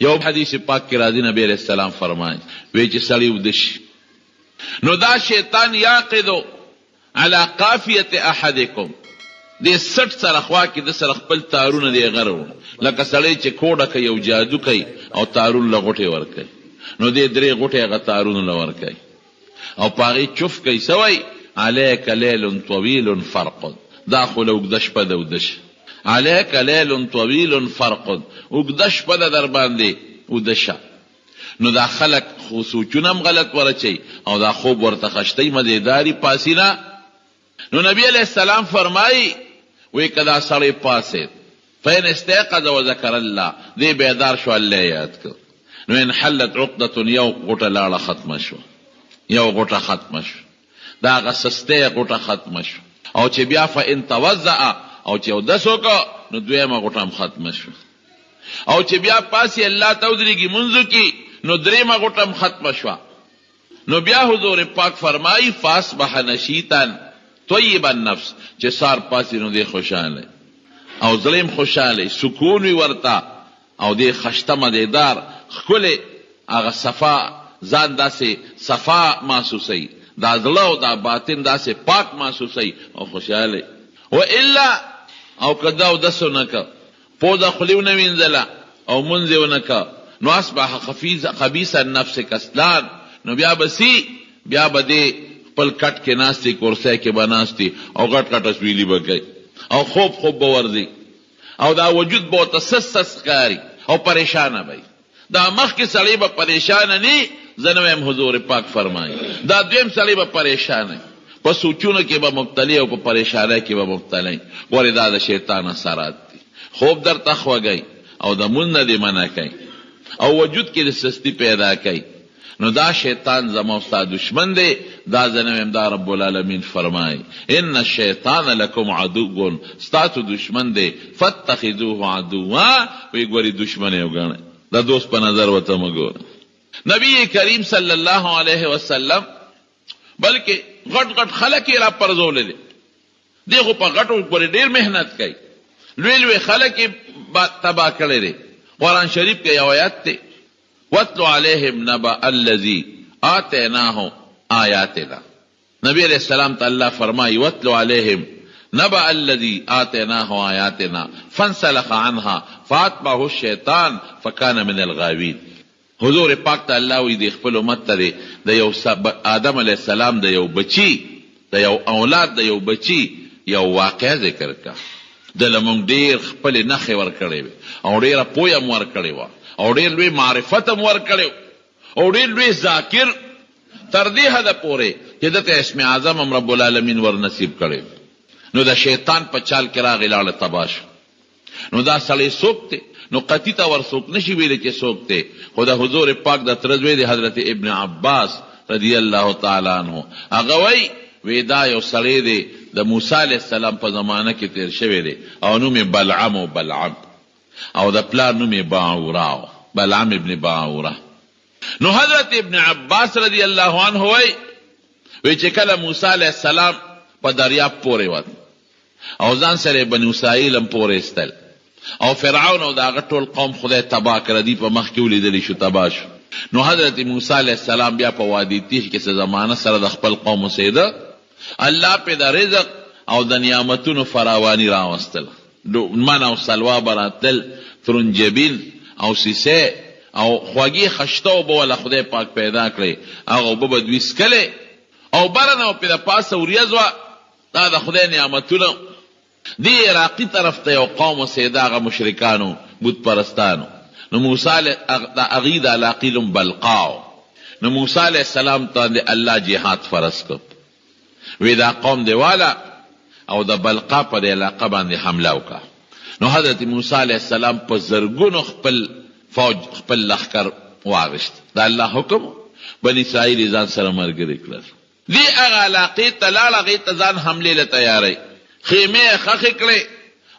یو حدیث پاک کې راځي نبی علیہ السلام فرمایي وی چې سړی وده شي نو دا شیطان یعقدو علی قافیة احدکم دې سټ سره خوا کې د سره خپل تارونه دی غرو لکه سړی چې کوډه کوي او جادو کوي او تارون له غوټې ورکوي نو دې درې غوټې هغه تارونه له ورکوي او پاغي چوف کوي سوی علیک لیل طویل فرق دا خو له اوږده شپه ده ودش علیک لیل طویل فرق اوږده شپه ده در باندې ودشه نو دا خلق خو سوچونه هم غلط ورچي او دا خوب ورته خشتي مزیداری پاسینا نو نبی علیہ السلام فرمائی وی کدا سړی پاسید فین استيقظ وذكر الله دی بیدار شو الله یاد کړ نو ان حلت عقده یو غټه لاړه ختم شو یو غټه ختم شو دا غسسته غټه ختم شو او چې بیا فان توزع او چې ودسو کو نو دویمه غټه ختم شو او چې بیا پاسی الله تودریږي منځو کې نو دریمه غټه ختم شو نو بیا حضور پاک فرمایي فاصبح نشیطا طیب النفس چې سار پاسی نو دی خوشاله او ظلم خوشاله سکون وی ورتا او دی خشته مدیدار خله هغه صفا ځان داسې صفا محسوسي دا ځل او دا باطن داسې پاک محسوسي او خوشاله و الا او کدا او دسنک پودا خلیونه وینځلا او منځونک نو اصبح خبيث النفس کسلان نو بیا بسی بیا بده خپل کټ کې ناشتي کورسه کې بناشتي او غټ غټ اسویلی بګي او خوب ورځي او دا وجود به تسسس کاری او پریشانه وي دا مخ کې سړی به پریشان نه زنویم حضور پاک فرمایي دا دویم سړی به پریشان په سوچونو کې به مبتلا او په پریشانه کې به مبتلا وردا د شیطان اثرات دي خوب در تخوږي او د مون نه دی منع کوي او وجود کې د سستی پیدا کوي نو دا شیطان زما استاد دشمن دی دا زنویم دا رب العالمین فرمای ان الشیطان لکم عدو ستاسو دشمن دی فاتخذوه عدوا وی ګوري دشمن یو غاڼه دا دوست په نظر وته مګور نبی کریم صلی الله علیه وسلم بلکې غټ غټ خلک را پرزول دي دغه په غټو پر ډیر مهنت کوي لوی خلک تبا کړي دي قرآن شریف کې یو آیات دی وَاتْلُ عَلَيْهِمْ نَبَأَ الَّذِي آتَيْنَاهُ آيَاتِنَا نبی علیہ السلام تعالی فرمائی وَاتْلُ عَلَيْهِمْ نَبَأَ الَّذِي آتَيْنَاهُ آيَاتِنَا فَانْسَلَخَ عَنْهَا فَأَتْبَعَهُ الشَّيْطَانُ فَكَانَ مِنَ الْغَاوِينَ حضور پاک تعالی وی د خپل امت ته د یو آدم علیہ السلام د یو بچی د یو اولاد د یو بچی یو واقعه ذکر کا د لمون ډیر خپل نخې ور کړې او ډیر پویم ور کړې او ډیر لوی معرفت هم ورکړو او ډیر لوی ذاکر تر دې حد پورې چې دته اسم اعظم هم رب العالمین ور نصیب کړي نو دا شیطان په چال کې راغی لاړه تباش نو دا سړی سوکته نو قطعی تا ور سوک نشي ویل چې سوکته خدا حضور پاک د ترزوی د حضرت ابن عباس رضی الله تعالی عنہ هغه وی دا یو سړی دی د موسی علیہ السلام په زمانه کې تیر شوی دی او نوم بلعم او د پلار نوم باعورا بلعم ابن باعورا نو حضرت ابن عباس رضی الله عنه وی چې کله موسی علیہ السلام په دریاب پورې وت او ځان سره بنی اسرائیل هم پورې استل او فرعون او داغه ټول قوم خدای تبا کړ دی په مخ کې ولیدلی شو تبا شو نو حضرت موسی علیہ السلام بیا په وادي تیح کې څه زمانہ سره د خپل قوم سیده الله په د رزق او د نعمتونو فراوانی راوستل من او سلوا براتل ترنجبین او سیسه او خواږی خشتو بوله خدای پاک پیدا کړی هغه به دوی سکله او برنه په پاسه وریځوا دا د خدای نعمتونو دی عراقی طرف ته یو قوم سیداغه مشرکانو بت پرستانو نو موسی اغید علاقیل بلقاو نو موسی علیہ السلام ته الله جهاد فرض کړ وی دا قوم دیواله او د بلقا په علاقه باندې حمله وکړه نو حضرت موسی علیہ السلام په زرګونو خپل فوج خپل لخر واغشت دا الله حکم بنی اسرائیل ځان سره مرګري کړل دی هغه علاقه تلاله غي ځان حمله له تیاری خیمه خخ کړي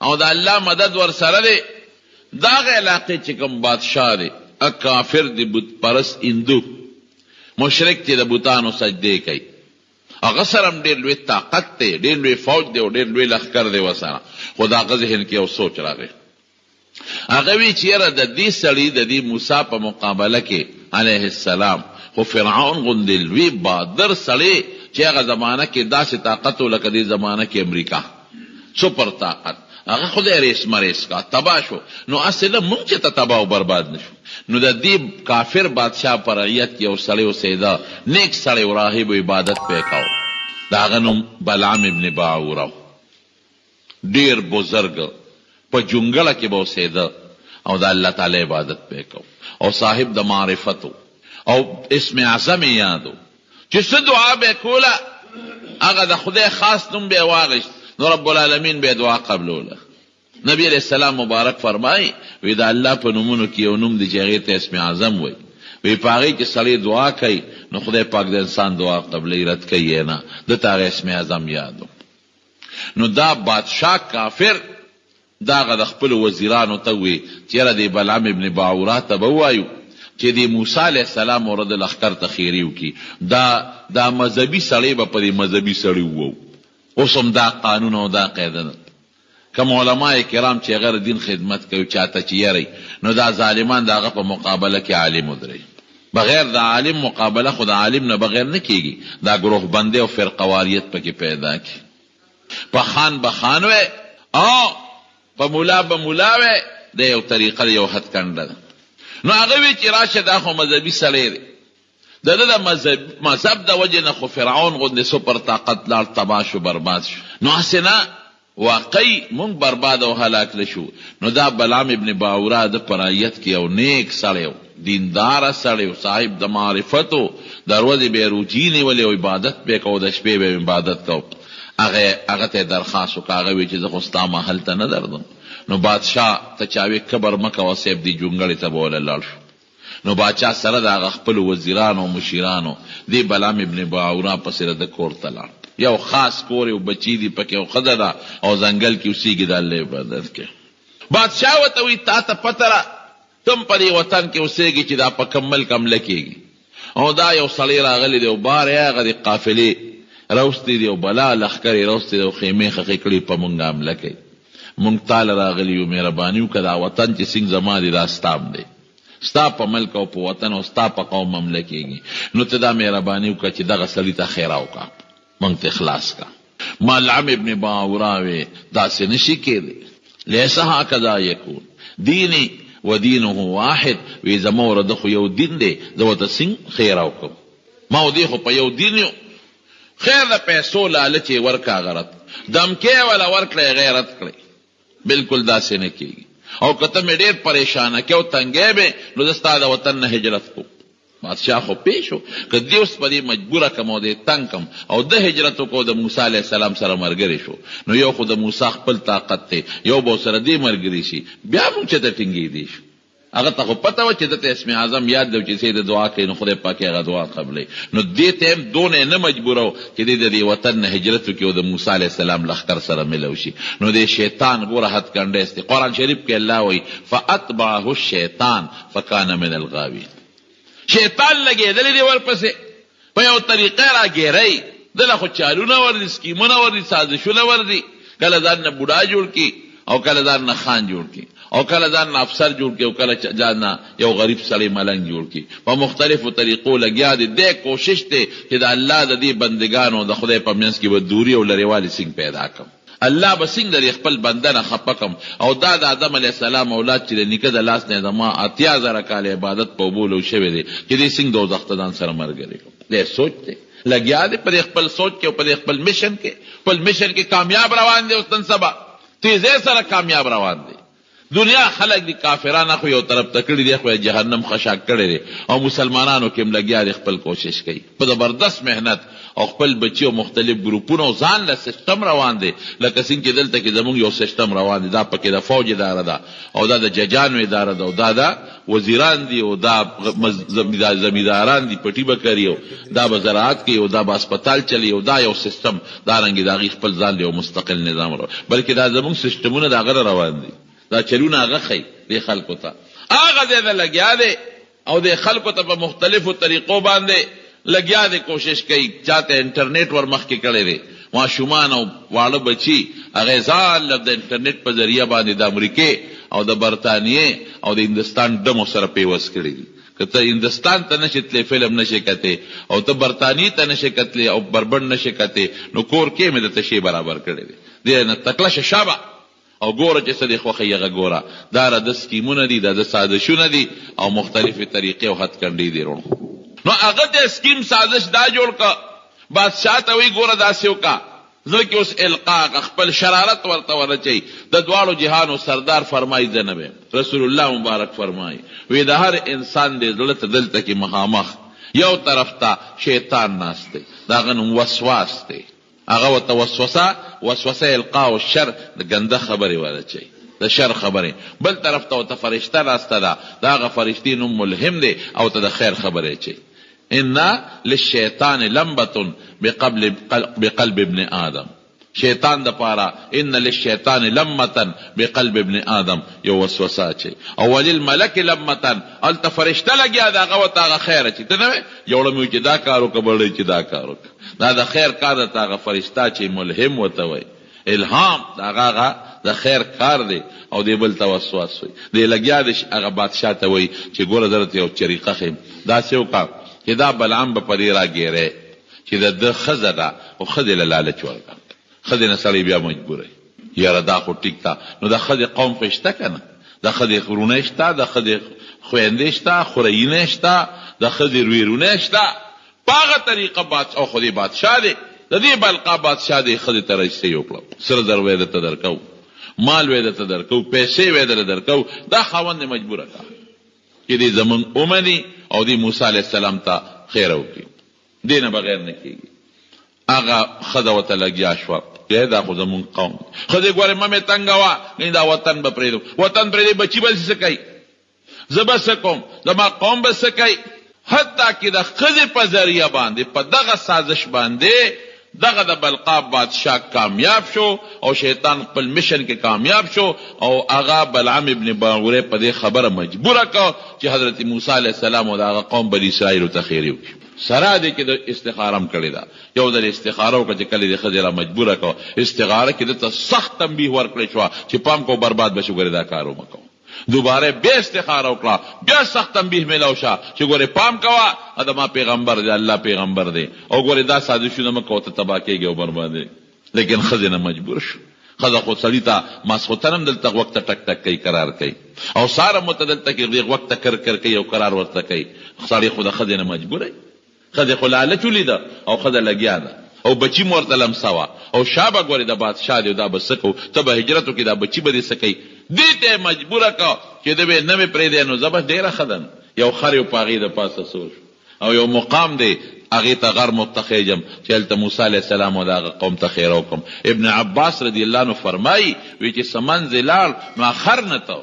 او دا الله مدد ور سره دی دا غ علاقه چې کوم بادشاہ دی ا کافر دی بت پرس اندو مشرک چې د بوتانو سجده کوي هغه سره ډېر لوی طاقت دی ډېر لوی فوج دی او ډېر لوی لښکر دی وسره خدا غ ذهن کې او سوچ راغی هغه وی چې یاره د دې سړي د دې موسی په مقابله کې علیه السلام خو فرعون غوندې لوی بهادر سړی چې هغه زمانه کې داسې طاقت و لکه دې زمانه کې امریکا سپر طاقت، هغه خدای ریس مریس کا تباه شو. نو اصله مونږ چې ته تباه و برباد نشو. نو د دې کافر بادشاه پر رعیت کې یو سړی اوسېده، نیک سړی و راهب و عبادت پې کاو، د هغه نوم بلعام ابن باعوره، ډېر بزرګ په جونګله کې به اوسېده او د الله تعالی عبادت پې کاو او صاحب د معرفتو او اسم اعظم یې یادو چې څه دعا به کوله هغه د خدای خاص نوم به واغشت نو رب العالمین به دعا قبلوله. نبی علیہ السلام مبارک فرمای وی دا الله په نومونو کې یو نوم دی چې هغې ته اسم اعظم وی، وی په هغې کې سړی دعا کوي نو خدای پاک د انسان دعا قبلوي، رد کوي نه، ده ته هغه اسم اعظم یادو. نو دا بادشاه کافر دا هغه د خپلو وزیرانو ته وی چې یاره دې بلعام ابن باعوره ته به ووایو چې د موسی علیه السلام ورد لښکر ته خیري وکړي، دا مذهبي سړی به په دې مذهبي سړي ووو. اوس هم دا قانون او دا قاعده ده، کوم علما کرام چې هغه دین خدمت کوي چاته چې یری نو دا ظالمان د هغه په مقابله کې عالم ودري، بغیر د عالم مقابله خو د عالم نه بغیر نه کیږي. دا گروه بندي او فرقواریت پکې پیدا کی، په خان به خان وي او په مولا به مولا وي، د یو طریقه یو حد کنده ده. نو هغه وی چې راشه دا خو مذهبي سړی دی، د ده د مذهب د وجې نه خو فرعون غوندې سپر طاقت لاړ، تباه شو، برباد شو. نو هسې نه واقعي مونږ برباد او هلاک نشو. نو دا بلعام ابن باعوره د په رعیت کې یو نیک سړی و، دینداره سړی و، صاحب د معرفت و، د ورځې به یې روجي نیولې او عبادت به یې کو، د شپې به یې عبادت کو. هغه ته یې درخواست وکړه، هغه وی چې زه خو ستا محل ته نه درځم. نو بادشاه ته چاوی کبر مکه و صاحب دی جونګړې ته به وله لاړ شو. نو بادشاه سره د هغه خپلو وزیرانو او مشیرانو دې بلعام ابن باعوره پسې د کور ته لاړ. یو خاص کور یو بچی دی پکې او ښځه ده او ځنګل کې اوسېږي د الله عبادت کې. بادشاه ورته وایي تا ته پته ده تم په دې وطن کې اوسېږي چې دا په کوم ملک حمله کېږي او دا یو سړی راغلی دی او بار یې هغه د قافلې راوستی دی او بلا لښکر یې راوستی دی او خیمې خښې کړي په مونږ حمله کوي. مونږ تاله راغلي یو مهرباني وکړه دا وطن چې څنګه زما دی دا ستام دی، ستا په ملک او په وطن او ستا په قوم حمله کېږي. نو ته دا مهرباني وکړه چې دغه سړي ته خیره وکړه، مونږ ته خلاص کا. بلعام ابن باعوره وی داسې نشي کېدی، لیس هکذا یکون دیني و دینه واحد، وی زما ورده خو یو دین دی، زه ورته څنګه خیره وکړم؟ ما و دې خو په یو دین یو. خیر د پیسو لالچ یې ورکړه غرت، دمکې وله ورکړی غیرت کړی، بالکل داسې نه کېږي. او که ته مې ډېر پریشانه کې او تنګی به نو زه ستا د وطن نه هجرت کوم. بادشاه خو پوه شو که دې اوس په دې مجبوره کم او دې تنګ کم او د هجرت وکړو د موسی علیه السلام سره ملګری شو. نو یو خو د موسی خپل طاقت دی، یو به ورسره دې ملګري شي، بیا موږ چې ته ټینګېدی شو. هغه ته خو پته وه چې دته اسم اعظم یاد دی چې د دعا کوي نو خدای پاک هغه دعا قبلوي. نو دې ته هم دونه نه مجبوره و چې دې د دې وطن نه هجرت وکړي او د موسی علیه السلام لښکر سره ملو شي. نو دې شیطان ګوره حد کنډه است. قرآن شریف کې الله وایي فاتبعه الشیطان فکان من الغاوین. شیطان لګېدلی دی ورپسې په یو طریقه راګیری، دله خو چالونه ورځي، سکیمونه ورځي، سازشونه ورځي، کله ځان نه بوډا جوړ کړي او کله ځان نه خان جوړ کړي او کله ځان نه افسر جوړ کړي او کله ځان نه یو غریب سړی ملنګ جوړ کړي. په مختلفو طریقو لګیا دی. دې کوشش دی چې د الله د دې بندګانو د خدای په منځ کې به دوري او لرېوالي څنګه پیدا کړم، الله به څنګه د خپل بنده نه خفه کړم. او دا د آدم علیه السلام اولاد چې د نیکه د لاس نه زما 80,000 کاله عبادت په اوبولو شوی دی چې دې څنګه دوزخ ته ځان سره ملګری کړم. دې سوچ دی لګیا دی په خپل سوچ کې او په خپل میشن کې. خپل میشن کې کامیاب روان دی، اوس نن سبا تیزی سره کامیاب روان دی. دنیا خلق دی کافرانه خو یو طرف ته کړي دي، خو جهنم خشاک کړي دي، او مسلمانانو کې هم لګیا دي خپل کوشش کوي په زبردست محنت او خپل بچي او مختلف ګروپونو ځان له سیستم روان دي. لکه څنګه چې دلته کې زمونږ یو سیستم روان دی، دا پکې د فوج اداره ده او دا د ججانو اداره ده او دا د وزیران دي او دا زمینداران دي، پټي به کوي او دا به زراعت کوي او دا به هسپتال چلی او دا یو سیستم دارنګې د هغې خپل ځان دی او مستقل نظام روان، بلکې دا زمونږ سیستمونه د هغه روان دي. دا چلونه هغه ښیي دې خلکو ته، هغه دی د لګیا دی او د خلکو ته په مختلفو طریقو باندې لګیا دی، کوشش کوي. چاته انټرنیټ ور مخکې کړی دی، ماشومان او واړه بچي هغې ځان د انټرنیټ په ذریعه باندې د امریکې او د برطانیې او د هندوستان ډمو سره پیوس کړي دي. که ته هندوستان ته نشې تللی فلم نشې کتې او ته برطانیې ته نشې کتلی او بربنډ نشې کتې نو کور کې مې درته شی برابر کړی دی. دې نه تکله شه شابه او ګوره چې څه دې خوښوي هغه ګوره. دا راده سکیمونه دي، دا د سازشونه دي او مختلفې طریقې او هتکنډې دي وروڼو. نو هغه د سکیم سازش دا جوړ که بادشاه ته وایي ګوره داسې وکړه، زړه کې اوس القا خپل شرارت ورته ورچوي. د دواړو جهانو سردار فرمایي زه نه ویم. رسول الله مبارک فرمایي وی د هر انسان دې زړه ته دلته کې مخامخ یو طرف ته شیطان ناست دی، د هغه نوم وسواس دی. هغه ورته وسوسه القا او شر د ګنده خبرې ورچوي، د شر خبرې. بل طرف ته ورته فرشته ناسته ده، د هغه فرشتې نوم ملهم دی او ته د خیر خبرې چوي. ان للشیطان لمبه بقلب ابن آدم. شیطان د پاره ان للشیطان لمه بقلب ابن آدم یو وسوسه چي. او وللملک لمه الته فرشته لګیا دا هغه ته هغه خیر چي. ته نه یو لمو چې دا کار وکړه بل چې دا کار وکړه. دا د خیر کار ته هغه فرشته چې ملهم وته وي، الهام دا هغه د خیر کار دی او دی بل ته وسواس وي. دی لګیا د هغه بادشاه ته وي چې ګوره درته یو طریقه خیم داسې وکړه چې دا بلعام به پرې راګیری چې د ښځه ده او ښځې له لالچ ورکړه. ښځې نه سړی بیا مجبوری یاره دا خو ټیک ده. نو د ښځې قوم خو شته که نه؟ د ښځې غرونه شته، د ښځې خویندې شته، خورینې شته، د ښځې رویرونه شته. په هغه طریقه او خو دې بادشاه دی، د دې بلقا بادشاه دی ښځې ته رجسټري وکړه. سره زر وی درته درکو، مال وی درته درکو، پیسې وی درته درکو. دا خاوند یې مجبوره کړه چې دې زمونږ ومني او دې موسی علیه السلام ته خیر وکړي. دې نه بغیر نه کېږي. هغه ښځه ورته لګیا شوه دا خو زمونږ قوم. ښځې ګورې مه مې تنګوه، نه دا وطن به پرېږدم. وطن پرېږدی بچي به څه کوي، زه به څه کوم، زما قوم به څه کوي. حتی که د ښځې په ذریعه باندې په دغه سازش باندې دغه د بلقا بادشاه کامیاب شو او شیطان خپل مشن کې کامیاب شو او هغه بلعام ابن باوره په دې خبره مجبوره کړه چې حضرت موسی علیه السلام او هغه قوم بني اسرائیلو ته خیر وکړي. سره دې کې د استخاره هم کړې ده. یو ځل استخاره وکړه چې کله دې ښځې را مجبوره کړه، استخاره کې دته سخت تنبیه ورکړی شوه چې پام کو برباد به شو، ګورې دا کار ومه کوه. دوباره بیا استخاره وکړه، بیا سخت تنبیه میلاو شه چې ګورې پام کوه دا ما پیغمبر دی، الله پیغمبر دی، او ګورې دا سازشونه مه کوه ته تباه کېږي او بربادې. لیکن ښځې نه مجبور شو. ښځه خو سړي ته ماسخوتن هم دلته غوږ ته ټک ټک کوي، قرار کوي، او سهار هم ورته دلته کې غوږ ته کر کر کوي او قرار ورته کوي. سړی خو د ښځې نه مجبوری. ښځې خو لالچ ولیده او ښځه لګیا ده او بچي م ورته لمسه وه او شا به ګورې د بادشاه دی دا به څه کوو، ته به هجرت وکړې دا بچي به دې څه کوي. دې ته یې مجبوره کړه چې د به نه مې پرېږدی نو زه به ډېره ښه ده. یو خر یو په هغې د پاسه سور او یو مقام دی هغې ته غر متخیجم چې هلته موسی علیه السلام او د هغه قوم ته خیره وکړم. ابن عباس رضی الله عنه فرمایي وی چې څه منځې لاړ نو خر نه ته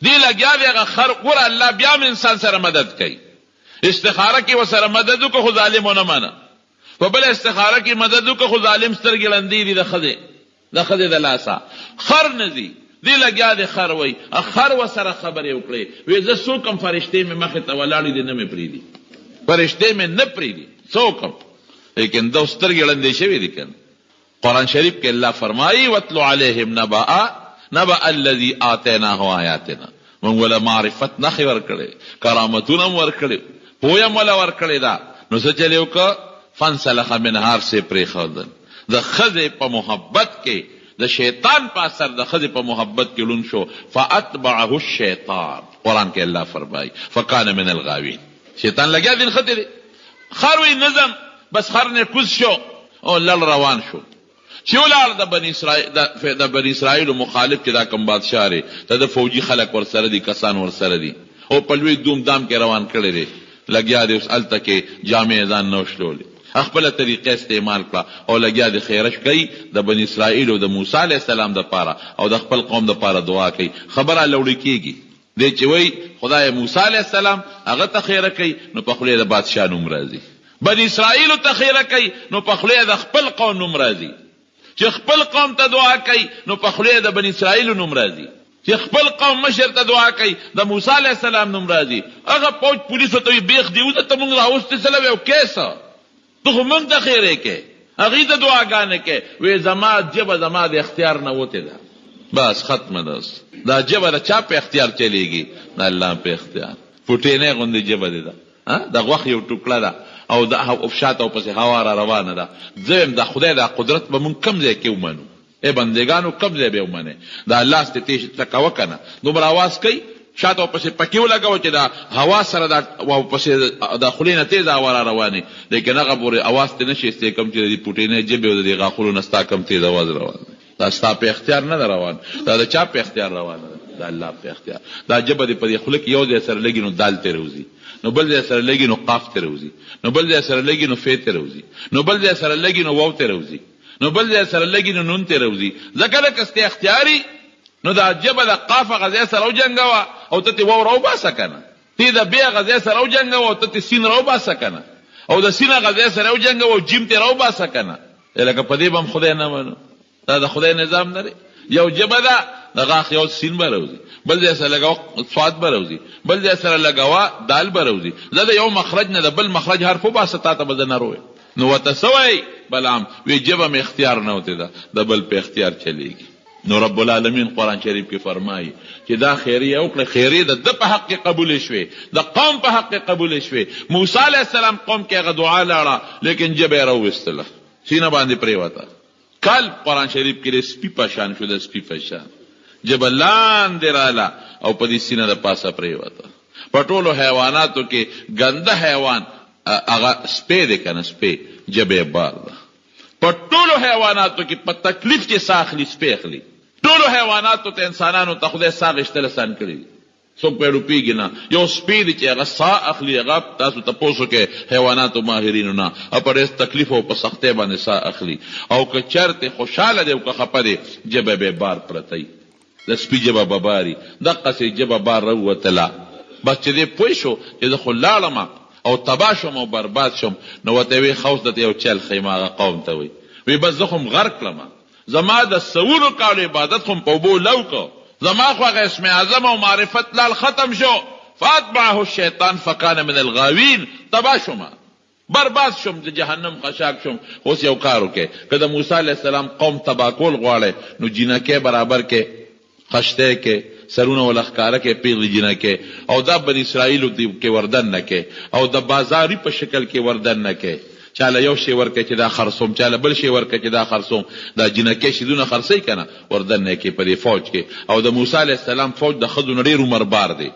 دې لګیا دی هغه خر. ګوره الله بیا هم انسان سره مدد کوي. استخاره کې ورسره مدد وکړه خو ظالم ونه منه، په بله استخاره کې مدد وکړه خو ظالم سترګې لندې دي د ښځې د لاسه. خر نه ځي دې لګیا دی خر وی خر ورسره خبرې وکړې وی زه څوک هم فرشتې مې مخې ته ولاړې دي نه مې پرېږدي، فرشتې مې نه پرېږدي څوک هم. لیکن دو سترګې لندې شوي دي که قرآن شریف کې الله فرمایي واتلو علیهم نبأ الذي آتیناه آیاتنا. موږ وله معرفت نښې ورکړې، کرامتونه هم ورکړې، پویه هم وله ورکړې ده. نو څه چلې وکړه فانسلخ منها سې پرېښودل. د ښځې په محبت کې د شیطان په اثر د ښځې په محبت کې لون شو. فاتبعه الشیطان. قرآن کې الله فرمایي فکان من الغاوین. شیطان لګیا دین ښځې دی. خر وی نظم بس خر نه کوز شو او لړ روان شو. چې ولاړ د بني اسرائیلو مخالف چې دا کوم بادشاه دی ته د فوجي خلک ورسره دي، کسان ورسره دي او په لوی دوم دام کې روان کړی دی. لګیا دی اوس هلته کې جامې ځان نه وشلولې، خپله طریقه استعمال کړه او لګیا دی خیرش کوي د بني اسرائیل او د موسی علیه السلام دپاره او د خپل قوم دپاره دعا کوي. خبره لوړې کېږي دی چې وایي خدای موسی علیه السلام هغه ته خیره کوي نو په خولې د بادشاه نوم راځي، بني اسرائیلو ته خیره کوي نو په خولې د خپل قوم نوم راځي، چې خپل قوم ته دعا کوي نو په خولې د بني اسرائیلو نوم راځي، چې خپل قوم مشر ته دعا کوي د موسی علیه السلام نوم راځي. هغه پوج پولیسو ته وي بیخ دی وځه ته موږ راوستې سله وی او کیسه ته خو موږ ته خیرې کې هغې ته دعاګانې کې وی زما جبه زما د اختیار نه وتې ده بس ختمه ده. دا جبه د چا په اختیار چلیږي؟ د الله په اختیار. پټینه غوندې جبه ده، د غوښې یو ټوکړه ده او د افشات او پسې هوا را روانه ده. زم د خدای د قدرت به مونږ کم ځای کې ومنو؟ ای بندگانو کم ځای به ومنئ؟ د الله ستې تکوه کنه دومره آواز کوي شاته پسې پکې ولګوه چې د هوا سره د پسې د خولې نه تیز هوا را روانې، لیکن هغه پورې آواز ته نشي استې کوم چې د پټینې جبې او د غاښونو نه ستا کم تیز آواز روان دی. دا ستا په اختیار نه ده روان، دا د چا په اختیار روانه ده؟ د الله په اختیار. دا جبه دې په دې خوله کې یو ځای سره لګي نو دال ته روزي، نو بل ځای سره لګي نو قاف ته روزي، نو بل ځای سره لګي نو فی ته روزي، نو بل ځای سره لګي نو واو ته روزي، نو بل ځای سره لګي نو نون ته روزي. ځکه لکه ستا اختیاري نو دا جبه د قاف غځای سره وجنګوه او ته واو راو باسه کنه، تی د بیا غځای سره وجنګوه او ته سین راو باسه کنه، او د سین غځای سره وجنګوه او جیم ته راو باسه کنه. لکه په دې بم خدای نه منو، دا د خدای نظام نه دی. یو جبه ده د غاښ یو سین به روزي، بل ځای سره لګوه صاد به روزي، بل ځای سره لګوه دال به روزي. زه د یو مخرج نه د بل مخرج حرف وباسه تا ته به زه نه روی. نو ورته څه وایي بلعام؟ وی جبه مې اختیار نه وتې ده، د بل په اختیار چلیږي. نو رب العالمین قرآن شریف کې فرمایي چې دا خیریه وکړه، خیریه د په حق کې قبول شوې، د قوم په حق کې قبول شوې. موسی علیه السلام قوم کې هغه دعا لاړه لیکن جبه یې راوویستله، سینه باندې پرېوته. کل قرآن شریف کې سپي په شان شو، د سپي په شان جبه لاندې راله او په دې سینه د پاسه پرېوته. په ټولو حیواناتو کې ګنده حیوان هغه سپی دی که نه، سپی جبه بار ده. په ټولو حیواناتو کې په تکلیف کې ساه اخلي سپی اخلي. ټولو حیواناتو ته انسانانو ته خدای ساه غشتل آسان کړي دي، څوک پرې ډوبېږي نه. یو سپی دی چې هغه ساه اخلي، هغه تاسو تپوس وکړئ حیواناتو ماهرینو نه، او په ډېر تکلیف او په سختۍ باندې ساه اخلي. او که چېرته خوشحاله دی او که خفه دی جبه به بار پرته وي، د سپي جبه به باري. دقسې جبه بار راووتله. بس چې دی پوه شو چې زه خو لاړم او تباه شم او برباد شم، نو ورته وی خوس درته یو چل ښیم، هغه قوم ته وی وی بس زه خو م غرق کړم، زما د سوونو کالو عبادت خو م په اوبو لو کړ، زما خو هغه اسم اعظم او معرفت لال ختم شو. فاتبعه الشیطان فکان من الغاوین، تباه شم، برباد شم، د جهنم خشاک شم. اوس یو کار وکړئ، که د موسی علیه السلام قوم تباه کول غواړئ نو جینکې برابر کې، خشته کې، سرونه ولخکاره کې پیغلی جینکې، او دا بنی اسرائیلو کې وردن نه کې، او د بازاري په شکل کې وردن نه کې. چاله یو شی ورکه چې دا خرڅوم، چاله بل شی ورکه چې دا خرڅوم. دا جینکې شیدونه خرڅوي که نه، وردن نه کې په دې فوج کې. او د موسی علیه السلام فوج د ښځو نه ډېر عمر بار دی،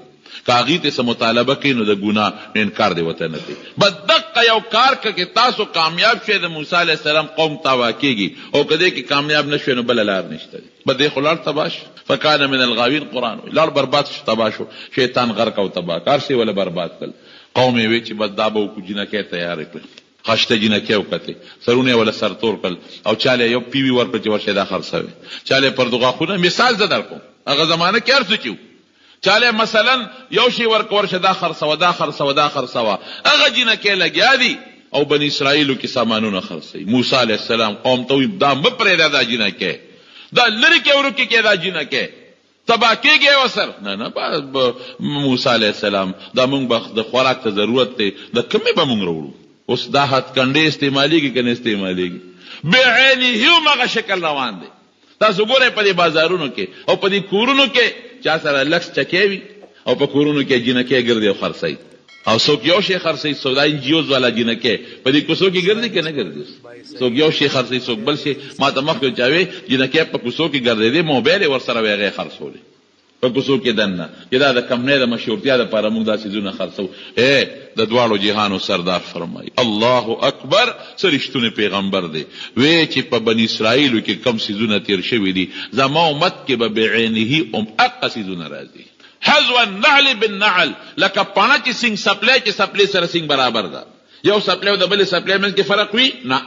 که هغې ته څه مطالبه کوي نو د ګناه انکار دی ورته نه کوي. بس دقه یو کار که کې تاسو کامیاب شئ د موسی علیه السلام قوم تباه کېږي، او که دې کې کامیاب نه شوې نو بله لار نشته دی. بس دې خو لاړ تباه شو، فکان من الغاوین. قرآن وایي لاړ برباد شو، تباه شو، شیطان غرق او تباه کار شي ولا برباد کړل. قوم یې وی چې بس دا به وکړو، جینکې تیارې کړل، خشته جینکې وکتې، سرونه یې وله سرتور کړل، او چاله یو پیوي ورکړل چې ورشه دا خرڅوي، چاله یې پردغاښونه. مثال زه در کوم، هغه زمانه کې هر څه چې و، چاله مثلا یو شی ورشه دا خرڅوه، دا خرڅوه، دا خرڅوه، هغه جینکې لګیا دي او بني اسرائیلو کې سامانونه خرڅوي. موسی علیه السلام قوم ته وایي دا مه پرېږده دا جینکې، دا لرې کې ورکې کې دا جینکې، تباه کېږي وسر. نه نه موسی علیه السلام دا مونږ به د خوراک ته ضرورت دی، د کمې به مونږ راوړو. اوس دا هتکنډې استعمالیږي که نه استعمالیږي؟ بعینه همغه شکل روان دی. تاسو ګورئ په دې بازارونو کې او په دې کورونو کې چا سره لکس چکې وي او په کورونو کې جینکې ګرځي او خرڅوي، او څوک یو شی خرڅوي، څوک دا انجیوز والا جینکې په دې کوڅو کې ګرځي که نه ګرځي؟ څوک یو شی خرڅوي، څوک بل شی. ما ته مخکې چا وی جینکې په کوڅو کې ګرځېدې، موبایل یې ورسره وی هغې خرڅولې په کوڅو کې دننه، چې دا د کمپنۍ د مشهورتیا دپاره موږ دا څیزونه خرڅوو. د دواړو جهانو سردار فرمایي الله اکبر، څه رښتونی پیغمبر دی. وی چې په بني اسرائیلو کې کم څیزونه تیر شوي دي، زما امت کې به بعینه هغه څیزونه راځي. حذو النعل بالنعل، لکه پاڼه چې سینګ سپلی چې سپلی سره سینګ برابر ده، یو سپلی او د بلې سپلی منځ کې فرق وي نه،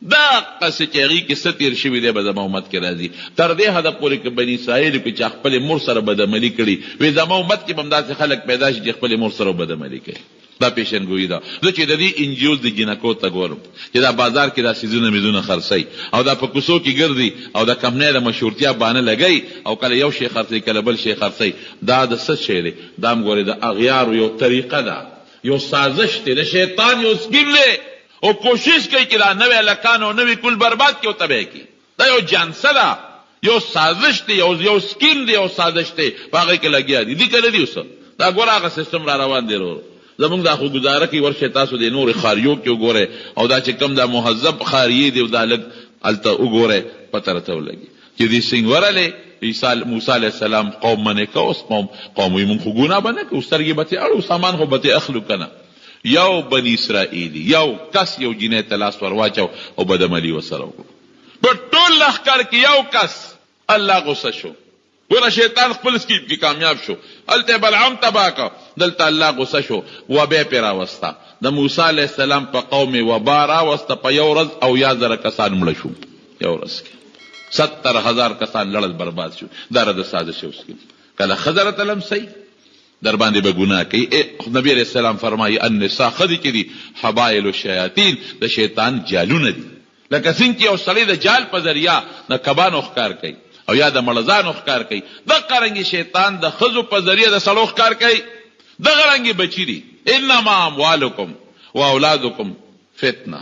دا قصه چې هغې کې څه تیر شوي دی به زما امت کې راځي. تر دې حده پورې که بني اسرائیلو کې چې خپلې مور سره بدعملي کړي، وی زما امت کې به هم داسې خلک پیدا شي چې خپلې مور سره بدعملي کوي. دا پیشنګویي ده. زه چې د دې انجیوز د جینکو ته ګورم چې دا بازار کې دا څیزونه میزونه خرڅوي او دا په کوڅو کې ګرځي او د کمپنۍ د مشهورتیا بانه لګوي او کله یو شی خرڅوي کله بل شی خرڅوي، دا د څه شی دی؟ دا هم ګورئ د اغیارو یو طریقه ده، یو سازش دی، د شیطان یو سکیم دی، او کوشش کوي چې دا نوی هلکان او نوی کل برباد کړي او تباه کړي. دا یو جانسه ده، یو سازش دی، یو سکیم دی، یو سازش دی، په هغې کې لګیا دي. دي که نه دي اوس دا ګوره هغه سیستم را روان دی. زمونږ دا خو ګزاره کوي ورشئ تاسو د نورې خاریو کې وګورئ او دا چې کوم دا مهذب خاریې دی دا لږ هلته وګورئ پته راته ولګي چې دې سنګ ورلې موسی علیه السلام قوم منې که اوس قوم وي مونږ خو ګناه به نه کوو سترګې به ترې اړو سامان خو به ترې اخلو که نه. یو بني اسرائیلي یو کس یو جینۍ ته لاس ور واچو او بدعملي ورسره وکړو په ټول لښکر کې یو کس الله غصه شو. ګوره شیطان خپل سکیپ کې کامیاب شو، هلته بلعام تباه که، دلته الله غصه شو، وبا پې راوسته. د موسی علیه السلام په قوم وبا راوسته په یو ورځ او 1000 کسان مړه شو. یو ورځ کې 70,000 کسان لړل برباد شو. دا د سازش اوس کې کله ښځه راته لمسئ در باندې به ګناه کوي. نبی علیه السلام فرمایي النساء ښځې چې دي حبایل الشیاطین د شیطان جالونه دي. لکه څنګه چې یو سړی د جال په ذریعه د کبانو ښکار کوي او یا د مړزانو ښکار کوي، دغه رنګې شیطان د ښځو په ذریعه د سړو ښکار کوي. دغه رنګې بچي دي. انما اموالکم و اولادکم فتنه.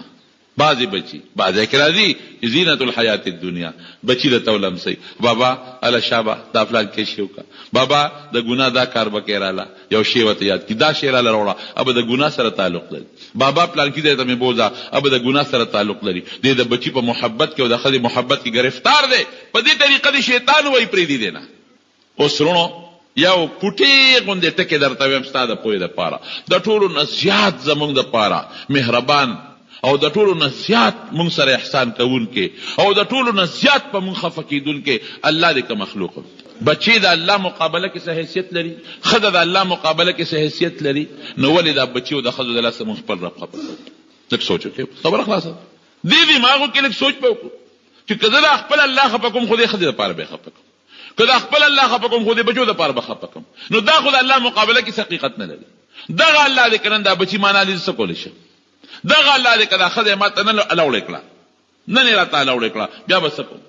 بعضې بچي بعضې کې راځي زینت الحیات الدنیا بچي درته ولمسئ بابا اله شابه دا فلان کې شی وکړه، بابا د ګناه دا کار به کې راله، یو شی ورته یاد کړي دا شی راله راوړه ابه د ګناه سره تعلق لري، بابا پلان کې دی ته مې بوځه ابه د ګناه سره تعلق لري. دی د بچي په محبت کې او د ښځې محبت کې ګرفتار دی. په دې طریقه د شیطان وایي پرېږدي دی نه. اوس رونو یو پوټې غوندې ټکې درته ویم ستا د پوهې دپاره، د ټولو نه زیات زموږ دپاره مهربان او د ټولو نه زیات مونږ سره احسان کوونکې او د ټولو نه زیات په مونږ خفه کېدونکې الله دې که مخلوق. بچې د الله مقابله کې څه حیثیت لري، ښځه د الله مقابله کې څه حیثیت لري، نو ولې دا بچي او د ښځو د لاسه مونږ خپل رب خفه کوو؟ لږ سوچ وکړئ، خبره خلاصه دې دماغو کې لږ سوچ به وکړو چې که زه د خپل الله خفه کوم خو دې ښځې دپاره به یې خفه کوم، که د خپل الله خفه کوم خو دې بچو دپاره به خفه کوم. نو دا خو د الله مقابله کې حقیقت نه لري. دغه الله دې که نن دا بچي معنا دې څه کولی شم؟ دغه الله دې که دا ښځه ماته نه الاوړې کړه، نن یې راته الاوړې کړه، بیا به څه کوم؟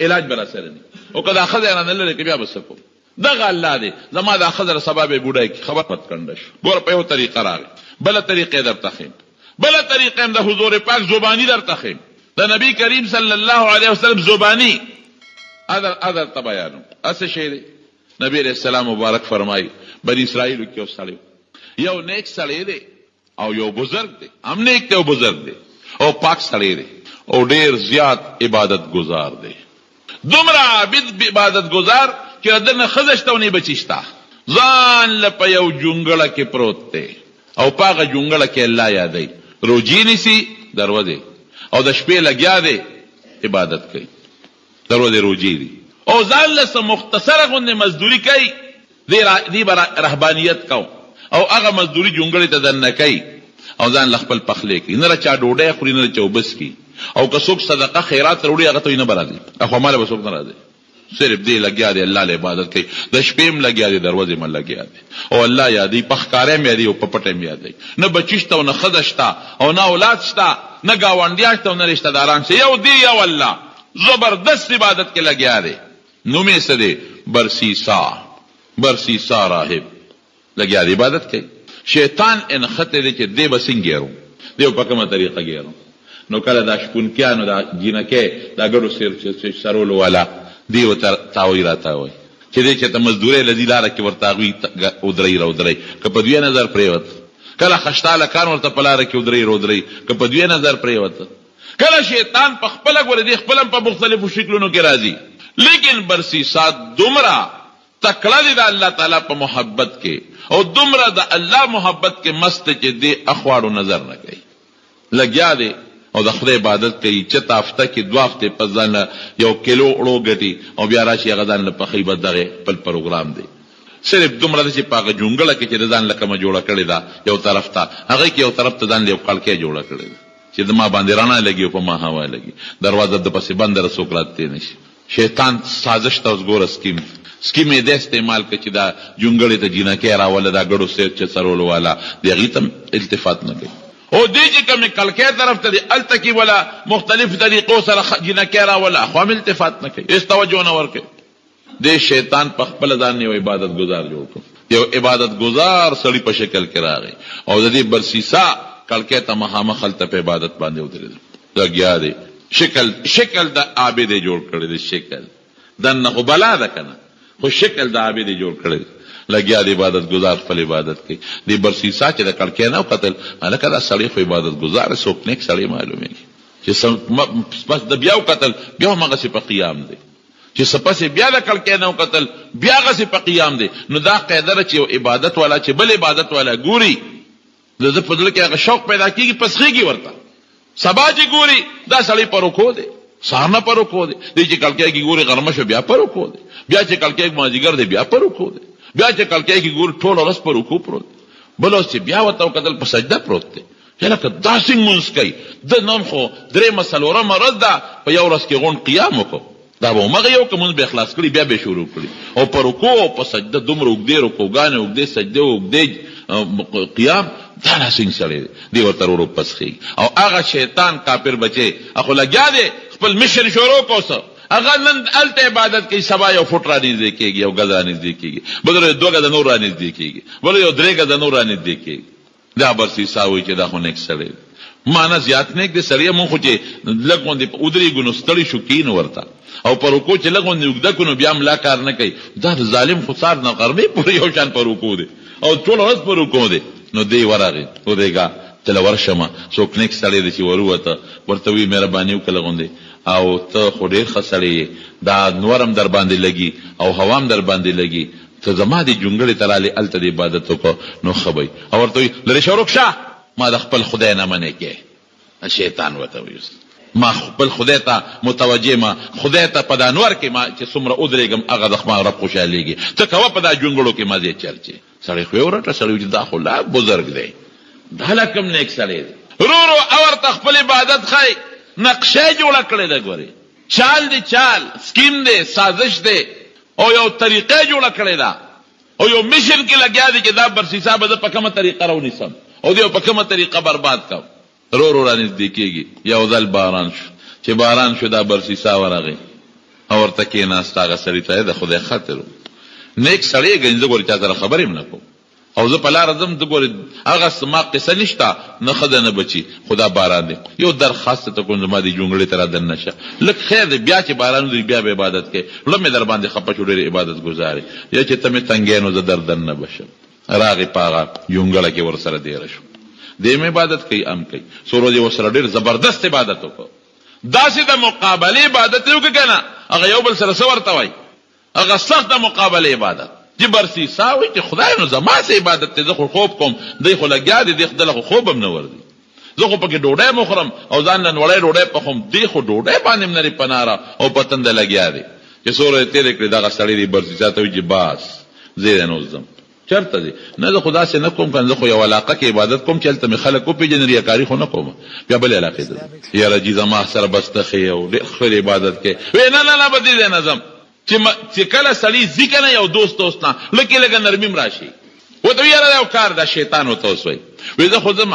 علاج به راسره نه او که دا ښځه یې رانه لرې کړه بیا به څه کوم؟ دغه الله دې زما دا ښځه سبا به یې بوډی کړي. خبر پت کنډه شو. ګوره په یو طریقه راغی، بله طریقې درته ښیم، بله طریقه هم د حضور پاک زباني درته ښیم، د نبي کریم صلی الله علیه وسلم زباني درته بیانوم. هسې شی دی نبی علیه السلام مبارک فرمایي بني اسرائیلو کې یو سړی یو نیک سړی دی او یو بزرگ دی، هم نیک دی او بزرگ دی او پاک سړی دی او ډیر زیات عبادت گزار دی. دومره عابد عبادت گزار چې دنه ښځه شته او نه بچي شته، ځان له په یو جونګړه کې پروت دی او په هغه جونګړه کې الله یادوي، روجي نیسي دروازې او د شپې لګیا دی عبادت کوي، دروازې روجي دي او ځان له څه مختصره غوندې مزدوري کوي. دی به رهبانیت کو او هغه مزدوري جونګړې ته دننه کوي او ځان له خپل پخلی کوي، نه چا ډوډۍ خوري نه چا اوبس کوي او که څوک صدقه خیرات راوړي هغه ته یې نه به راځي، خو ماله به څوک نه راځي، صرف دی لګیا دی الله له عبادت کوي، د شپې هم لګیا دی دروازې هم لګیا دی او الله یادوي، په ښکاره هم یادوي او په پټه هم یادوي. نه بچي شته او نه ښځه شته او نه اولاد شته، نه ګاونډیان شته او نه رشته داران شته، یو دی یو الله زبردست عبادت کې لګیا دی. نوم یې څه دی؟ برسیسا راهب لګیا دی عبادت کوي. شیطان انخته دی چې دی به څنګه ګیرو، دی په کومه طریقه ګیرو. نو کله دا شپونکیانو دا جینکې دا ګډو سرولو والا دی ورته تاوی راتاوی چې دی چې ته مزدورۍ لذي لاره کې ورته هغوی ودرئ راودرئ، که په دوی نظر پرېوت، کله خشتاله کان ورته په لاره کې ودرئ راودرئ، که په دوی نظر پرېوت. کله شیطان په خپله ګوره دی خپله په مختلفو شکلونو کې راځي، لیکن برسیسا دومره تکړه دی د الله تعالی په محبت کې او دومره د الله محبت کې مست چې دی اخواړو نظر نه کوي، لګیا دی او د خدای عبادت کوي. چته هفته کې 2 هفتې په ځان یو کیلو اړو ګټي او بیا راشي هغه ځان له پخی به دغه خپل پروګرام دی. صرف دومره دی چې په هغه جونګړه کې چې د ځان له کومه جوړه کړې ده یو طرف ته، هغې کې یو طرف ته ځان له یو کړکۍ جوړه کړې ده چې د ما باندې رڼا لګي او په ما هوا لګي، دروازه د پسې بنده ره څوک راتلی نه شي. شیطان سازش ته اوس ګوره سکیم یې د استعمال کړي چې دا جونګړې ته جینکۍ راوله، دا ګډو سیر چې سرولو والا د هغې ته التفات نه کوي او دی چې کومې کلکۍ طرف ته دی هلته کې ولا مختلف طریقو سره جینکۍ راوله خو هم التفات نه کوي، هېڅ توجه نه ورکوي. دی شیطان په خپله ځان یو عبادت گزار جوړ کړ، یو عبادت گزار سړي په شکل کې راغی او د دې برسیسا کلکۍ ته مخامخ هلته په عبادت باندې ودرېده، لګیا دی. شکل د عابد یې جوړ کړی دی، شکل دنه خو بلا ده کنه، خو شکل د عابد جوړ کړی لګیا د عبادت گزار خپل عبادت کوي. د برسیسا چې د کړکۍ نه قتل هلکه دا سړی خو عبادت گزار څوک نیک سړی معلومیږي چې پس د بیا قتل بیا همغسې په قیام دی، چې سپس بیا د کړکۍ نه قتل بیا هغسې په قیام دی. نو دا قاعده ده چې یو عبادت والا چې بل عبادت والا ګوري د ده په زړه کې هغه شوق پیدا کېږي، پسخېږي ورته. سبا چې ګوري دا سړی په رکو دی، سهار نه په رکو دی، دی چې کړکۍ کې ګوري غرمه شو بیا په رکو دی، بیا چې کړکۍ مازدیګر دی بیا په رکو دی، بیا چې کړکۍ کې ګوري ټوله ورځ په رکو پروت، بل اوس چې بیا ورته وکتل په سجده پروت دی. لکه دا څنګه مونځ کوي؟ د نن خو درېیمه څلورمه ورځ ده، په یو ورځ کې غونډ قیام وکړو، دا به همغه یو که مونځ به اخلاص کړي بیا به شروع کړي، او په رکو او په سجده دومره اوږدې رکوګانې اوږدې سجدې اوږدې قیام دا ناسنګ سړی دی، دی ورته ورو پسخېږي. او هغه شیطان کافر بچی اخو لګیا دی خپل مشر شروع کوسه، هغه نن هلته عبادت کوي، سبا یو فوټ را نږدې کېږي، یو ګز را نږدې کېږي، بل ورځ 2 ګزه نور را نږدې کېږي، بل یو 3 ګزه نور را نږدې کېږي. دا برسیسا وایي چې دا خو نیک سړی دی، معنا زیات نیک دی سړی. مونږ خو چې لږ غوندې ودرېږو نو ستړي شو کېنو ورته، او په رکو چې لږ غوندې اوږده کړو نو بیا ملا کار نه کوي. دا د ظالم خو سار نه غرمې پورې یو شان په رکو دی او ټوله ورځ په رکو دی. نو دی ورغی ودرېږه تله ورشمه، څوک نیک سړی دی چې وروته ورته وایي مهرباني وکړه غوندې، او ته خو ډېر ښه سړی یې، دا نور هم در باندې لګي او هوا هم در باندې لګي، ته زما د جونګړې ته رالې هلته د عبادت وکړه نو ښه به وي. او ورته وایي لرې شه ورک شه، ما د خپل خدای نه منې کې. شیطان ورته وایي ما خپل خدای ته متوجه، ما خدای ته په دا نور کې ما چې څومره ودرېږم هغه د خپل رب خوشحالېږي، ته کوه په دا جونګړو کې مزې چرچې. سړی خو یې ورټه سړی چې دا خو لا بزرګ دی، دا لا کوم نیک سړی دی. ورو او ورته خپل عبادت ښایي، نقشه جوړه کړې ده، ګورې چال دی، چال سکیم دی، سازش دی، او یو طریقه جوړه کړې ده، او یو مشن کې لګیا دی چې دا برسیسا به زه په کومه طریقه راونیسم او دی په کومه طریقه برباد کړم. رو را نږدې کېږي، یو ځل باران شو، چې باران شو دا برسیسا ورغی او ورته کېناست. هغه سړي ته د خدای خاطر نیک سړی ګڼي، زه ګورې چا سره خبرې هم نه کوم، او زه په لاره ځم، زه ګورې هغه ما قصه نشته، نه ښځه نه بچي، خدا باران دی. یو درخواست ته کوم زما دې جونګړې ته را دننه شه، لږ خیر دی، بیا چې باران وځي بیا به عبادت کوې. زړه مې در باندې خفه شو، ډېرې عبادت ګزارې، یا چې ته مې تنګی نو زه در دننه بشم. راغې په هغه جونګړه کې ورسره دیره شو، دیم عبادت کوي ام کوي، څو ورځې ورسره ډېر زبردست عبادت وکړو. داسې د مقابلې عبادت یې وکړه که نه، هغه یو بل سره څه ورته وایي، هغه سخت د مقابلې عبادت. چې برسیسا وایي چې خدای نو زما څه عبادت دی، زه خو خوب کوم، دی خو لګیا دی، دی خدله خو خوب هم نه ورځي، زه خو پکې ډوډۍ مخورم او ځان له نوړی ډوډۍ پخوم، دی خو ډوډۍ باندې هم نري پناره او په تنده لګیا دی. چې څو ورځې تېرې کړې دغه سړی دی برسیسا ته وایي چې باس زه نو ځم. چرته دی؟ نه زه خو داسې نه کوم، که زه خو یو علاقه کې عبادت کوم چې هلته مې خلک وپېژني، ریاکاري خو نه کوم. بیا بلې علاقې ته ځم، یاره جي زما سره بس ته ښې او ډېر ښه عبادت کوې. وایي نه نه نه به دې ځای نه ځم، چې کله سړي ځي که نه یو دوست نه لږې لږه نرمي م راشي. ورته وایي یاره یو کار دا شیطان ورته اوس وایي، وایي زه خو ځم،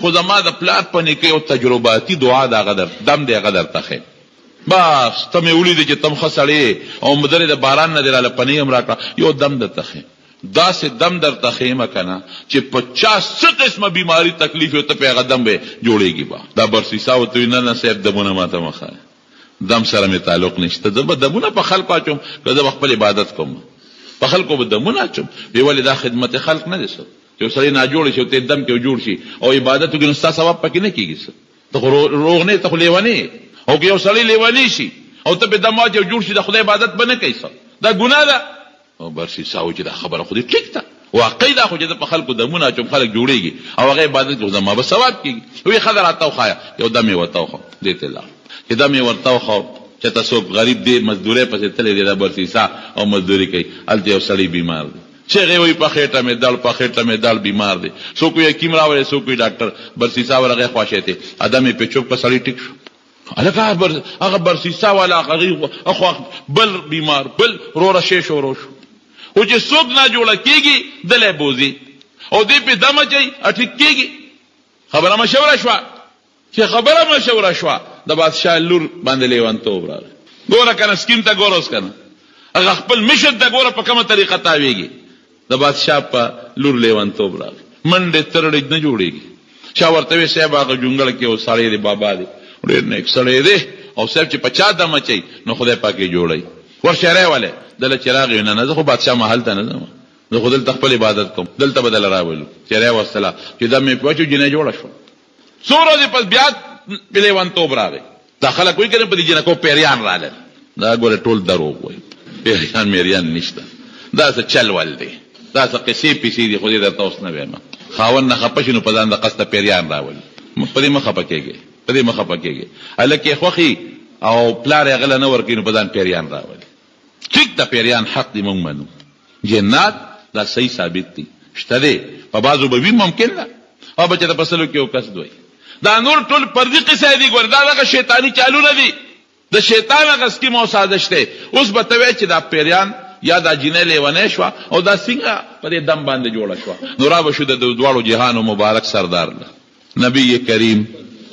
خو زما د پلار په نیکۍ یو تجرباتي دعا د هغه دم دی، هغه درته ښیم. بس ته مې ولیدې چې ته م ښه سړی او مدرې د باران نه دې راله پنۍ هم راکړه، یو دم درته ښیم. داسې دم درته ښیمه که نه چې په چا څه قسمه بیماري تکلیف یو ته په هغه دم به جوړېږي. به دا برسیسا ورته وایي نه نه صاحب دمونه ماته مه ښایه، دم سره مې تعلق نشته، زه به دمونه په خلکو اچوم که زه به خپل عبادت کوم، په خلکو به دمونه اچوم. وی ولې دا خدمت خلق نه دی څه، چې یو سړی ناجوړ شي او ته دم کې جوړ شي او عبادت وکړي نو ستا ثواب پکې نه کېږي څه، ته خو روغ نه، ته خو لیونی. او که یو سړی لیونی شي او ته پې دم واچي او جوړ شي د خدای عبادت به نه کوي څه، دا ګناه ده. او برسیسا وایي چې دا خبره خو دې ټیک ده، واقعي دا خو چې په خلکو دمونه اچوم خلک جوړېږي او هغه عبادت کوي، زما به ثواب کېږي. وایي ښه ده راته وښایه، یو دم یې ورته وښو، دې ته لاړ. چې دم یې ورته وښو چې ته څوک غریب دی مزدورۍ پسې تللی دی، دا برسیسا او مزدوري کوي، هلته یو سړی بیمار دی، چغې وایي په خېټه مې دړ، په خېټه مې دړ، بیمار دی. څوک وایي حکیم راولئ، څوک وایي ډاکټر. برسیسا ورغی خواشی دی، ادم یې پې چوپ کړ، سړی ټیک شو. هغه برسیسا والا هغه بل بیمار، بل روره شی شروع شو، او چې څوک نه جوړه کېږي دلی بوځي او دې پې دم اچوي ټیک کېږي. خبره مشوره شوه، چې خبره مشوره شوه د بادشاه لور باندې لیونتوب راغی. ګوره که نه سکیم ته ګوره اوس که نه، هغه خپل مشن ته ګوره په کومه طریقه تاویږي. د بادشاه په لور لیونتوب راغی، منډې ترړې نه جوړېږي. چا ورته وایي صاحب هغه جونګړه کې یو سړی دی، بابا دی، ډېر نیک سړی دی، او صاحب چې په چا دم اچوي نو خدای پاک یې جوړوي. ورشه ولې دله چې راغی نه زه خو بادشاه محل ته نه ځم، زه خو دلته خپل عبادت کوم، دلته به دله راولو چې راوستله چې دم یې پوچو جنۍ جوړه شوه. څو ورځې پس بیا لیونتوب راغی. دا خلک وایي که نه په دې جنکو پیریان رالل، دا ګوره ټول دروغ وایي، پیریان میریان نشته، دا څه چل ول دی، دا څه قصې پیسې دي، خو دې درته اوس نه وایم. خاوند نه خفه شي نو په ځان د قصده پیریان راولي، په دې مه خفه کېږئ، په دې مه خفه کېږئ. هلک یې خوښي او پلار یې غله نه ورکوي نو په ځان پیریان راولي. ټیک د پیریان حق دی موږ منو، جنات دا صحیح ثابت دی، شته دی، په بعضو به وي ممکن ده، او به چې د فصلو کې یو کس دوی. دا نور ټول پردي قصې دي، ګوره دا دغه شیطاني چالونه دي، د شیطان هغه سکیم او سازش دی. اوس به ته وایې چې دا پیریان یا دا جنۍ لیونۍ شوه او دا څنګه په دې دم باندې جوړه شوه، نو را به شو د دواړو جهانو مبارک سردار له نبی کریم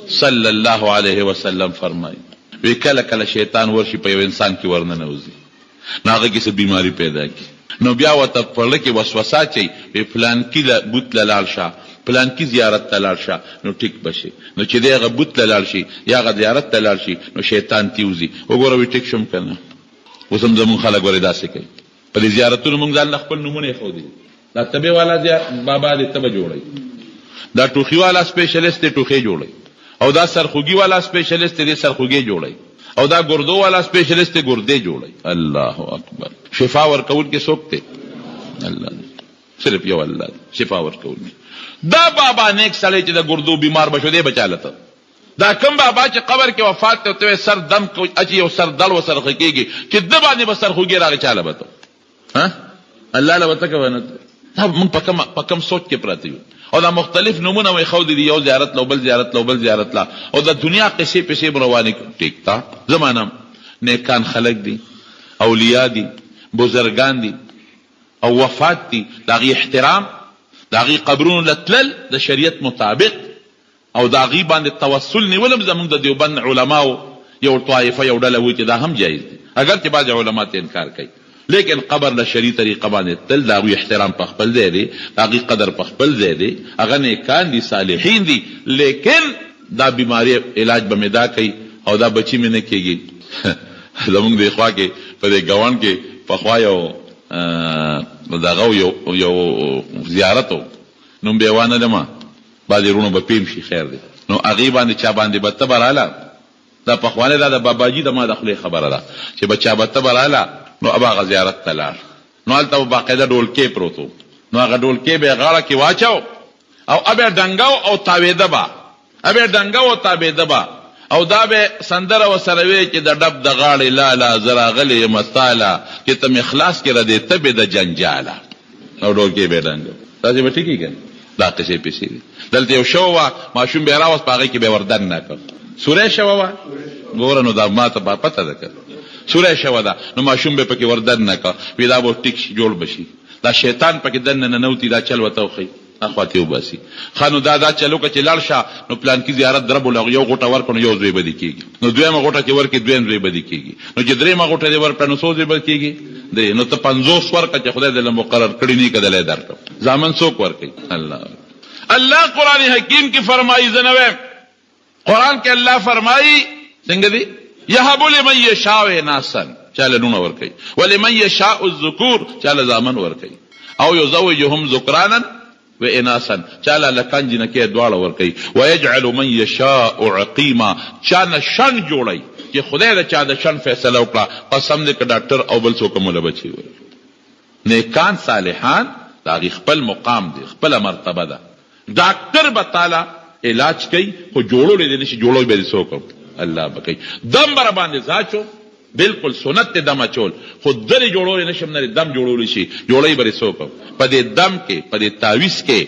صلی الله علیه وسلم فرمایي وی کله کله شیطان ورشي په یو انسان کې ورننوځي، نو هغه کې څه بیماري پیدا کړي، نو بیا ورته په زړه کې وسوسه اچوي وی فلانکي بوت له لاړ شه، فلانکي زیارت ته لاړ شه، نو ټیک به شي. نو چې دی هغه بوت له لاړ شي یا هغه زیارت ته لاړ شي نو شیطان تیوځي. وګوره وی ټیک شم که نه. اوس هم زمونږ خلک ورې داسې کوي، په دې زیارتونو مونږ ځان له خپل نومونه ایښودي، دا تبې والا بابا دې تبه جوړوي، دا ټوخي والا سپیشلیست دې ټوخې جوړوي، او دا سرخوږي والا سپیشلیست دې سرخوږې جوړوي، او دا ګردو والا سپیشلیست دې ګردې جوړوي. الله اکبر. شفا ورکول کې څوک دی؟ الله، صرف یو الله شفا ورکول. دا بابا نیک سړی چې د ګردو بیمار بشو دی بچالته، دا کم بابا چې قبر کې وفات ته سر دم اچي او سر دل وسرخه کېږي چې د باندې به سرخوږي راغی چاله به ته الله له وته کوي. موږ په کم سوچ کې پراته یو، او دا مختلف نمونه وي خو دي، یو زیارت لو بل زیارت لو بل زیارت لا، او د دنیا قصې پسې رواني. ټیک تا زمانه نیکان خلق دي، اولیاء دي، بزرگان دي، او وفات دي، داغي احترام، داغي قبرون لتلل د شریعت مطابق، او داغي باندې توسل نیولم زمونږ د دیوبند علماو یو طائفه یو ډله وي چې دا هم جایز دي، اگر چې بعض علما ته انکار کوي، لیکن قبر له شریع طریقه باندې تل داغي احترام په خپل ځای دی، داغي قدر په خپل ځای دی، هغه نیکان دي صالحین دي، لیکن دا بیماری علاج به مې دا کوي او دا بچی مې نه کېږي. زمونږ د خوا کې په دې ګاونډ کې پخوا یو دغه یو زیارت و، نوم به یې وانه لمه، بعضې وروڼو به پیم شي خیر دی، نو هغې باندې چا باندې به تبه راله، دا پخوانۍ دا د باباجي د ما د خولې خبره ده چې به چا به تبه راله نو ابا هغه زیارت ته لاړ، نو هلته به باقاعده ډولکې پروت و، نو هغه ډولکې به یې غاړه کې واچو او ابه ډنګو او تاوېده به، ابه ډنګو او تاوېده به، او دا به سندره ورسره وی چې د ډب د غاړې لاله زه راغلی یم تاله چې ته مې خلاص کړه دې تبې د جنجاله، او ډولکې به یې ډنګو. تاسې به ټیکي که دا قصې پسې دي. دلته یو شو وه، ماشوم به یې راوست، په هغې کې به یې وردن نه کړ، سوری شوه وه، ګوره نو دا ما ته پته ده که سوری شوه ده، نو ماشوم به پکې وردن نه کړ، وی دا به ټیک شي جوړ به شي، دا شیطان پکې دننه ننوتي، دا چل ورته وښي اخواتې وباسي. ښه نو دا چل وکړه چې لاړ شه، نو پلانکي زیارت دربو یو غوټه ورکړو نو یو زوی به دې کېږي، نو دویمه غوټه چې ورکړي دویم زوی به دې کېږي، نو چې درېیمه غوټه دې ورکړه نو څو زوی به کېږي دی، نو ته 50 ورکړه چې خدای دې له مقرر کړي نه کدلی درکړم. زامن څوک ورکوي؟ الله قرآن حکیم کی فرمائی زنوے، قرآن کے اللہ فرمائی څنګه دی یهب لمن یشاء اناسا، چاله نونه ورکي، ولمن یشاء الذکور، چاله زامن ورکي، او یزوجهم ذکرانا و اناسا، چاله لکان جنکه دواړه ورکي، ويجعل من یشاء عقیما، چانه شن جوړي چې خدای دا چا د شن فیصله وکړه، قسم دې ک ډاکټر او بل څوک مولا بچي وي. نیکان صالحان دا خپل مقام دی، خپل مرتبه ده. ډاکټر به تعالی علاج کوي خو جوړول دې نشي، جوړول به څوک الله بکي. دم بر باندې ځاچو بالکل سنت ته دم اچول، خو درې جوړول نشم نه دم جوړول شي، جوړي بر څوک په دې دم کې، په دې تعویذ کې،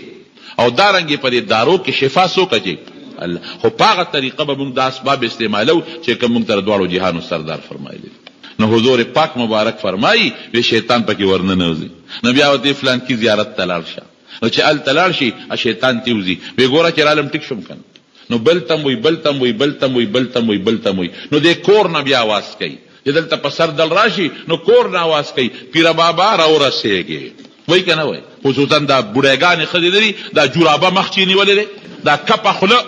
او دارنګي په دې دارو کې شفا څوک کوي الله. خو پاغه طریقه به موږ د اسباب استعمالو چې کوم تر دواړو جهانو سردار فرمایلی. نو حضور پاک مبارک فرمایي وی شیطان پکې ورننوځي، نو بیا وته فلان کی زیارت تلل شه، نو چې ال تلل شي شیطان تیوزي، وی ګوره چې عالم ټیک شم کنه، نو بلتم وی بلتم وی بلتم وی بلتم وی بلتم وی، نو دې کور نه بیا आवाज کوي، چې دلته په سر دل راشي نو کور نه आवाज کوي، پیر بابا را ورسېږي، وای کنه وای. خصوصا دا بډایګان خدي لري، دا جورابه مخ چینی ولې، دا کپه خله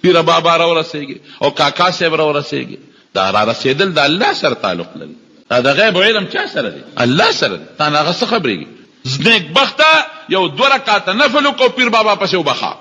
پیر بابا را ورسېږي او کاکا صاحب را ورسېږي، دا را رسېدل د الله سره تعلق لري. دا غیب علم چا سره دی؟ الله سره دی. تا نه هغه څه خبرېږي؟ نیکبخته یو 2 رکعاته نفل وکړو پیر بابا پسې وبخا،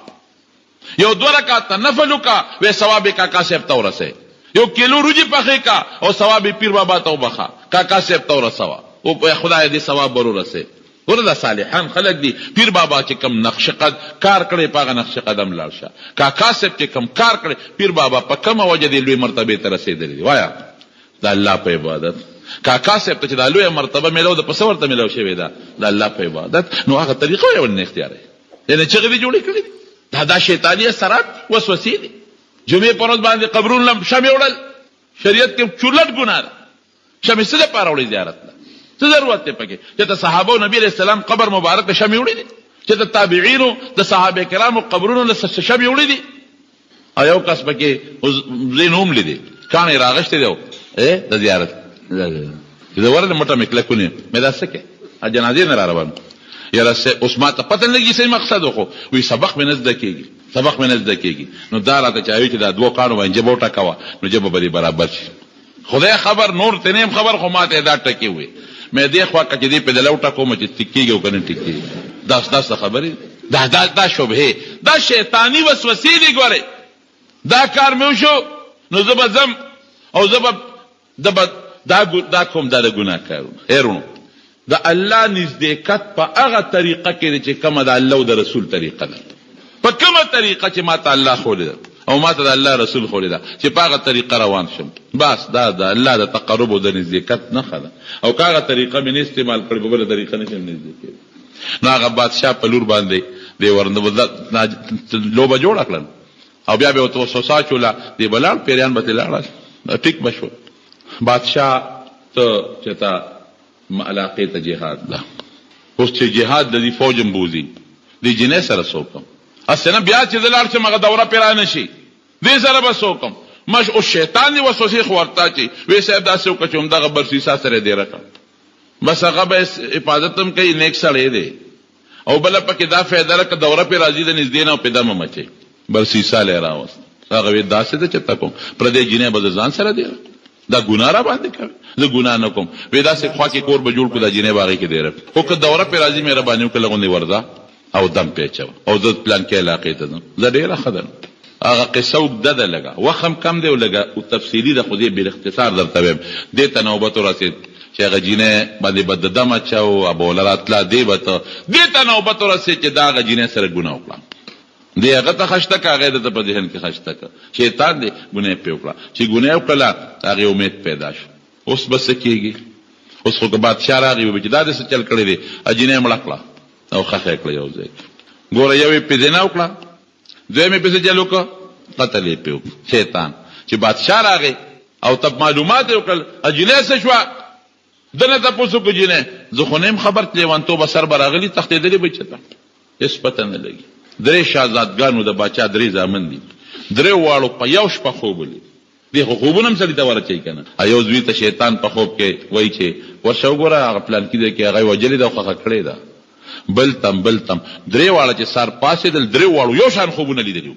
یو 2 رکعاته نفل وکړه وې ثواب کاکا صاحب ته ورسې، یو کیلو روجي پخې کا او ثواب پیر بابا ته وبخا، کاکا صاحب ته ورسوا او خدای دې ثواب ورسې. ورته صالحان خلق دي. پیر بابا چې کم نقش قد کار کړي پاغه نقش قدم لاړ شه، کاکا صاحب چې کم کار کړي پیر بابا په کومه وجه دې لوی مرتبه ته رسیدلی. وایا د الله په عبادت. کاکا صاحب ته چې د لوی مرتبه ملو د پس ورته ملو شوی دا د الله په عبادت، نو هغه طریقه یې ولنه اختیار یې یعنی چې غوي جوړې کړې دا شیطانی اثرات وسوسې دي. جمعې پر ورځ باندې قبرون لم شمع وړل شریعت کې چولټ ګناه ده. شمع څه لپاره وړي؟ زیارت له څه ضرورت دی پکې چې ته صحابه او نبی علیہ السلام قبر مبارک شمع وړي دي، چې ته تابعینو د صحابه کرامو قبرونو له شمع وړي دي. او یو کس پکې زینوم لیدي کانه راغشته دی د زیارت د ورته مټه مکلکونه مې دا څه کې ا جنازې نه را روان یاره اوس ما ته پته نه لګي څه مقصد وخو وی سبق مې نزد کېږي، سبق مې نزد کېږي. نو دا راته چاوي چې دا 2 کانو باندې جبوټه کوا نو جبه به برابر شي. خدای خبر نور تنیم خبر خو ماته دا ټکی وي مې دې خوا کچې دې په دلوټه کوم چې ټکیږي او کنه ټکیږي. دا خبرې دا شبهه دا شیطانی وسوسې دي. ګوره دا کار مې وشو نو زبزم او زب دا کوم دا ګناه کارونه هرونو د الله نزدېکت په هغه طریقه کې چې کومه د الله او د رسول طریقه ده، په کومه طریقه چې ما ته الله خولې ده او ما ته د الله رسول خولې ده چې په هغه طریقه روان شم. بس دا د الله د تقرب او د نزدېکت نښه ده. او که هغه طریقه مې نه استعمال کړې په بله طریقه نشم نږدې کېدی. نو هغه بادشاه په لور باندې دی لوبه جوړه کړل او بیا به ورته وسوسه اچوله دی به لاړ پیریان به ترې لاړل ټیک به شو. بادشاه ته چې تا علاقې ته جهاد ده اوس چې جهاد د دې فوجم بوزي د جنې سره سوکم اسنه بیا چې دلار چې مغه دوره پیرا نشي دې سره به سوکم مش او شیطان دی وسوسه خورتا چې وې صاحب دا څه وکړم چې دغه برسیسا سره دی راکم بس هغه به حفاظتم کوي نیک سره دی او بل پکې دا فائدہ لکه دوره پیر راځي د نږدې نه پیدا مچي برسیسا لې راوست هغه دا څه ته چتا کوم پر دې جنې به ځان سره دی دا ګناه را باندې کوي زه ګناه نه کوم ودا سه خوا کې کور به جوړ کو دا جنې باغې کې دی را او که دوره پیر راځي مې ربانیو کې لغونې وردا او دم پیچو او د پلان کې علاقې ته زه ډیره خدای هغه قصه وګده لګا وخم کم دی ولګا او تفصیلی د خو دې بل اختصار درته ویم دې ته نوبت ورسید چې هغه جنې باندې بد دم چاو ابو ولرات لا دی بته دې ته نوبت ورسید چې دا جنې سره ګناه وکړه دی هغه ته خشته کا هغه د په ذهن کې خشته کا شیطان دی ګناه په وکړه چې ګناه وکړه هغه امید پیدا شو اوس بس کېږي اوس خو بادشاہ راغی به چې دا څه چل کړی دی اجنه مړ کړه او خخه کړی یو ځای ګوره یو په دینه وکړه دوی مې په څه چلو کو قتل یې پیو شیطان چې بادشاہ راغی او تب معلومات وکړل اجنه څه شو دنه تاسو کو جنه زه خو نیم خبر تلیوان تو بسر براغلی تختیدلی بچتا هیڅ پته نه لګي درې شاهزادګانو د باچا درې زامن دي درې واړو په یو شپه خوب ولید دی خو خوبونه هم سړي ته ورچي کنه ایو زوی ته شیطان په خوب کې وای چې ورشو ګوره هغه پلان کې دی کې هغه وجلې دا خو کړی دا بل تم درې واړه چې سار پاسې دل درې واړو یو شان خوبونه لیدلو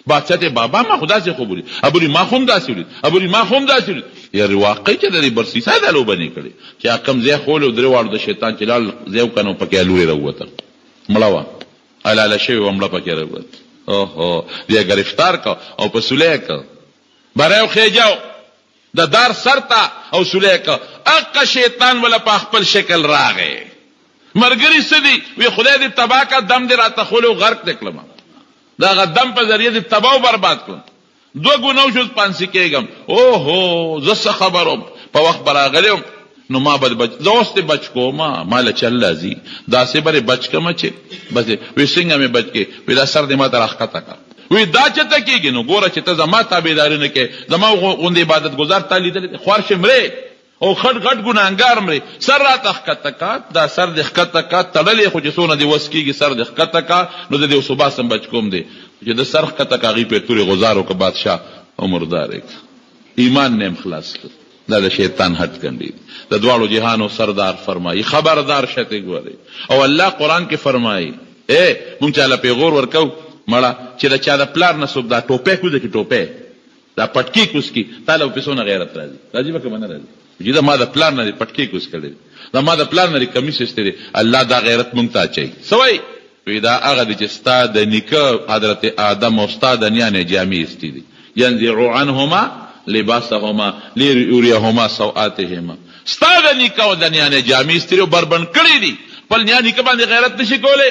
باچا ته بابا ما خدا سے خوب ولید ابو ما خوم داسې ولید ابو ما خوم داسې ولید یا واقع چې د برسیسا دالو بنې کړي چې کم ځای خول درې واړو د شیطان چې لال زیو کنو پکې لوري راوته مړوا الاله شی ومړه پکې راوته اوهو بیا گرفتار کا او په سولې کا بره خېجاو د دار سرتا او سولې کا اق شیطان ولا په خپل شکل راغې مرګري سدي وی خدای دې تبا کا دم دې راته خولو غرق دکلم دا غدم په ذریعہ دې تبا او برباد کړ دو ګناو شو پانسی کېګم اوهو زس خبروم په وخت براغلم نو ما بد زوست بچ کو مال چل لازي دا سه بره بچ کما چې بس وې څنګه مې بچ کې ودا سر دې ما تر اخته کا وې دا چته کېږي نو ګوره چې ته زما تابعداري نه کې زما غوند عبادت گزار تعالی دې خورش مړې او غټ ګناګار مړې سر را تخته کا دا سر دې خته کا تړلې خو چې سونه دې وسکیږي سر دې خته کا نو دې صبح سم بچ کوم دې چې د سر خته کا غي په توري گزارو کا بادشاہ عمردار ایمان نه خلاص دا د شیطان هټ کندي د دوالو جهانو سردار فرمایي خبردار شته ګوري او الله قران کې فرمایي مونږ چاله پیغور ورکو مړه چې دا چا د پلار نسوب دا ټوپه کو د کی ټوپه دا پټکی کوس کی تعالی په سونه غیرت راځي به کوم نه راځي چې دا ما د پلان نه پټکی کوس کړی دا ما د پلان نه کمیس استری الله دا غیرت مونږ ته اچي سوي وی دا هغه د چې ستا د نیکه حضرت آدم او ستا د نیانې جامې استې دي ينزع عنهما لباسهما ليريهما سوآتهما ستا د نیکه او د نیانې جامې استری بربند کړی دي بل نیانې کې باندې غیرت نشي کولی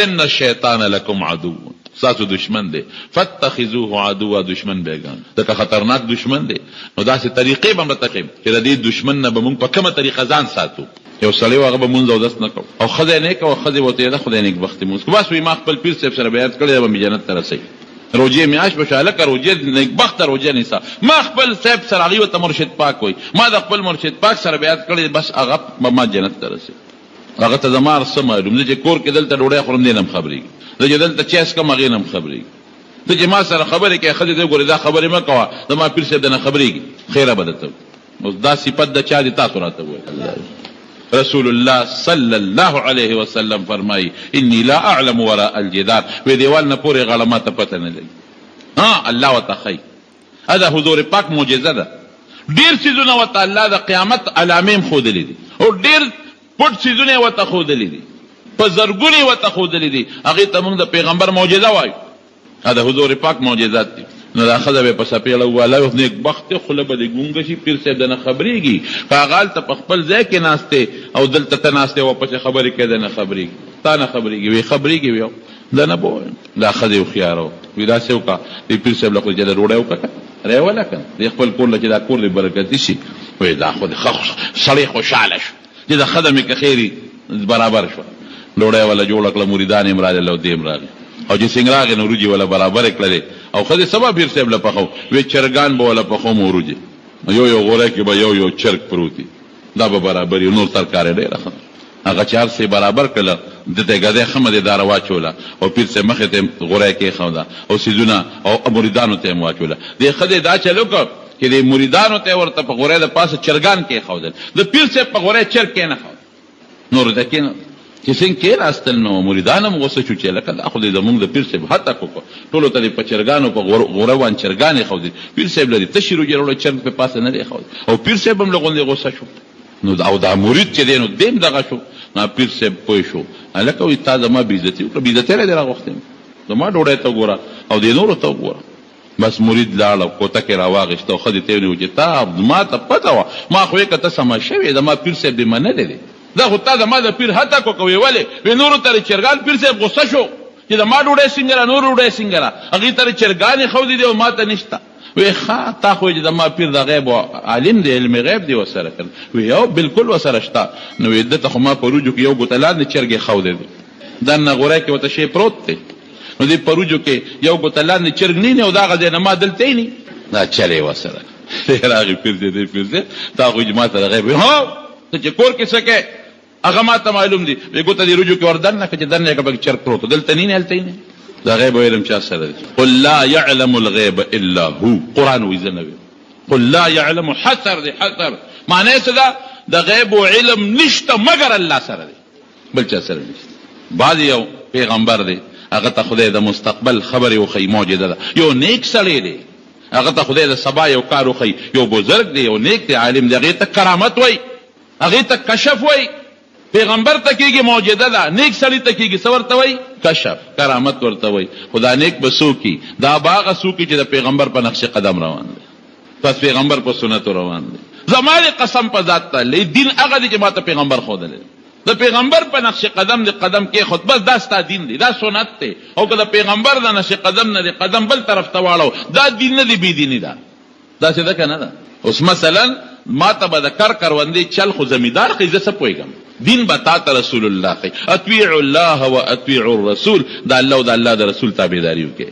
ان الشیطان لکم عدو ساسو دشمن دی فاتخذوه عدوا دشمن بیگان دغه خطرناک دشمن دی نو داسې طریقې به متقیم چې د دې دشمن نه به مونږ په کومه طریقه ځان ساتو یو سړی هغه به مونږ او داس نه کوو او خدای نه کوو خدای وته دا خدای نیک بخت مونږ بس وي ما خپل پیر صاحب سره بیعت کړی به جنت ته رسي روجه میاش بشاله کر روجه نیک بخت روجه نسا ما خپل صاحب سره هغه ته مرشد پاک وي ما د خپل مرشد پاک سره بیعت کړی بس هغه ما جنت ته رسي هغه ته زمار سم معلوم دي چې کور کې دلته ډوډۍ خورم دینم خبري د دلته چیس کوم هغه نم خبري ته چې ما سره خبره کې خدای دې ګورې دا خبره ما کوه دا ما پیر صاحب نه خبري خیره بدته اوس دا صفت د چا دي تاسو راته وایي رسول الله صلی الله علیه وسلم فرمایي انی لا اعلم وراء الجدار وې دیوال نه پورې غلمات پته نه لګي ها الله وتخی هذا حضور پاک معجزه ده ډیر سيزونه وتعالى د قیامت علامې خودلې دي او ډیر پټ سيزونه وته خودلې دي په زرګونی وته خودلې دي هغه ته موږ د پیغمبر معجزه وایو دا حضور پاک معجزات دي نو دا خدای په سپیړه واله نیک بخت خله به ګونګ شي پیر صاحب دنه خبريږي کاغال ته خپل ځای کې ناشته او دلته ته ناشته او په خبرې کې دنه خبريږي تا نه خبريږي وی خبريږي وی دنه بو لا خدای خيارو وی دا څه وکا دې پیر صاحب له جده روړې وکړه رې ولا کنه دې خپل کور له چې دا کور دې برکت شي وی دا خو صالح خوشاله شو چې دا خدمه کې خیری برابر شو لوړې ولا جوړ کړه مریدان امراض الله دې امراض او چې څنګه راغی نو روجي ولا برابر کړل او خدای سبا پیر صاحب له پخو وی چرګان به ولا پخو موروجي یو غوړه کې به یو چرګ پروتي دا به برابر یو نور ترکارې ډېر هغه چار سي برابر کړل دته غده خمد دار واچولا او پیر صاحب مخه ته غوړه کې خودا او سيزونه او مریدانو ته واچولا دې خدای دا چلو کو چې دې مریدانو ته ورته په غوړه د پاسه چرګان کې خودل د پیر صاحب په غوړه چرګ کې نه خود نور ده کې چې څنګه راستل نو مریدانم غوسه شو چې لکه خو دې زمونږ د پیر صاحب حتی کو ټولو ته په چرګانو په غوړه وان چرګانې خو دې پیر صاحب لري تشریو جوړول چرګ په پاسه نه دی خو او پیر صاحب هم لغون دې غوسه شو نو دا مرید چې دینو دیم دغه شو نو پیر صاحب پوه شو الکه وي تازه ما بیزتی او بیزتی لري راغختم نو ما ډوړې ته ګوره او دې نور ته ګوره بس مرید لاړ کوته کې راواغشت او خدای ته ونیو چې تا ما ته پته وا ما خو یې کته سم شوی دا ما پیر صاحب دې منل دي دا خو تا ما د پیر هتا کو کوي ولی به نور تر چرګان پیر صاحب غوسه شو چې دا ما ډوډۍ څنګه نور ډوډۍ څنګه هغه تر چرګان خو دي او ما ته نشتا وی ښا تا خو چې دا ما پیر د غیب عالم دی علم غیب دی وسره کړ وی یو بالکل وسره شتا نو دته خو ما پروجو کې یو ګوتلان چرګ خو دی دا نه غوړای کې وته شی پروت دی نو دې پروجو کې یو ګوتلان چرګ نه او دا غځه نه ما دلته نه دا چلے وسره راغی پیر دې تا خو جماعت د غیب ها ته کور کې سکه هغه ما ته معلوم دي وی ګوته دې رجو کې وردن نه چې دنه کې چرګ پروت دلته نه هلته نه دا غیب علم چا سره دی قل لا يعلم الغيب الا هو قران وزنوي قل لا يعلم حسر دي حسر معنی څه دا د غیب علم نشته مگر الله سره دی بل چا سره نشته بعد یو پیغمبر دی هغه ته خدای د مستقبل خبر او خی موجوده ده یو نیک سړی دی هغه ته خدای د سبا یو کار او خی یو بزرگ دی یو نیک دی عالم دی هغه ته کرامت وای هغه ته کشف وای پیغمبر ته کېږي معجزه ده نیک سړی ته کېږي څه ورته وایي کشف کرامت ورته وایي خدا نیک به څوک دا باغ څوک چې د پیغمبر په نقش قدم روان دی پس پیغمبر په سنت روان دی زماره قسم په ذات تعالی دین هغه دی چې ماته پیغمبر خودل د پیغمبر په نقش قدم دی قدم کې خود بس دا ستا دین دی دا سنت دی او که د پیغمبر د نقش قدم نه دی قدم بل طرف ته واړو دا دین نه دی بی دینی دا څه ده کنه دا اوس مثلا ما ته به د کروندې چل خو زمیدار خې زه څه پوهېږم دین بتا رسول الله خي اطيع الله واطيع الرسول دا الله او دا الله د رسول تابعداري وکي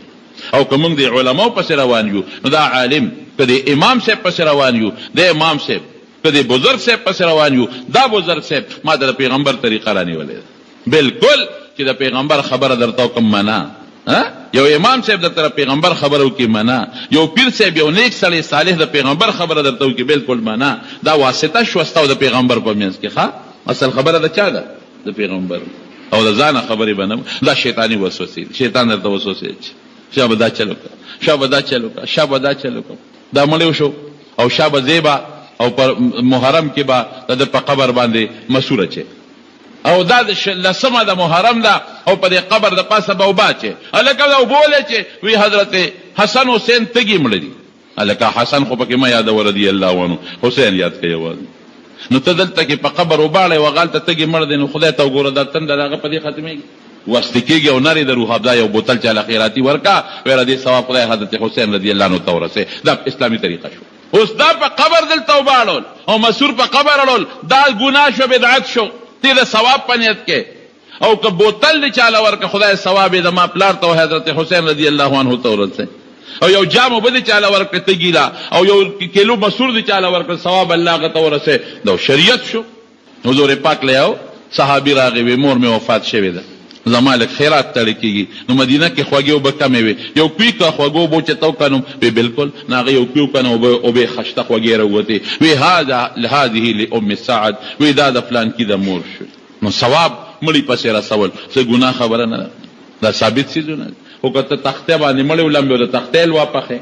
او کوم دي علماء پس روان یو نو دا عالم کدي امام صاحب پس روان یو د امام صاحب کدي بزرگ صاحب پس روان یو دا بزرگ صاحب ما د پیغمبر طریقه رانی ولې بالکل چې د پیغمبر خبره درته کوم معنا یو امام صاحب د پیغمبر خبرو کې معنا یو پیر صاحب یو نیک سړی صالح د پیغمبر خبره درته کې بالکل معنا دا واسطه شوستاو د پیغمبر په منځ کې ښا اصل خبره د چا ده د پیغمبر او د ځان خبرې بنم دا شیطانی وسوسه شیطان درته وسوسه شابه دا چلو شابه دا چلو شابه دا چلو دا مړیو شو او شابه زیبا او پر محرم کې به د په قبر باندې مسوره چي او دا لسمه د محرم ده او په دې قبر د پاسه به اوبه چي هلکه دا اوبه ولې چې وی حضرت حسن حسین تږي مړه دي هلکه حسن خو پکې ما یادوه رضی الله عنه حسین یاد کوي یوازې نو ته دلته کې په قبر وباړې وغالته تږي مړ دی نو خدای ته وګوره دا تنده د هغه په دې ختمېږي وسته کېږي او نرې د روح افزا یو بوتل چاله خیراتي ورکا ویره دې ثواب خدای حضرت حسین رضی الله عنه ته ورسې دا اسلامي طریقه شو اوس دا په قبر دلته وباړول او مسور په قبر اړول دا ګناه شو بدعت شو دې د ثواب په نیت کې او که بوتل دې چاله ورکه خدای ثواب یې د ما پلار ته حضرت حسین رضی الله عنه ته ورسې او یو جام وبد چاله ورکړه تګیلا او یو کیلو مسور دي چاله ورکړه ثواب الله غته ورسه دا شریعت شو حضور پاک له یو صحابي راغی وی مور می وفات شوه ده زمالک خیرات تل کیږي نو مدینه کې خواږه وبکمې وي یو پیکا خواږه بو چتاو کنو به بالکل ناغه یو پیو کنو او به خشته خواږه وروته وی هذا لهذه لام سعد وی دا د فلان کی د مور شو نو ثواب مړی پسې رسول څه ګناه خبره نه دا ثابت سي نه او کته تخته باندې مړ ولم له تخته واپخه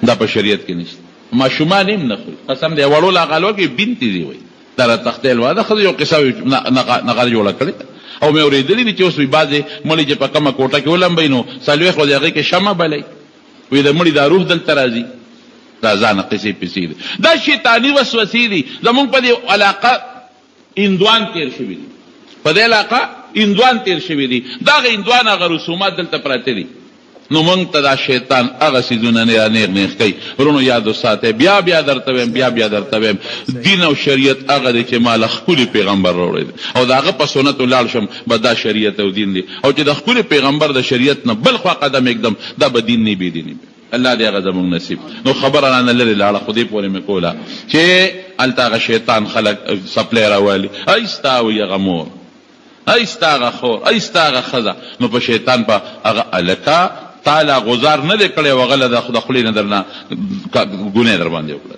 دا په شریعت کې نشته ماشومان هم نه خو قسم دی وړو لا غالو کې بنت دی وای دا تخته وا دا خو یو قصه نه غل جوړه کړی او مې اورېدلې چې اوس وی بازه مړی چې په کومه کوټه کې ولم بینو سالوي خو دغه کې شمع بلې وی د مړی دا روح دلته راځي دا ځان قصې پسې دا شیطانی وسوسې دي زمونږ په دې علاقه اندوان تیر شوی دي په دې علاقه اندوان تیر شوی دي دا غ اندوان هغه رسومات دلته پراته دي نو مونږ ته دا شیطان هغه سيزونه نه نیغ کوي ورونو یاد وساته بیا درته ویم دین او شریعت هغه دي چې مال خپل پیغمبر وروړي او داغه په سنت ولال شم بدا شریعت او دین دي او چې د خپل پیغمبر د شریعت نه بل خو قدم اقدم دا به دین نه بي دي الله دې هغه زموږ نصیب نو خبر انا لري لاړه خو دې پورې مې کوله چې التاغه شیطان خلق سپلای راوالي ایستاوي غمور ایستاغه خور ایستاغه خزا نو په شیطان په هغه الکا تعالی غزار نه کړي وغله د خپل نه درنه ګونه در باندې وکړه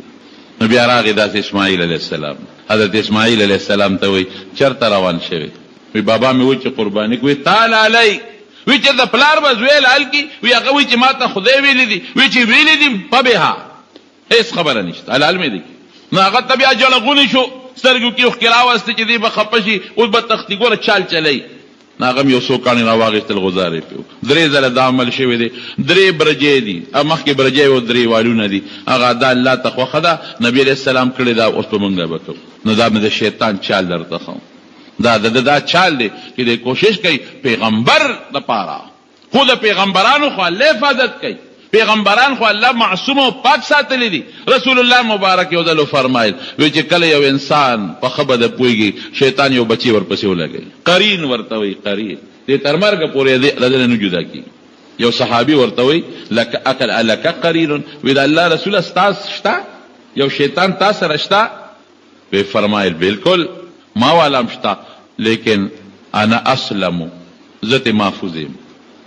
نو بیا راغی د اسماعیل علیه السلام حضرت اسماعیل علیه السلام ته وی چرته روان شوی وی بابا مې و چې قرباني کوي تعالی علی وی چې د پلار وزویل الکی وی هغه وی چې ماته خدای ویل دي وی چې ویل دي په بها هیڅ خبره نشته العلم دي نو هغه طبيعه جلغونی شو سترګو کې خکرا واسطه چې دی به خپشي او به تختی ګوره چال چلی ناغم یو سو کانی راواغستل غزارې پیو درې زله د عمل شوی دی درې برجې دي مخکې برجې او درې والونه دي هغه د الله تقوا خدا نبی علیہ السلام کړی دا اوس په مونږه وکړو نو دا د شیطان چال درته خو دا چال دی چې د کوشش کوي پیغمبر د پاره خو د پیغمبرانو خو الله حفاظت کوي پیغمبران خو الله معصوم او پاک ساتلی دي رسول الله مبارک یو دلو فرمایل وی چې کله یو انسان په خبره د پويږي شیطان یو بچي ورپسې ولګي قرین ورته وی قرین دې تر مرګ پورې دې لدل نه جدا کی یو صحابي ورته وی لک اکل الک قرین وی د الله رسول استاد شتا یو شیطان تاسو رشتا وی فرمایل بالکل ما والام شتا لیکن انا اسلم ذات محفوظم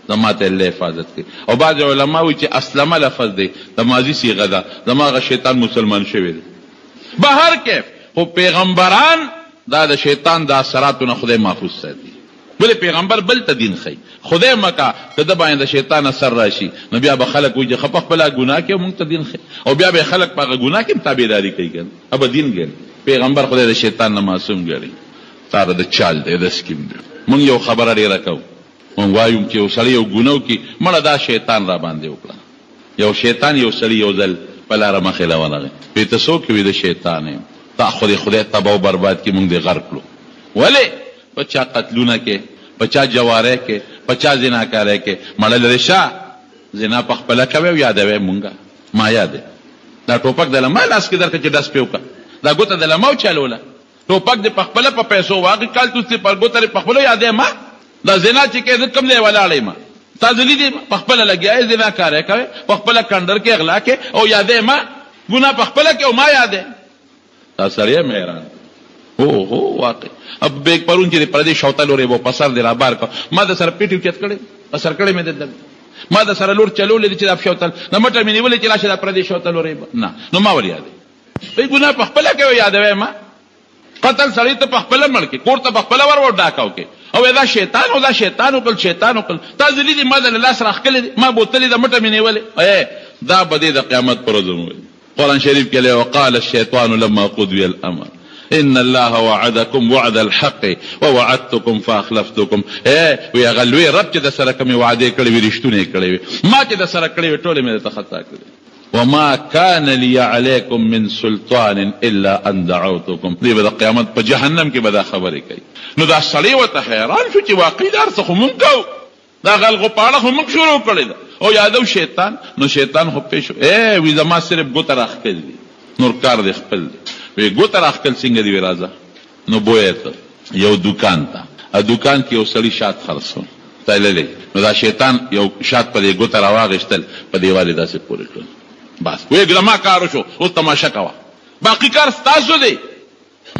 زماته الله حفاظت کوي او بعض علما وی چې اسلم لفظ دی د ماضی صيغه ده دماغه شیطان مسلمان شوی دی بهر کې خو پیغمبران دا د شیطان د اثراتونو خدای محفوظ ساتي بل پیغمبر بل ته دین خي خدای مکه کده باندې شیطان اثر راشي نو بیا به خلک وي چې خپل خپل ګناه کې مونږ ته دین خي او بیا به خلک په ګناه کې تابعداري کوي ګل اب دین ګل پیغمبر خدای د شیطان نه معصوم ګرځي تار د چال دی د سکیم دی مونږ یو خبره لري راکو مونږ وایو چې یو سړی یو ګناو کې مړه دا شیطان را باندې وکړه یو شیطان یو سړی یو ځل په لاره مخې لونه په تاسو کې وي د شیطان تا خدای تباہ او برباد کې مونږ دې غرق کړو ولې بچا قتلونه کې بچا جواره کې بچا زناکاره کې مړه لري شاه زنا په خپل کوي یادوي مونږه ما یاد دا ټوپک د لمه لاس کې درکې چې داس پیوکا دا ګوته د لمه چلوله ټوپک د خپل په پیسو واقع کال تاسو په ګوته په خپل یادې ما دا زنا چې کې کم دی ولاړې ما تاسو لیدې په خپل لګیای زنا کار کوي په خپل کندر کې اغلا کې او یادې ما ګنا په خپل کې او ما یادې تاسو لري مهران هو واقع اب بیگ پرون چې پردیش شوتا لوري وو پسر دی را بار کو ما د سر پیټو کېت کړي اثر کړي مې د ما د سر لور چلولې چې د شوتا نه مټه مې نیولې چې لاشه د پردیش شوتا لوري نه نو ما ور یادې ای ګنا په خپل کې یادوي ما قتل سړی ته په خپل مړ کې کور ته په خپل ور ډاکاو کې او دا شیطان او دا شیطان او شیطان او تاسو دې ما د الله سره خپل ما بوتلې د مټه مې نیولې دا بده د قیامت پر ورځ قرآن شریف کې له وقال الشیطان لما قضي الامر ان الله وعدكم وعد الحق ووعدتكم فاخلفتكم. وی غلوی رب چې د سره کومې وعده کړې وي رښتونه کړې وي، ما چې د سره کړې وي ټولې مې ته خطا کړې. وما كان لي عليكم من سلطان الا ان دعوتكم. دې به د قیامت په جهنم کې به دا خبرې کوي. نو دا سړی ورته حیران شو چې واقعي دا څه خو مونږ کوو، دا غلغو پاړه خو مونږ شروع کړې ده. او یادو شیطان، نو شیطان خو پېښ شو وی زما صرف ګوته راښکل دي، نور کار دې خپل دی. وی ګوته راښکل څنګه دی؟ وی راځه نو بویه ته یو دکان ته، دکان کې یو سړي شات خرڅول تللی. نو دا شیطان یو شات په دې ګوته راواغېستل، په دیوالې داسې پورې کړل. بس وی زما کار وشو، اوس تماشه کوه، باقي کار ستاسو دی،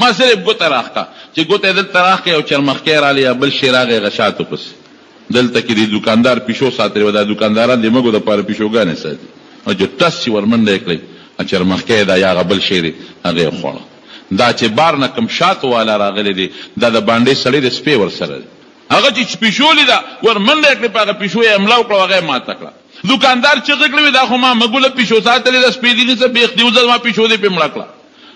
ما صرف ګوته راښکه. چې ګوته یې دلته راښکې او چرمخکۍ راغلی یا بل شی راغی هغه شاتو پسې. دلته کې د دکاندار پیشو ساتلی و، دا دکانداران د مږو دپاره پیشوګانې ساتي. او چې ټس چې ورمنډه یې کړئ چرمخکۍ دا یا هغه بل شی دی هغه یې خوړه. دا چې بار نه کوم شاتو والا راغلی دی، دا د باندې سړی د سپی ورسره دی. هغه چې پیشو لیده ورمنډه یې کړې، په هغه پیشو یې حمله وکړه، هغه یې ماته کړه. دکاندار چغې کړې وې دا خو ما مګوله پیشو ساتلې ده، سپی دي څه بیخ دی وځه زما پیشو دې پې مړه کړه.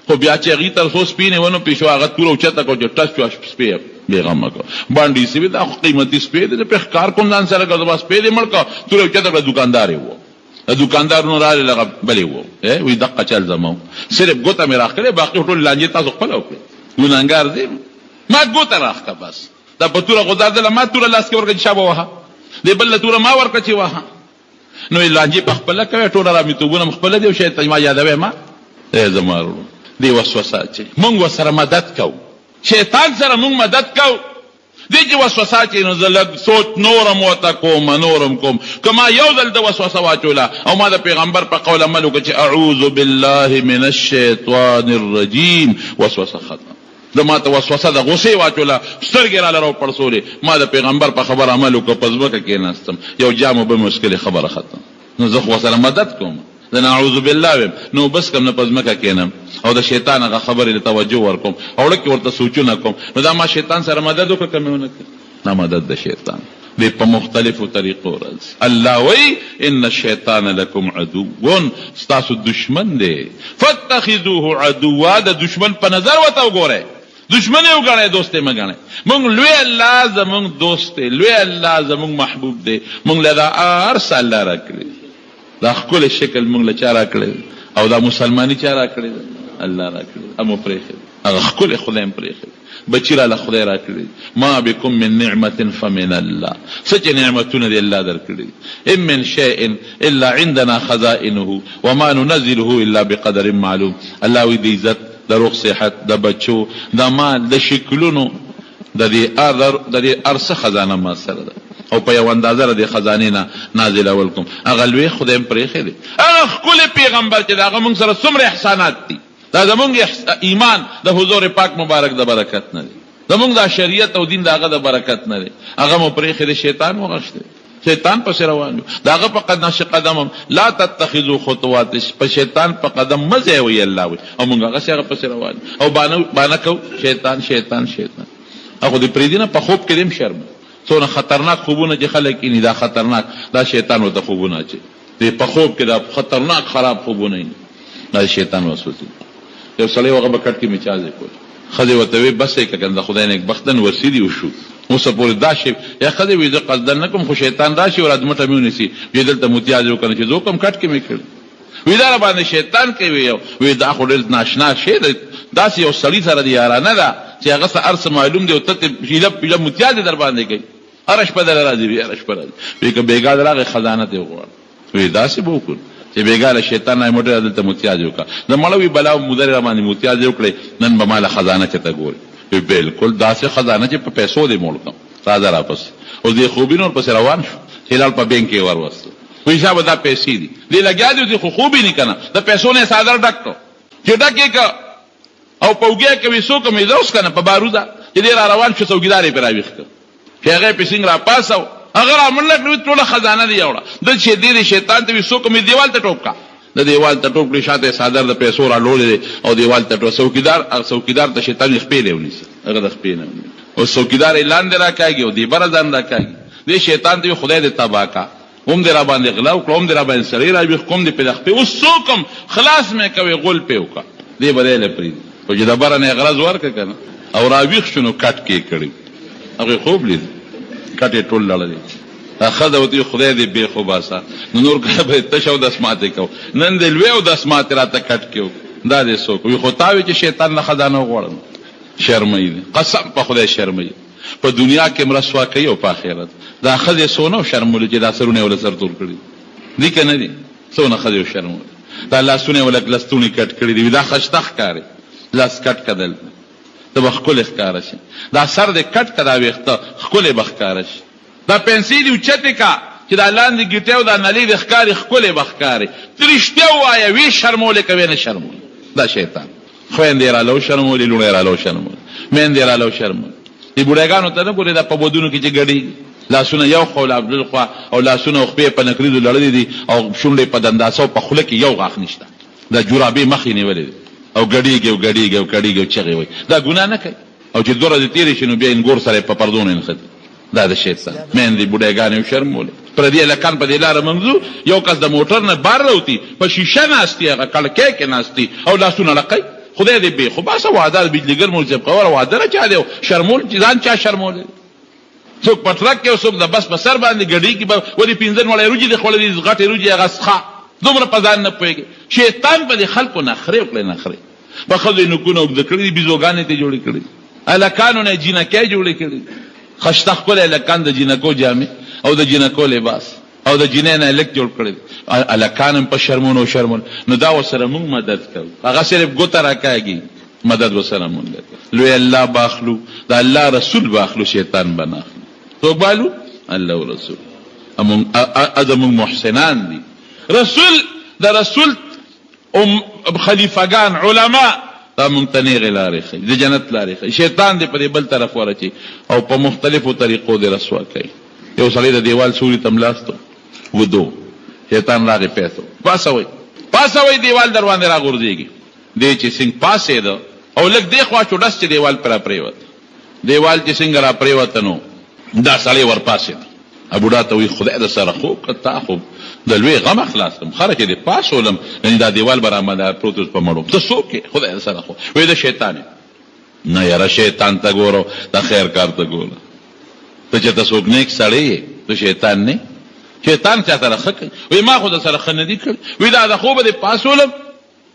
خو بیا چې هغې تر څو سپي نه ونو پیشو هغه توره اوچته کړه چې ټس شو سپی یې بېغمه کړه. باندې سپي دا خو قیمتي سپی دی، پې ښکار کوم ځان سره کړه، زما سپی دې مړ کړه، توره اوچته کړه. دکاندار یې و، دکاندارونو راغلی لغه بلې و، وی دقه چل زما صرف ګوته مې راښکلې، باقي ټول لانجې تاسو خپله وکړې. ګنهګار دی، ما ګوته راښکه بس. دا په توره غځېدله، ما توره لاس کې ورکړه چې شابه وهه، دې بل له توره ما ورکړه چې وهه. نو لانجې په خپله کوې، ټوله رامیتوبونه م خپله دي او شی ته ما یادوې ما زما وروڼو. دې وسوسه چې مونږ ورسره مدد کوو، شیطان سره مونږ مدد کوو. دې چې وسوسه چې نو زه لږ سوچ نورم ورته کوم، نورم کوم. که ما یو ځل د وسوسه واچوله او ما د پیغمبر په قول عمل وکړه چې اعوذ بالله من الشیطان الرجیم، وسوسه ختم. د ما ته وسوسه د غصې واچوله، سترګې راله راوپړسولې، ما د پیغمبر په خبر عمل وکړه، په ځمکه کېناستم، یو جام اوبه مې وڅښلې، خبره ختم. نو زه خو ورسره مدد کوم، زه نعوذ بالله ویم، نو بس کوم نه په ځمکه کېنم او د شیطان هغه خبرې ته توجه ورکوم او ډکې ورته سوچونه کوم. نو دا ما شیطان سره مدد وکړه که مې ونه کړه؟ نه، مدد د شیطان دی په مختلفو طریقو راځي. الله وایي ان الشیطان لکم عدو، ستاسو دشمن دی، فاتخذوه عدوا. د دشمن په نظر ورته وګورئ، دشمن یې وګڼئ، دوست یې مه ګڼئ. مونږ لوی الله زمونږ دوست دی، لوی الله زمونږ محبوب دی. مونږ له دا هر څه الله راکړي، دا ښکلی شکل مونږ له چا راکړی او دا مسلماني چا راکړې ده؟ الله راکړې. امو پرېښې هغه ښکلی خدای م پرېښې، بچي راله خدای راکړي. ما بكم من نعمة فمن الله. څه چې نعمتونه دې الله درکړي. ان من شيء الا عندنا خزائنه وما ننزله الا بقدر معلوم. الله وی د عزت، د روغ صحت، د بچو، د مال، د شکلونو، د دې ارڅه خزانه ما سره ده او په یو اندازه را د خزانې نه نازلول کوم. هغه لوی خدای م پرېښی دی، هغه ښکلی پیغمبر چې د هغه مونږ سره څومره احسانات دي. دا زمونږ ایمان د حضور پاک مبارک د برکت نه دی، زمونږ دا شریعت او دین د هغه د برکت نه دی. هغه مو پرېښی دی، شیطان وغښتی، شیطان پسې روان یو. د هغه په نقش قدم لا تتخذوا خطوات، په شیطان په قدم مه ځئ الله وایي، او مونږ هغسې هغه پسې روان یو او بانه کوو شیطان شیطان شیطان. هغه د پرېږدي نه، په خوب کې دې هم شرم. څونه خطرناک خوبونه چې خلک ایني، دا خطرناک، دا شیطان ورته خوبونه اچي. دې په خوب کې دا خطرناک خراب خوبونه ایني، دا شیطان وسوسه. یو سړی هغه به کټ کې مچازې کول، ښځې ورته وی بس یې که کنه د خدای نیک بختن ورسېدي وشو. اوسه پورې دا شی یا ښځې وي زه قصدن نه کوم، خو شیطان راشي او ادمټه مې ونیسي، وی دلته متیازې وکړه چې زه کوم کټ کې مې کړي. وی دا راباندې شیطان کوي. وی دا خو ډېر ناشنا شی دی، داسې یو سړي سره د یارانه ده چې هغه څه هر څه معلوم دی او ته پیله پیله متیازې در باندې کوي. هره شپه دله راځي، هره شپه راځي. وی که بېګا د راغی خزانه ته یې وغواړه. وی داسې به وکړو چې بېګا له شیطان نه یې موټر دلته متیازې وکړه. د مړه وي بلا مودرې را باندې متیازې وکړې، نن به ما له خزانه چېرته ګورې. وی بلکل داسې خزانه چې په پیسو دې موړ کړم، راځه راپسې. اوس دې خوبي نور پسې روان شو، هلال په بینک کې وروستو. وی شابه دا پیسې دي، دې لګیا دي، خو خوبي نه که نه، د پیسو نه یې څادر ډک کړو چې ډک یې که او په اوږه یې کوي څوک مې اوس که نه په باروزه چې دې را روان شو، څوکیدار یې پرې راویښ کړ چې هغه یې پسینګ را پاسو، هغه را منډه کړې، ټوله خزانه دې یوړه. دل چې دې شیطان ته وي څوک مې دیوال ته ټوپ کا، د دیوال ته ټوپ کړي، شاته یې څادر د پیسو را لوړې او دیوال ته ټوپ. څوکیدار ته شیطان یې خپې ونیسه، هغه د خپې نه ونیسه. او څوکیدار یې لاندې را کاږي او دې بره ځان را کاږي. دې شیطان ته وي خدای دې تباه کا، هم دې را باندې غلا وکړه، هم دې را باندې سړی راویښ کړه، هم دې پې خپې اوس څوک هم خلاص مې کوې غول پې وکړه، دې به دی له پرېږدي. خو چې د بره نه یې غرض ورکړه که نه او راویښ شو نو کټ کې یې کړی، هغې خوب لید، کټ یې ټول لړلی. ښځه ورته خدای دې بې خو باسه، نو نور کله به یې تش اودسماتې کوو، نن دې لوی اودسماتې را ته کټ کې وکړو، دا دې څوک وي. خو تا وې چې شیطان نه ښځه نه غواړم، شرموي دی، قسم په خدای شرموي. په دنیا کې هم رسوا کوي او په آخرت. دا ښځې څونه شرمولي چې دا سرونه یې وله سر تور کړي دي که نه دي، څونه ښځې شرمولي، دا لاسونه یې وله لستوڼي کټ کړي دي، دا ښایسته ښکاري، لاس کټ که دلته ته به ښکلې ښکاره شي، دا سر دې کټ که دا ویښته ښکلې به ښکاره شي، دا پنسۍ دې اوچتې که چې دا لاندې ګیټۍ او دا نلۍ دې ښکاري ښکلې به ښکاري. ته رښتیا ووایه وې شرمولې که وې نه شرمولې. دا شیطان خویندې یې راله وشرمولې، لوڼه یې راله وشرمولې، میندې یې راله وشرمولې. دې بوډاګانو ته نه ګورې دا په ودونو کې چې ګډېږي، لاسونه یو خوا او بل خوا او لاسونه او خپې په نکریزو لړلې دي او شونډې په دنداسه او په خوله کې یو غاښ نشته، دا جورابې مخ یې نیولې دي او ګډېږي او ګډېږي او کړېږي او چغې وایي. دا ګناه نه کوي او چې 2 ورځې تېرې شي نو بیا انګور سره یې په پردو نه نښتي. دا د شیطان میندې بوډاګانې وشرمولې. پردي هلکان په دې لاره منځو، یو کس د موټر نه بار راوتي، په شیشه ناستي، هغه کړکۍ کې ناستي او لاسونه لقی. خدای دې بې خو باسه واده بجلیګر مولصب کوله واده نه چا دی شرمول چې ځان چا شرمولی. څوک په ټرک کې او څوک د بس په سر باندې ګډېږي به ولې 15 وړی روجې دې خوړلې غټې روجې هغه څښه دومره په ځان نه پوهېږي. شیطان په دې خلکو نخرې وکړې نخرې په ښځو یې نوکونه اوږده کړي دي، بیزوګانې ته جوړې کړي، هلکانو نه یې جینکۍ جوړې کړي، ښایسته ښکلی هلکان د جینکو جامې او د جینکو لباس او د جینۍ نه هلک جوړ کړی دی. هلکان هم په شرمونو شرمون، نو دا ورسره مونږ مدد کوو، هغه صرف ګوته راکاږي، مدد ورسره مونږ کوو. لوی الله باخلو، د الله رسول باخلو، شیطان به ناخلو. څوک بالو؟ الله او رسول. زمونږ محسنان دي. رسول د رسول خلیفګان علما دا مونږ ته نیغې لارې ښیي، د جنت لارې ښیي. شیطان دې په دې بل طرف ورچي او په مختلفو طریقو دې رسوا کوي. یو سړی د دیوال سوري ته ملاستو ودو، شیطان راغی پیسو پاسوي دیوال در باندې راغورځېږي، دی چې څنګه پاسېده او لږ دې خوا چوډس چې دیوال پر راپرېوت، دیوال چې څنګه راپرېوته نو دا سړی ورپاسېده. بوډا ته وایي خدای د سره خوب که تا خوب د لوی غم خلاص کړم، خره چې دې پاسولم یعنې دا دیوال به رامنډه پروت اوس په مړو، ته څوک یې؟ خدای د سره خوب. وایي د شیطان یم. نه یاره شیطان ته ګوره، د خیر کار ته ګوره. ته چې ته څوک نیک سړی یې، ته شیطان نه. شیطان چا سره ښه کوي؟ وایي ما خو د سره ښه نه دي کړي. وایي دا د خوبه دې پاسولم،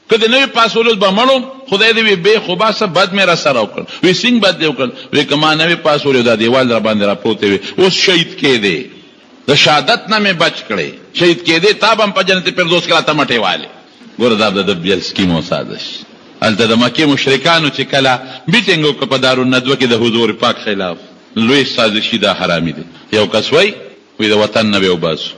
که د نوي پاسولو به مړم، خدای دې وي بې خو باسه بد مې را سره وکړ. وایي څنګه بد دې وکړل؟ وایي که ما نوي پاسولې دا دیوال را باندې را پروتې وي، اوس شهید کېدې، د شهادت نه مې بچ کړې، شهید کېدې، تا به هم په جنت فردوس کې راته مټې والې. ګوره دا د بیا سکیم او سازش. هلته د مکې مشرکانو چې کله میټینګ وکړه په دارالندوه کې د حضور پاک خلاف، لوی سازشي دا حرامي دی. یو کس وایي د وطن نه به وباسو،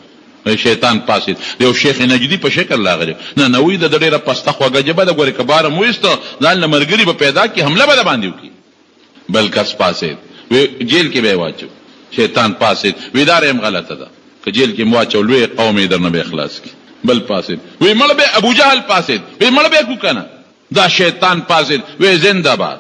شیطان پاسید، یو شیخ نجدي په شکل راغلی، نه نه وایي د ډېره پسته خوږه ژبه ده، ګورې که باره مو ویسته ځان له ملګري به پیدا کړي، حمله به د باندې وکړي. بل کس پاسید، جیل کې به یې واچو، شیطان پاسید، وایي دا ریم غلطه ده، که جیل کې مو واچو لوی قوم یې در نه به خلاص کړي. بل پاسید، وایي مړ به ابوجهل پاسید، وایي مړ به کو که نه، دا شیطان پاسید، وایي زنده باد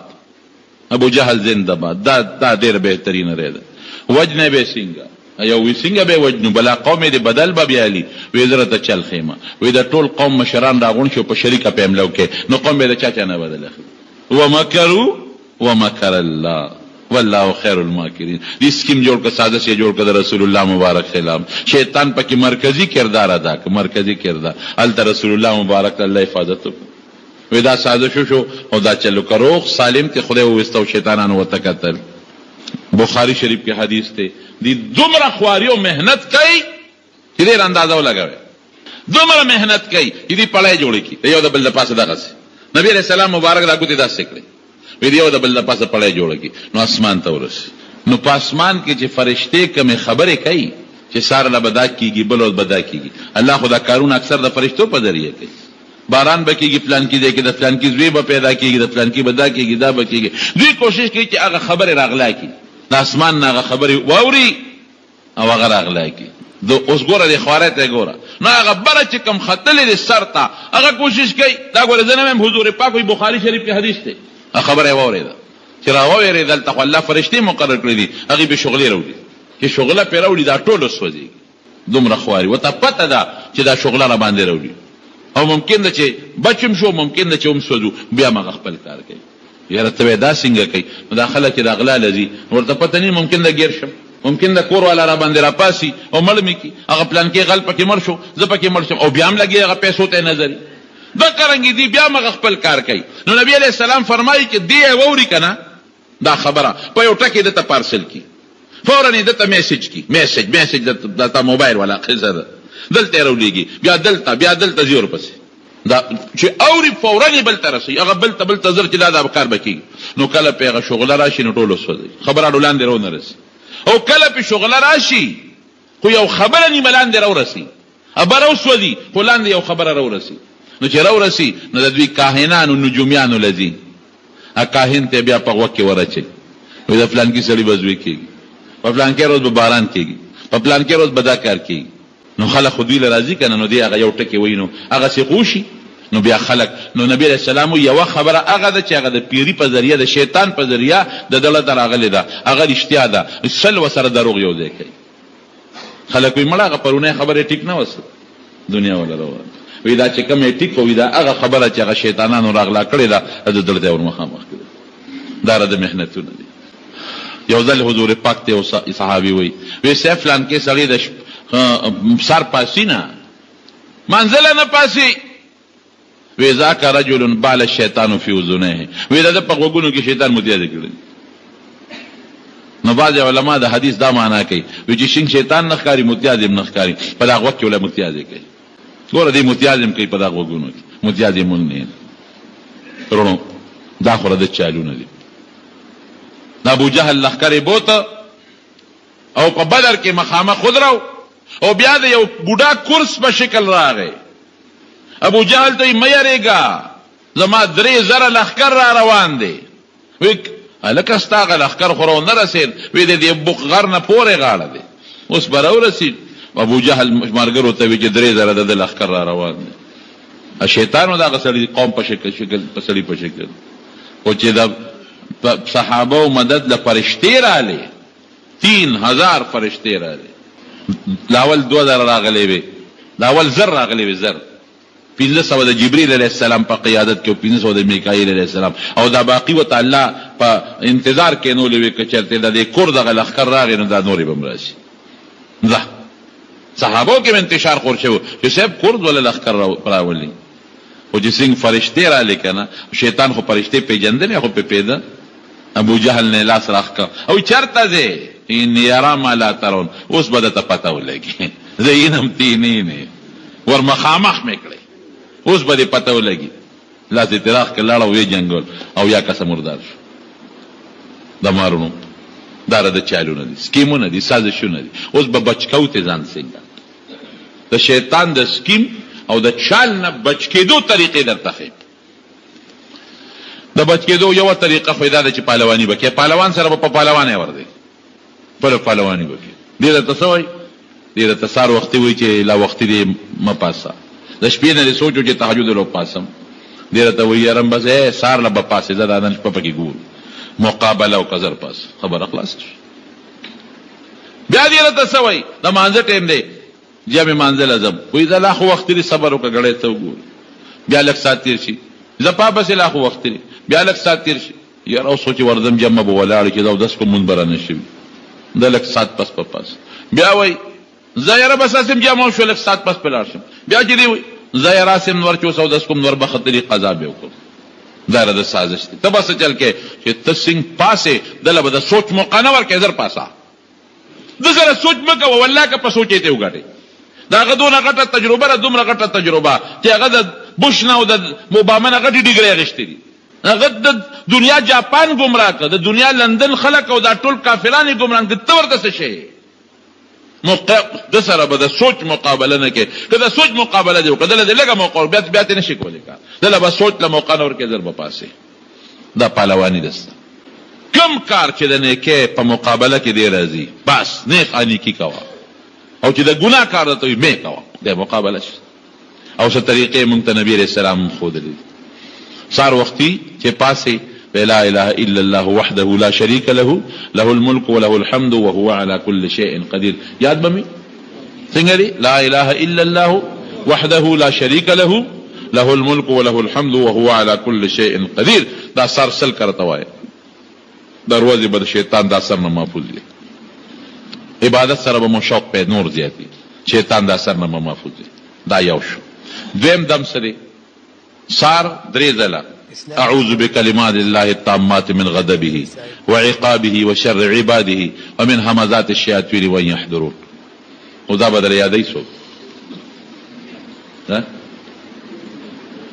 ابوجهل زنده باد. دا ډېره بهترینه ری ده. وجنه به څنګه؟ یو وی څنګه به وجنو، بلا قوم دې بدل به بیالي. وی زره ته چل خیمه، وی د ټول قوم مشران راغون شو په شریکه په حمله وکړي، نو قوم به د چا نه بدل اخلي. ومکروا ومکر الله والله خیر الماکرین. دې سکیم جوړ کړه، سازش یې جوړ کړه د رسول الله مبارک خلاف. شیطان پکې مرکزی کردار ادا کړ، مرکزی کردار. هلته رسول الله مبارک الله حفاظت وکړ. وی دا سازش شو او دا چلو کروغ سالم کې خدای وویسته او شیطانانو ورته کتل. بخاری شریف کې حدیث دی، دی دومره خواري او محنت کوي چې ډېر اندازه ولګوي، دومره محنت کوي چې دې پړی جوړې کړي، یو د بل د پاسه دغسې. نبي علیه السلام مبارک دا ګوتې داسې کړې، وی یو د بل د پاسه پړی جوړه کړي، نو اسمان ته ورسي. نو په اسمان کې چې فرشتې کمې خبرې کوي چې ساره له به دا کېږي، بل ورځ به دا کېږي. الله خو دا کارونه اکثر د فرشتو په ذریعه کوي. باران به کېږي، پلان کې دی کې د پلان کې زوی به پیدا کېږي، د پلان کې به دا کېږي، دا به کېږي. دوی کوشش کوي چې هغه خبرې راغلا کړي، د اسمان نه هغه خبرې واوري او هغه راغلا کړي. اوس ګوره دې خوارۍ ته ګوره، نو هغه بره چې کوم ختلې دی سر ته، هغه کوشش کوي. دا ګوره زه نه وایم، حضور پاک وایي، بخاري شریف کې حدیث دی، هغه خبره یې واورېده چې راوورېدل، دلته خو الله فرشتې مقرر کړي دي، هغې به شغلې راوړي، چې شغله پرې راوړي دا ټول وسوځېږي. دومره خواري ورته پته ده چې دا شغله را باندې راوړي او ممکن ده چې بچم شو ممکن ده چې هم سوځو بیا مغه خپل کار کوي یاره ته دا څنګه کوي نو دا خلک چې د اغلا لذي ورته پته نه ممکن ده ګیر شم ممکن ده کور والا را باندې را پاسي او مړ مې کی هغه پلان کې غل پکې مړ شو زه پکې مړ شم او بیا هم لګي هغه پیسو ته نظر دا قرنګي دی بیا مغه خپل کار کوي نو نبی علیہ السلام فرمایي چې دی ووري کنه دا خبره په یو ټکی د ته پارسل کی فورا د ته میسج کی میسج د ته موبایل والا قصه ده دلته راولېږي بیا دلته زیور پسې دا چې اوري فورا بل ترسي هغه بل تزر چې دا کار بکی نو کله پیغه شغله راشي نو ټولو سوځي خبره ډولاندې رو نه رسي او کله په شغله راشي خو یو خبره نه ملاندې رو رسي ابر اوسودي فلاندې یو خبره رو رسي نو چې رو رسي نو د دوی کاهنانو نجوميانو لذي ا کاهن ته بیا په وکه ورچي وي د فلان کې سړي بزوي کېږي په فلان کې روز به باران کېږي په فلان کې روز بدا کار کېږي نو خلک خو دوی راضي کنه نو دی هغه یو ټکی وینو هغه سي خوشي نو بیا خلک نو نبی رسول الله یو خبره هغه د چې هغه د پیری په ذریعہ د شیطان په ذریعہ د دله دراغلی ده هغه رښتیا ده سل وسره دروغ یو ځای کوي خلک وي مړه هغه پرونه خبره ټیک نه وسه دنیا ولا روان وی دا چې کوم ټیک وي دا هغه خبره چې هغه شیطانانو راغلا کړی ده د دله ته ورمخامخ کړي دا د محنتونه دي یو ځل حضور پاک ته صحابي وي سیف فلان کې سړی د سر پاسینا منزل نه پاسی وی ذاک رجل بال الشیطان فی اذنه وی دا په غوګونو کې شیطان متیازه کړی نو بعض علما د حدیث دا معنا کوي وی چې شیطان نخکاری متیازه نخکاری په دا وخت کې ولا متیازه کوي ګوره دې متیازم کوي په دا غوګونو کې متیازه مونږ نه ورونو دا خو د چالونه دي ابو جهل لخکری بوته او په بدر کې مخامه خضرو او بیا د یو بوډا کورس په شکل راغی ابو جهل ته مېریګا زما 3000 لخر را روان دي وک الکه ستاغه لخر خورو نه رسید وې دې بوغر نه پورې غاړه دي اوس برو رسید ابو جهل مرګرو ته وی چې 3000 د لخر را روان دي شیطانو دا غسړي قوم په شکل په سړي په شکل او چې دا صحابه او مدد له فرشتي رااله 3000 فرشتي رااله لاول 2000 راغلي وي لاول زر راغلي وي زر 1500 د جبريل عليه السلام په قیادت کې او 1500 د میکائیل عليه السلام او دا باقی وتعالى په انتظار کې نو لوي کچرته د کور د لخر راغی نو دا نوري بمراشي دا صحابو کې انتشار خور شو چې سب کورد ولا لخر راولي او چې څنګه فرشتي را لیکنه شیطان خو فرشتي پیجندنه خو په پیدا ابو جهل نه لاس راخ او چرته ده ان يرى ما لا ترون اوس بده ته پته ولګي زینم تینینه ور مخامخ میکړي اوس بده پته ولګي لاس تراخ کې لاړو وی جنگول او یا کس مردار شو د مارونو دار د چالونه دي سکیمونه دي سازشونه دي اوس به بچکاو ته ځان څنګه د شیطان د سکیم او د چال نه بچ کېدو طریقې درته خې د بچ کېدو یو طریقه خو دا چې پهلوانی وکي پهلوان سره په پهلوانه ور دي پر پهلوانی وکي ډیره تسوي ډیره تسار وختي وي چې لا وختي دې م پاسه د شپې نه سوچو چې تهجد له پاسم ډیره ته وي رم بس سار له پاسه زدا نن په پکې ګور مقابله او قذر پاس خبر اخلاص بیا ډیره تسوي د مانځ ټیم دی جامع منزل اعظم وې دا لا خو وخت لري صبر وکړې ته وګور بیا لک سات تیر شي زپا بس لا خو وخت لري بیا لک سات تیر شي یاره اوس چې وردم جمع به ولاړ کې دا 10 کوم منبر نه شي دا لک سات پس په پاس بیا وای زایره بس اسم جمع شو لک سات پس په لاړ شم بیا چې دی زایره سم نور 410 کوم نور به خطري قضا به وکړ دا د سازش ته تبس چل کې چې تسنګ پاسه دله به د سوچ مقانور کې زر پاسا دغه سوچ مکه والله که په سوچې ته وګټي دا غدونه غټه تجربه را دومره غټه تجربه چې هغه د بوش نه او د اوباما نه غټي ډیګري غشتي دي هغه د دنیا جاپان گمراه کړ د دنیا لندن خلک او دا ټول کافرانه گمراه کړ ته ورته څه شي د سره به د سوچ مقابله نه کې کله سوچ مقابله دی کله د لګه مقابله بیا ته نشي کولای کا دله به سوچ له موقع نور کې ضرب پاسه دا پهلوانی دسته کم کار چې د نه کې په مقابله کې دی راځي بس نه اني کی کوا او چې د ګناه کار ته مې کوا د مقابله شي او څه طریقې مونږ ته نبی رسول الله خو دلی سار وختي چې پاسه لا اله الا الله وحده لا شريك له له الملك وله الحمد وهو على كل شيء قدير یاد بمي څنګه دی؟ لا اله الا الله وحده لا شریک له له الملک وله الحمد وهو على كل شيء قدیر. دا سر سل کرته وای دروازه به شیطان دا سر نه محفوظ دی. عبادت سره به مشوق په نور زیاتی شیطان دا سر نه محفوظ دی. دا یو شو. دویم دم سره سار درې ځله اعوذ بکلمات الله التامات من غضبه وعقابه وشر عباده ومن همزات الشیاطین وان يحضرون. او دا بدل یادای سو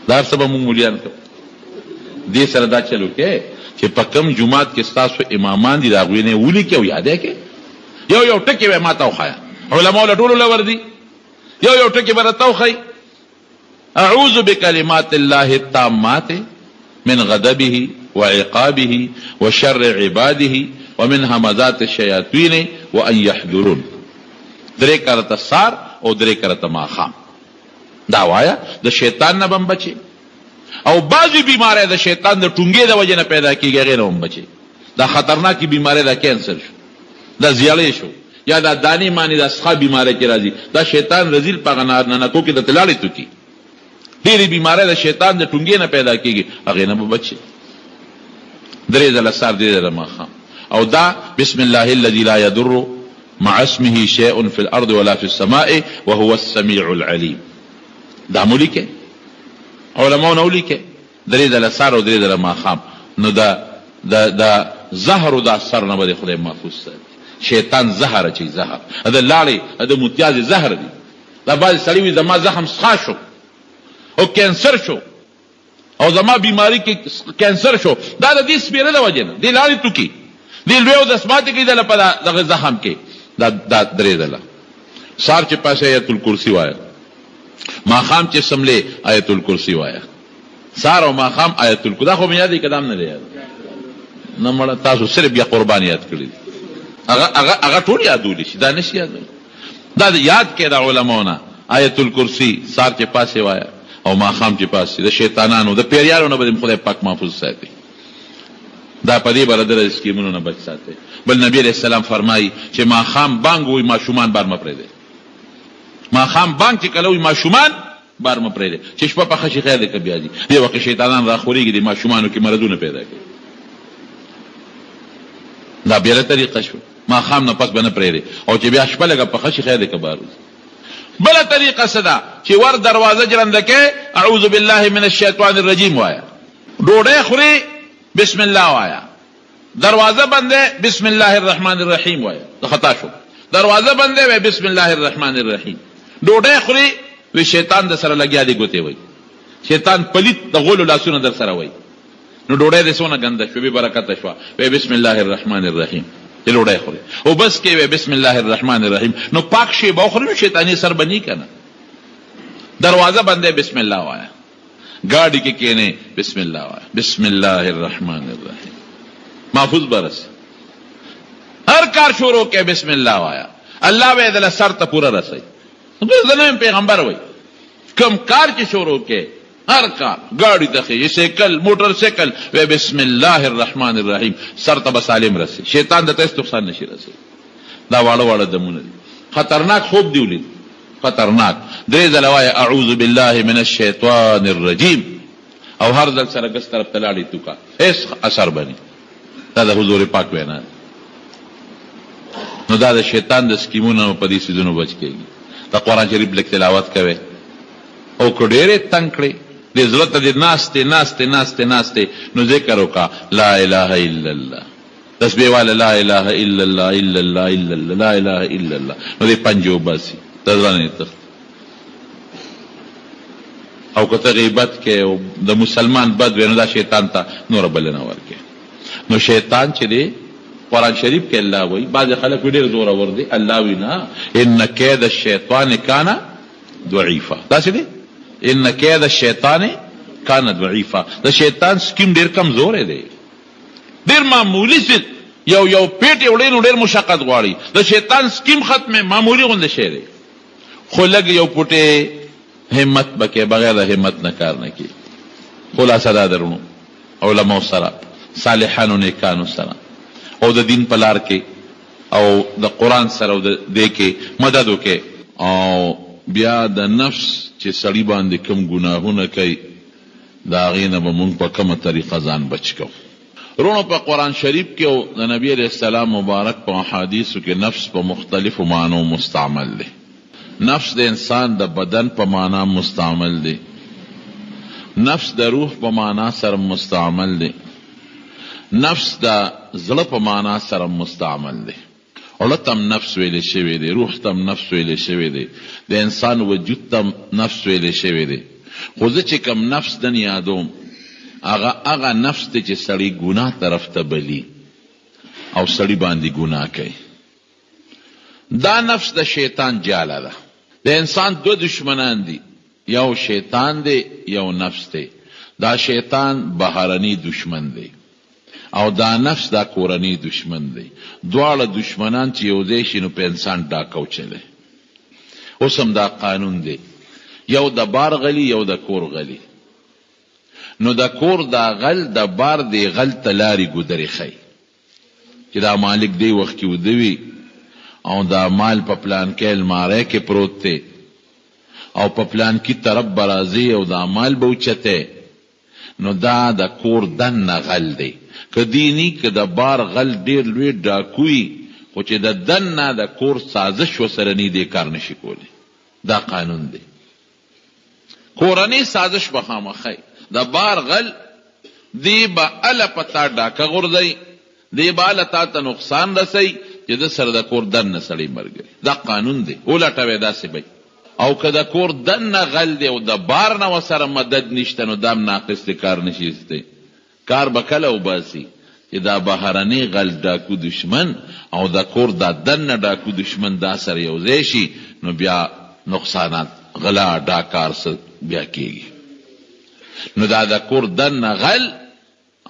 دا سبا مونږ مليان کړ دې سره دا چلو کې چې په کم جمعات کې ستاسو امامان دي دا غوی نه ولي کې او یادې کې یو ټکی به ماته وخایا علماء له ټولو لور دي یو ټکی به راته وخی اعوذ بکلمات الله التامات من غضبه وعقابه وشر عباده ومن همزات الشياطين وان يحضرون. درې کرته سار او درې کرته ماخام دا وایا د شیطان نه بم بچي. او بعضی بیماری د شیطان د ټونګې د وجه نه پیدا کیږي غیر هم بچي. دا خطرناکی بیماری دا کینسر شو دا زیاله شو یا دا دانی مانی دا سخا بیماری کی راځي دا شیطان رزیل پغنار نه کو کې د تلاړې تو کی ډېری بیماری د شیطان د ټونګې نه پیدا کیږي هغه نه بچي. درې ځله سار دې ځله ماخام او دا بسم الله الذي لا يضر مع اسمه شيء في الارض ولا في السماء وهو السميع العليم. دا مولیکه علماء نو لیکه درې ځله سار او درې ځله ماخام. نو دا زهر دا سر نه بده خدای محفوظ ساتي. شیطان زهر چي زهر دا لاړې دا متیاز زهر دي. دا باز سړی وي زما زخم سخا شو او کینسر شو او زما بیماری کې کینسر شو دا د دې سپیره د وجه نه دی لاړې تو کی دی لوی د اسمات کې د لپاره دغه زخم کې دا درې ځله سار چې پاسه آیت الکرسی وایا ماخام چې سملې آیت الکرسی وایا سار او ماخام آیت الکرسی. دا خو مې یادې کدام نه دی یاد نه مړه تاسو صرف بیا قربانیات کړی هغه ټول یادول شي دا نشي یاد دا یاد کې دا علماونه آیت الکرسی سار چې پاسه وایا او ماخام چې پاسه د شیطانانو د پیریانو نه به خدای پاک محفوظ ساتي. دا پدې برادر سکیمونو نه بچ ساتي. بل نبی علیہ السلام فرمایي چې ماخام بانګ وي ماشومان بار مپرې دي. ماخام بانګ چې کله وي ماشومان بار مپرې دي چې شپه په خشي خیر دې کبي دي دی وخت شیطانان را خوريږي د ماشومانو کې مرضونه پیدا کوي. دا بیره طریقه شو ماخام نه پس بنه پرې دي او چې بیا شپه لګه په خشي خیر دې کبار. بل طریقه صدا چې ور دروازه جرنده کې اعوذ بالله من الشیطان الرجیم وایا ډوډۍ خوري بسم الله وایا دروازه بنده بسم الله الرحمن الرحیم وایا خطا شو دروازه بنده بسم الله الرحمن الرحیم ډوډۍ خوري وی شیطان د سره لګیا دی ګوتې وای شیطان پلیت د غولو لاسونه در سره وای نو ډوډۍ دې سونه ګنده شو به برکت شو وی بسم الله الرحمن الرحیم دې ډوډۍ خوري او بس کې وی بسم الله الرحمن الرحیم نو پاک شی به خوري شیطانی سر بنی کنه دروازه بنده بسم الله وایا گاڑی کې کېنه بسم الله وایا بسم الله الرحمن الرحیم محفوظ برس هر کار شروع کې بسم الله وایا الله به دل سر ته پورا رسي. زنه پیغمبر وای کم کار چې شروع کې هر کار گاڑی ته سیکل موټر سیکل و بسم الله الرحمن الرحیم سر ته سالم رسي شیطان د تاسو نقصان نشي رسي. دا واړه واړه دمونه خطرناک خوب دی ولید خطرناک. درې ځله وای اعوذ بالله من الشیطان الرجیم او هر ځل سره ګس طرف تلاړی توکا هیڅ اثر بني. دا د حضور پاک وینا نو دا د شیطان د سکیمونو په دې سيزونو بچ کېږي. دا قرآن شریف لیک تلاوت کوي او کو ډېرې تنگ کړي دې زړه ته دې ناستې نو ذکر وکړه لا اله الا الله تسبیح والا لا اله الا الله الا الله الا الله لا اله الا الله نو دې پنجو باسي تزانه ته او کته غیبت کې او د مسلمان بد ونه دا شیطان ته نور بلنه ورکه. نو شیطان چې دی قرآن شریف کې الله وایي بعض خلک ډېر زور اور دي الله وینا ان کید الشیطان کان ضعیفا دا څه دی ان کید الشیطان کان ضعیفا د شیطان سکیم ډېر کمزور دی ډېر معمولی څه یو پیټ وړي ډېر مشقت غواړي د شیطان سکیم ختمه معمولی غونډه شي دی خو لګ یو پټه همت بکې بغیر د همت نه کار نه کی. خلاصه دا درونو علماء سره صالحانو نیکانو سره او د دین په لار کې او د قرآن سره او د دې کې مدد وکړي او بیا د نفس چې سړی باندې کم ګناهونه کوي د هغې نه به مونږ په کومه طریقه ځان بچ کوو. رونو په قرآن شریف کې او د نبی علیه السلام مبارک په احادیثو کې نفس په مختلفو معنو مستعمل دی. نفس د انسان د بدن په معنا مستعمل دی، نفس د روح په معنا سره مستعمل دی، نفس د زړه په معنا سره مستعمل دی. اړه تم نفس ویلې شوی دی، روح تم نفس ویلې شوی دی، د انسان وجود تم نفس ویلې شوی دی. خو زه چې کم نفس دن یادوم هغه نفس دی چې سړی ګناه طرف ته بلی او سړی باندې ګناه کوي. دا نفس د شیطان جاله ده. د انسان دو دشمنان دي، یو شیطان دی یو نفس دی. دا شیطان بهرنی دشمن دی او دا نفس دا کورنی دشمن دی. دواړه دشمنان چې یو ځای شي نو په انسان ډاکه وچلی. اوس هم دا قانون دی، یو د بار غلی یو د کور غلی. نو د کور دا غل د بار دی غل ته لارې ګودرې ښیي چې دا مالک دی وخت کې ودوي او دا مال په پلان کې الماری کې پروت دی او په پلان کې طرف به راځي او دا مال به اوچتی. نو دا د کور دننه غل دی. که دینی که د بار غل ډیر لوی ډاکوي خو چې د دننه د کور سازش ورسره نی دی کار نشي کولی. دا قانون دی. کورنی سازش به خامخی د بار غل دی به اله په تا ډاکه غورځوي، دی به اله تا ته نقصان رسوي چې د سره د کور دننه سړی ملګری. دا قانون دی، ولټوی داسې به. او که د کور دننه غل دی او د بار نه ورسره مدد نشته نو دام ناقص دی، کار نشي ایستی. کار به کله وباسي چې دا بهرنی غل ډاکو دشمن او د کور دا دننه ډاکو دشمن دا سره یو ځای شي نو بیا نقصانات غلا ډاکار سره بیا کېږي. نو دا د کور دننه غل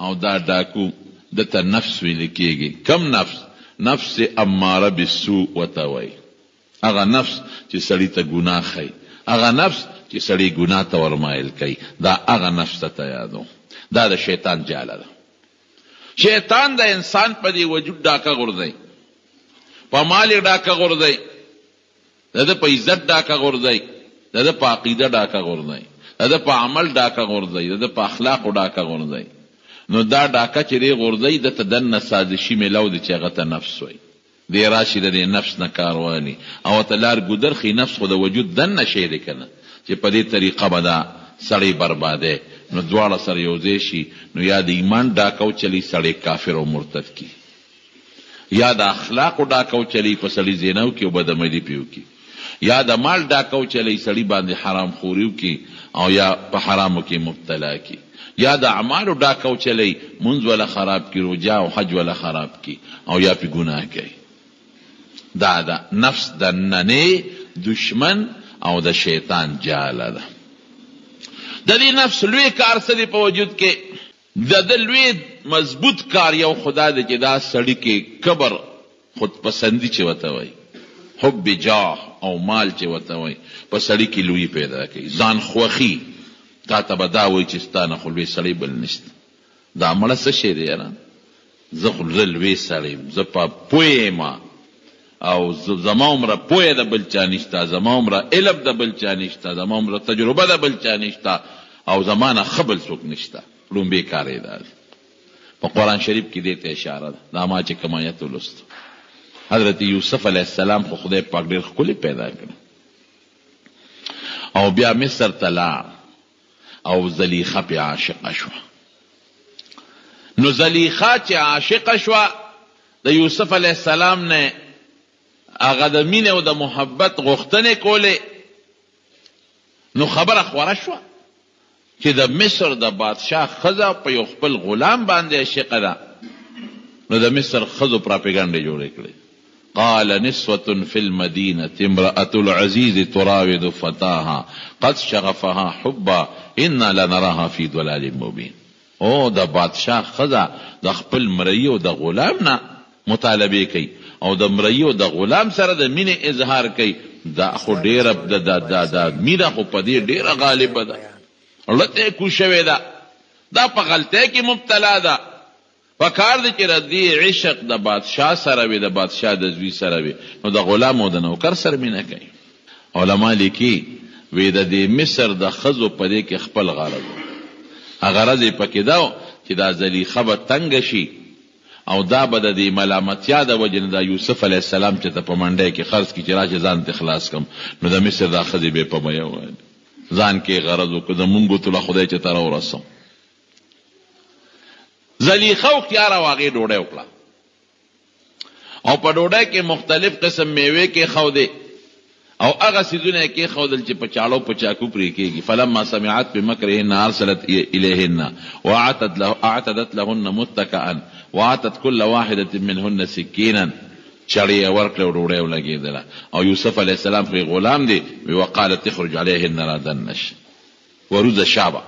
او دا ډاکو دته نفس ویل کېږي. کم نفس؟ نفس اماره بالسوء ورته وایي. هغه نفس چې سړی ته ګناه ښیي، هغه نفس چې سړی ګناه ته ورمایل کوي، دا هغه نفس ته یادو. دا د شیطان جاله ده. شیطان د انسان په دې وجود ډاکه غورځوي، په مال یې ډاکه غورځوي، د ده په عزت ډاکه غورځوي، د ده په عقیده ډاکه غورځوي، د ده په عمل ډاکه غورځوي، د ده په اخلاقو ډاکه غورځوي. نو دا ډاکه چې دی غورځوي د ته دننه سازشي میلاو دی چې هغه ته نفس وایي. دی راشي د دې نفس نه کار والی او ته لار ګودر خي. نفس خو د وجود دننه شی دی که نه چې په دې طریقه به دا سړی بربادی. نو دواړه سره یو ځای شي نو یا د ایمان ډاکه وچلي سړی کافر او مرتد کی، یا د اخلاقو ډاکه وچلي په سړي زینو کې او بدعملي پې وکړي، یا د مال ډاکه وچلي سړي باندې حرام خوري وکړي او یا په حرامو کې مبتلا کی، یا د اعمالو ډاکه وچلي منځ ولا خراب کړي، روجا او حج ولا خراب کړي او یا پې ګناه کوي. دا د نفس د ننې دشمن او د شیطان جاله ده. د دې نفس لوی کار څه دی په وجود کې؟ د ده لوی مضبوط کار یو خدا دی چې دا سړي کې کبر، خودپسندي چې ورته وایي، حب جاه او مال چې ورته وایي، په سړي کې لوی پیدا کوي. ځان خوښي، تا ته به دا وایي چې ستا نه خو لوی سړی بل نشته. دا مړه څه شی دی یاره؟ زه خو لوی سړی یم، زه په پوه یم او زما عمره پوهه د بل چا نشته، زما عمره علم د بل چا نشته، زما عمره تجربه د بل چا نشته او زما نه ښه بل څوک نشته. لومبی کار یې دا دی. په قرآن شریف کې دې ته اشاره ده. دا ما چې کوم آیت ولوست، حضرت یوسف علیه السلام خو خدای پاک ډېر ښکلي پیدا کړ او بیا مصر ته لاړ او زلیخه پې عاشقه شوه. نو زلیخه چې عاشقه شوه د یوسف علیه السلام نه هغه د مینې او د محبت غوښتنې کولې. نو خبره خوره شوه چې د مصر د بادشاه ښځه په یو خپل غلام باندې عاشقه ده. نو د مصر ښځو پراپیګنډې جوړې کړې. قال نسوة في المدينة امرأة العزيز تراود فتاها قد شغفها حبا إنا لنراها في ضلال مبين. او د بادشاه ښځه د خپل مرئی او د غلام نه مطالبه کوي او د مرئی او د غلام سره د مینې اظهار کوي. دا خو ډیره د مینه خو په دې ډیره غالبه ده، غلطه کو شوې ده، دا په غلطه کې مبتلا ده. په کار دی چې ردی عشق د بادشاه سره وي، د بادشاه د زوی سره وي، نو د غلام او د نوکر سره مینه کوي. علما لیکي وی د دې مصر د ښځو په دې کې خپل غرض غرض یې پکې دا چې دا زلیخه به تنګه شي او دا به د دې ملامتیا د وجې نه دا یوسف علیه السلام چې ته په منډی کې خرڅ کړي چې راشي ځان ته خلاص کړم نو د مصر دا ښځې به په میه وویل ځان کې غرض وکړه د مونږ ته له خدای چې ته راورسم زلیخه وختیاره و هغې ډوډۍ وکړه او په ډوډۍ کې مختلف قسم میوې کې ښودې او هغه څیزونه یې کېښودل چې په چاړو په چاقو پرې کېږي فلما سمعت بمکرهن ارسلت الیهن واعتدت لهن متکئا واتت كل واحده منهن سکینا چړې یې ورکړه او ډوډۍ ولګېدله او یوسف علیه السلام پرې غلام دی وقالت تخرج علیهن را دنش وروزه شابه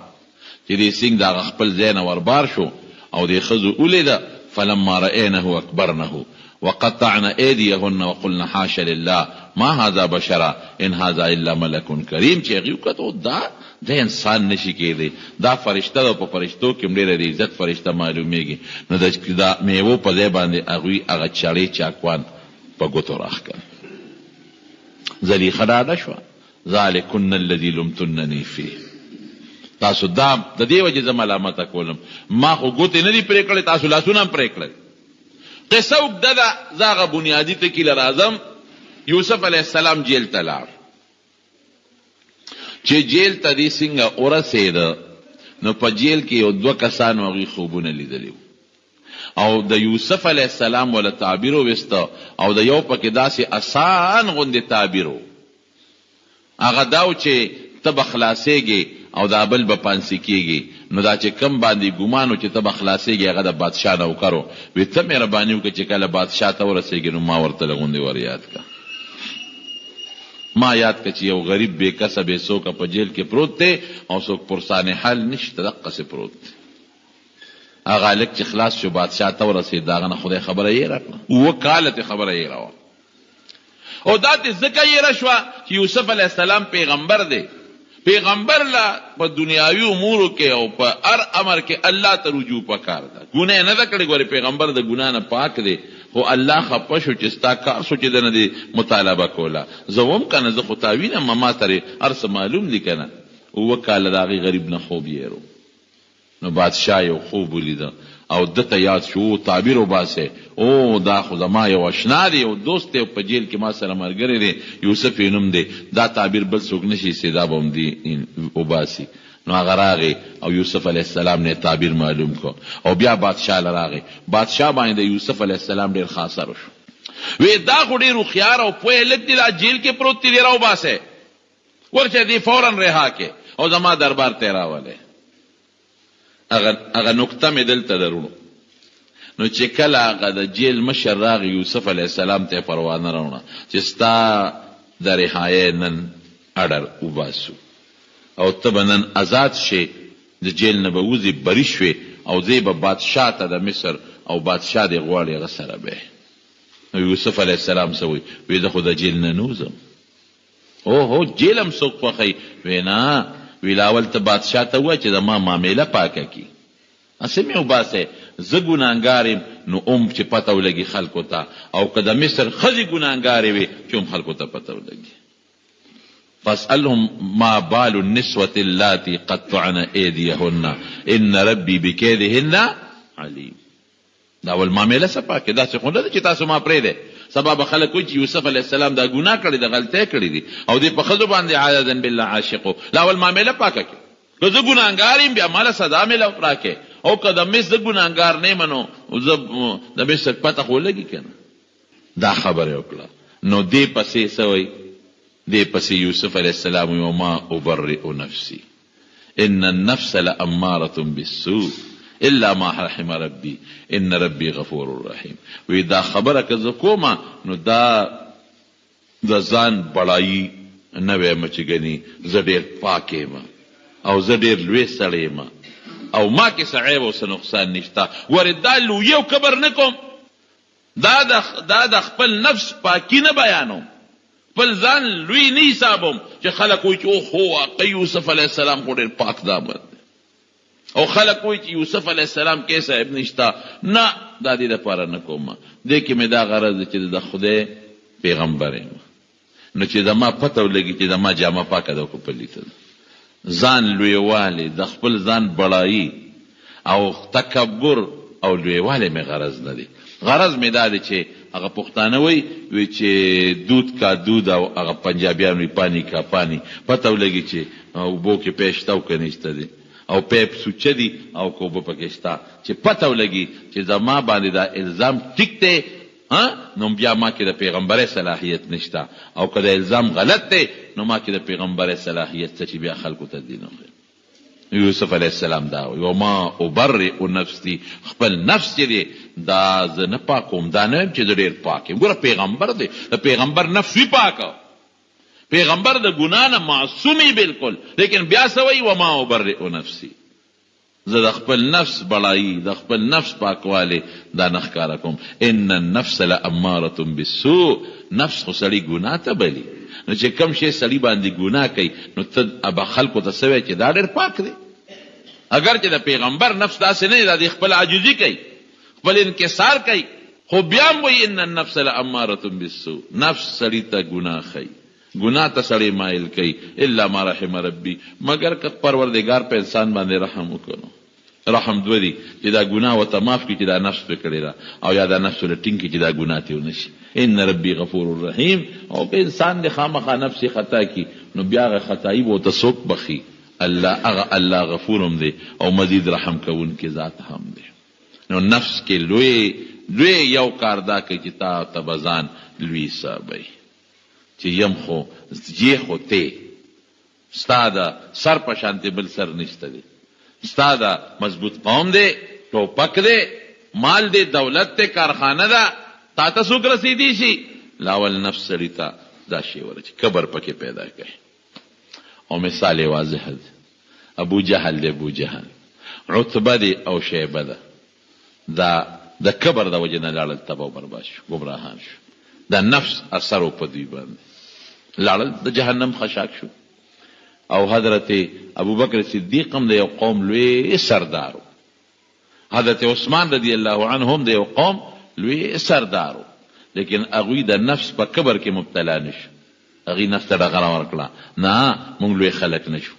چې دې سینګ د هغه خپل ځای نه وربار شو او دې ښځو ولیده فلما رأینه اکبرنه وقطعنا ايديهن وقلنا حاشا لله ما هذا بشرا ان هذا الا ملك کریم چې هغې وکتو دا انسان نشي کېدی دا فرشته ده په فرشتو کې ډېره د عزت فرشته معلومیږي نو دا میوو په ځای باندې هغوی هغه چړې چاکوان په ګوتو راښکل زلیخه ډاډه شوه ذلکن الذي لمتنني فيه تاسو دا د دې وجې زه ملامته کولم ما خو ګوتې نه دي پرې کړې تاسو لاسونه هم پرې کړئ قصه اوږده ده زه هغه بنیادي ټکي له راځم یوسف علیه السلام جیل ته لاړ چې جیل ته دې څنګه ورسېده نو په جیل کې یو دوه کسانو هغوی خوبونه لیدلي او د یوسف علیه السلام وله تعبیر وویسته او د یو پکې داسې اسان غوندې تعبیر و هغه دا و چې ته به خلاصېږې او دا بل به پانسي کېږي نو دا چې کم باندې ګمان و چې ته به خلاصېږې هغه د بادشاه نوکر و وی ته مهرباني وکړه چې کله بادشاه ته ورسېږې نو ما ورته لغوندې ور یاد کړه ما یاد کړه چې یو غریب بې کسه بې څوکه په جیل کې پروت دی او څوک پرسان حال نشته دقسې پروت دی هغه هلک چې خلاص شو بادشاه ته ورسېد د هغه نه خدای خبره یېره کړه 7 کاله تې خبره یېره وه او دا تې ځکه یېره شوه چې یوسف علیه السلام پیغمبر دی پیغمبر لا په دنیاوي امورو کې او په هر امر کې الله ته رجوع پکار ده ګناه نه ده کړې ګورې پیغمبر د ګناه نه پاک دی خو الله خفه شو چې ستا کار شو چې دنه دې مطالبه کوله زه هم که نه زه خو تا وینم ما ترې هر څه معلوم دي که نه 7 کاله د هغې غریب نه خوب یېرو نو بادشاه یو خوب ولیده او دته یاد شو تعبیر وباسه او دا خو زما یو اشنا دی یو دوست دی په جیل کې ما سره ملګری دی یوسف یې نوم دی دا تعبیر بل څوک نشي سیدا به هم دی وباسي نو هغه راغی او یوسف علیه السلام نه تعبیر معلوم کو او بیا بادشاه له راغی بادشاه باندې یوسف علیه السلام ډېر خاصر شو وی دا خو ډېر هوښیار او پوهه لږ دی دا جیل کې پروت دی راوباسه ورچه دی فورا رها کې او زما دربار ته راولې هغه نکته مې دلته درونو نو چې کله هغه د جیل مشر راغی یوسف علیه السلام ته پروانه راوړه چې ستا د رهایۍ نن اډر وباسو او ته به نن آزاد شې د جیل نه به وځې بري شوې او ځې به بادشاه ته د مصر او بادشاه دې غواړي هغه سره به نو یوسف علیه السلام څه وایي وی زه خو د جیل نه نوځم اوهو جیل هم څوک خوښوي وی نه وی لاول ته بادشاه ته ووایه چې زما معامله پاکه کړي هسې مې وباسئ زه ګناهګار یم نو چې پته ولګي خلکو ته او که د مصر ښځې ګناهګارې وي چې هم خلکو ته پته ولګي فاسألهم ما بال النسوة اللاتي قطعن ايديهن ان ربي بكيدهن عليم دا ول معامله څه پاکه دا څه خو نه چې تاسو ما پرېږدئ سبا به خلک وایي چې یوسف علیه السلام دا ګناه کړی د غلطۍ کړی دي او دې په ښځو باندې عیاذا بالله عاشقو لا ول معامله پاکه کړي که زه ګناهګار یم بیا ماله سزا مې راکړې او که د مصر زه ګناهګار نه یم نو زه د مصر پته خو لګي که نه دا خبره وکړه نو دې پسې څه وایي دې پسې یوسف علیه السلام وایي وما ابرئ نفسي ان النفس لاماره بالسوء الا ما رحم ربي ان ربي غفور رحيم وی دا خبره که زه کومه نو دا د ځان بړایي نه وایم چې ګنې زه ډېر پاک یم او زه ډېر لوی سړی یم او ما کې څه عیب او څه نقصان نشته ورې دا لویي او کبر نه کوم دا د خپل نفس پاکي نه بیانوم خپل ځان لوی نه حسابوم چې خلک وایي چې اوهو واقعي یوسف علیه السلام خو ډېر پاک دامن دی او خلک وایي چې یوسف علیه السلام کې صاحب نشته نه دا دې دپاره نه کوم دې کې مې دا غرض دی چې د خدای پیغمبر یم نو چې زما پته ولګي چې زما جامه پاکه ده که پلیته ده. ځان لویوالی، د خپل ځان بړایي او تکبر او لویوالی مې غرض نه دی. غرض مې دا دی چې هغه پښتانه وی چې دود کا دود او هغه پنجابیان وی پانی کا پانی، پته ولګي چې اوبو کې پیشته او که نشته دی او پیپ سوچه دی او که اوبه پکې شته، چې پته ولګي چې زما باندې دا الزام ټیک دی نو بیا ما کې د پیغمبرۍ صلاحیت نشته، او که د الزام غلط دی نو ما کې د پیغمبرۍ صلاحیت څه چې بیا خلکو ته دین وخی. یوسف علیه السلام دا وی وما ابرئ نفسی، خپل نفس چې دی دا زه نه پاکوم، دا نه یم چې زه ډېر پاک یم. ګوره پیغمبر دی، د پیغمبر نفس وی پاکه، پیغمبر د ګناه نه معصومی بالکل، لیکن بیا څه وی وما ابرئ نفسی، زه د خپل نفس بړایي، د خپل نفس پاکوالی دا نه ښکاره کوم. ان النفس لاماره بالسوء، نفس خو سړي ګناه ته بلي، نو چې کم شی سړي باندې ګناه کوي نو ته ابا خلکو ته څه وایې چې دا ډېر پاک دی. اگر چې د پیغمبر نفس داسې نه دی، دا د خپل عاجزي کوي، خپل انکسار کوي، خو بیا هم وایي ان النفس لاماره بالسوء، نفس سړي ته ګناه ښیي، گناہ ته سړی مایل کوي الا ما رحم ربي، مگر که پروردگار په انسان باندې رحم وکړو. رحم دوه دي، چې دا ګناه ورته معاف کړي چې دا نفس پې کړې ده، او یا دا نفس ورته ټینګ کړي چې دا ګناه ترې ونه شي. ان ربي غفور رحیم. او که انسان د خامخا نفس خطا کړي نو بیا هغه خطایي به ورته څوک بخي؟ الله غفور هم دی او مزید رحم کوونکی ذات هم دی. نو نفس کې لوی یو کار دا کوي چې تا ته به ځان لوی حسابوي، چې یم خو جی خو تی ستا د سر په شانتې بل سر نشته دی، ستا د مضبوط قوم دی، ټوپک دی، مال دی، دولت دی، کارخانه ده، تا ته څوک رسیدی شي؟ لاول نفس سړي ته دا شی وره چې کبر پکې پیدا کوي. او مثال یې واضح دی، ابو جهل دی، ابو جهل، عتبه دی او شیبه ده، دا د کبر د وجې نه لاړل تباه او برباد شو، ګمراهان شو، د نفس اثر و په دوی باندې لاړل، د جهنم خشاک شو. او حضرت ابوبکر صدیق هم د یو قوم لوی سردارو، حضرت عثمان رضی الله عنه هم د یو قوم لوی سردارو، لیکن هغوی د نفس په کبر کې مبتلا نشو، هغوی نفس ته ډغره ورکړه، نه موږ لوی خلک نشو،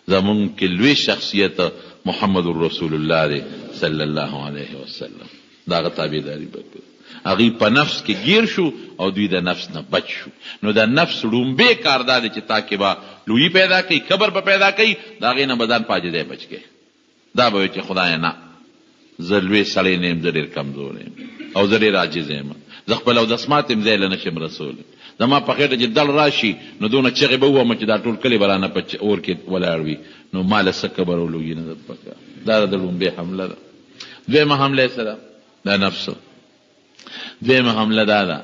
زموږ کې لوی شخصیت محمد رسول الله دی صلی الله علیه وسلم، د هغه تابعداري وکړو. هغوی په نفس کې گیر شو او دوی د نفس نه بچ شو. نو د نفس ړومبی کار دا دی چې تا کې به لویي پیدا کوي، کبر به پیدا کوي، د هغې نه به ځان پاجدی بچ کوي. دا به وایي چې خدایه نه، زه لوی سړی نه یم، زه ډېر کمزور یم او زه ډېر عاجز یم، زه خپل اودسمات یم ځای له نه شم رسولی، زما په خېټه چې دل راشي نو دونه چغې به ووهمه چې دا ټول کلي به رانه په اور کې ولاړ وي، نو ما له څه کبر او لویي نه ده پکار. دا د لومبۍ حمله ده. دویمه حمله یې څه ده؟ دا نفس. دویمه حمله دا ده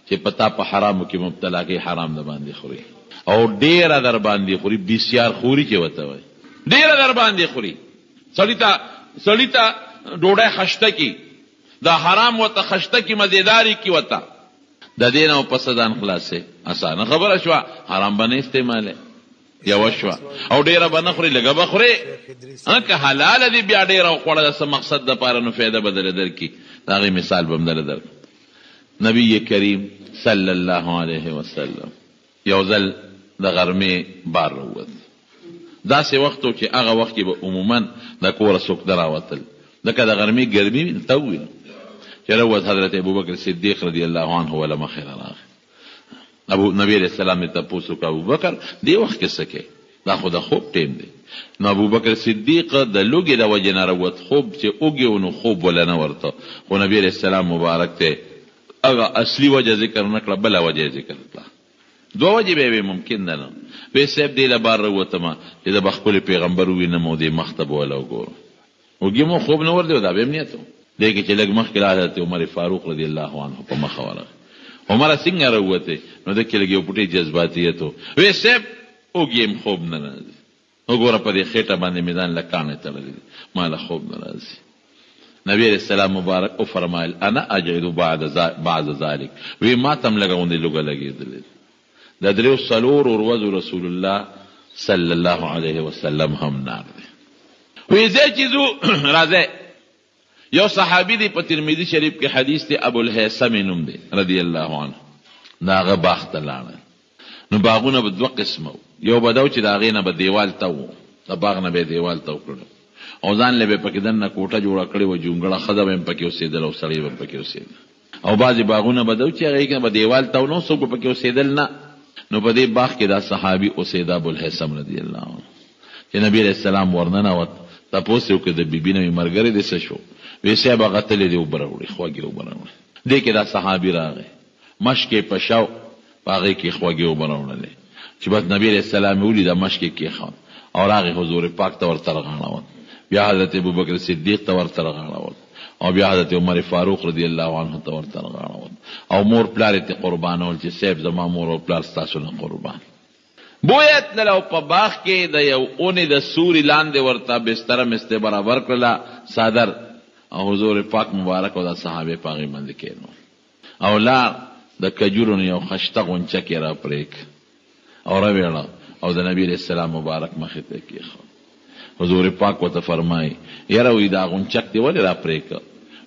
چې پتا په حرامو کې مبتلا کې حرام د باندې خوري، او ډیره در باندې خوري، بسیار خوري چې وته وای، ډیره در باندې خوري. سړی ته ډوډۍ خشته کی، دا حرام وته خشته کی، مزیداری کی وته، د دې نه پس ځان خلاصې اسانه خبره شوه، حرام باندې استعماله یو شوه، او ډیره به نه خوري، لږه به خوري، که حلاله دی بیا ډیره خوړه د څه مقصد دپاره نو فایده به درله درکړي. د هغې مثال به هم درله درکړم. نبی کریم صلی الله علیه وسلم یو ځل د غرمې بار راووت، داسې وخت و چې هغه وخت کې به عموما د کوره څوک نه راوتل، لکه د غرمې ګرمي ته وویل چې راووت حضرت ابوبکر صدیق رضی الله عنه وله مخې راغی. نبی علیه السلام یې تپوس وکړه ابوبکر دې وخت کې څه کوې؟ دا خو د خوب ټیم دی. نو ابوبکر صدیق د لوږې د وجې نه راووت، خوب چې اوږې و نو خوب وله نه ورته، خو نبی علیه السلام مبارک ته هغه اصلي وجه ذکر نه کړه، بله وجه ذکر کړه. دوه وجې به وې ممکن ده نه، وی صاحب دې له بار راووتمه چې د به خپل پیغمبر ووینم او دې مخ ته به وله وګورم، اوږې مو خوب نه ورځي، دا به هم نیت و. دی کې چې لږ مخکې حضرت عمر فاروق رضی الله عنه په مخه ورغی. عمر څنګه راووتې؟ نو د کې لږ یو پټې جذباتیت و، وی صاحب اوږې م خوب نه راځي، وګوره په دې خېټه باندې مې ځان له کاڼې تړلی دی، ما له خوب نه راځي. نبی علیہ السلام مبارک او فرمایل انا اجد بعد ذلك، وی ما تم لږه غوندې لوږه لګېدلې. د دریو څلورو ورځو رسول الله صلی الله علیه وسلم هم نار دی. وی ځای چې ځو راځئ، یو صحابي دی په ترمذي شریف کې حدیث دی، ابو الهیثم نوم دی رضی الله عنه، د هغه باغ ته لاړل. نو باغونه به دوه قسمه یو به دو چې د هغې نه به دیوال ته و، د باغ نه به یې دیوال ته وکړو او ځان له به پکې دننه کوټه جوړه کړې وه، جونګړه ښځه به هم پکې اوسېدل او سړی به هم پکې اوسېدل. او بعضې باغونه به دو چې هغې کې به دیوال ته و نو څوک به پکې اوسېدل نه. نو په دې باغ کې دا صحابي اوسېده ابوالحسم رضی الله عنه چې نبي علیه السلام ورننوت، تپوس یې وکړه د بیبي نه مې ملګری دې څه شو؟ ویې صاحب هغه تلې دې اوبه راوړې، خوږې اوبه راوړې. دې کې دا صحابي راغی، مشک یې په شو، په هغې کې خوږې اوبه راوړلې چې بس نبي علیه السلام یې ولیده مشک یې کېښود او راغی حضور پاک ته ورته رغاړول. بیا حضرت ابوبکر صدیق ته ورته رغاړول او بیا حضرت عمر فاروق رضی الله عنه ته ورته رغاړول او مور پلار یې ته قربانول چې صاحب زما مور او پلار ستاسو نه قربان. بویه تلله او په باغ کې د یو اونې د سوري لاندې ورته بستره مستې برابر کړله صادر او حضور پاک مبارک او د صحابې په هغې باندې کېنول او لار د کجورو نه یو خشته غونچه کې را پرېږ او راویړه او د نبي علیه السلام مبارک مخې ته کېښود. حضور پاک ورته فرمایي یاره وایي دا غونچک دې ولې را پرېږه؟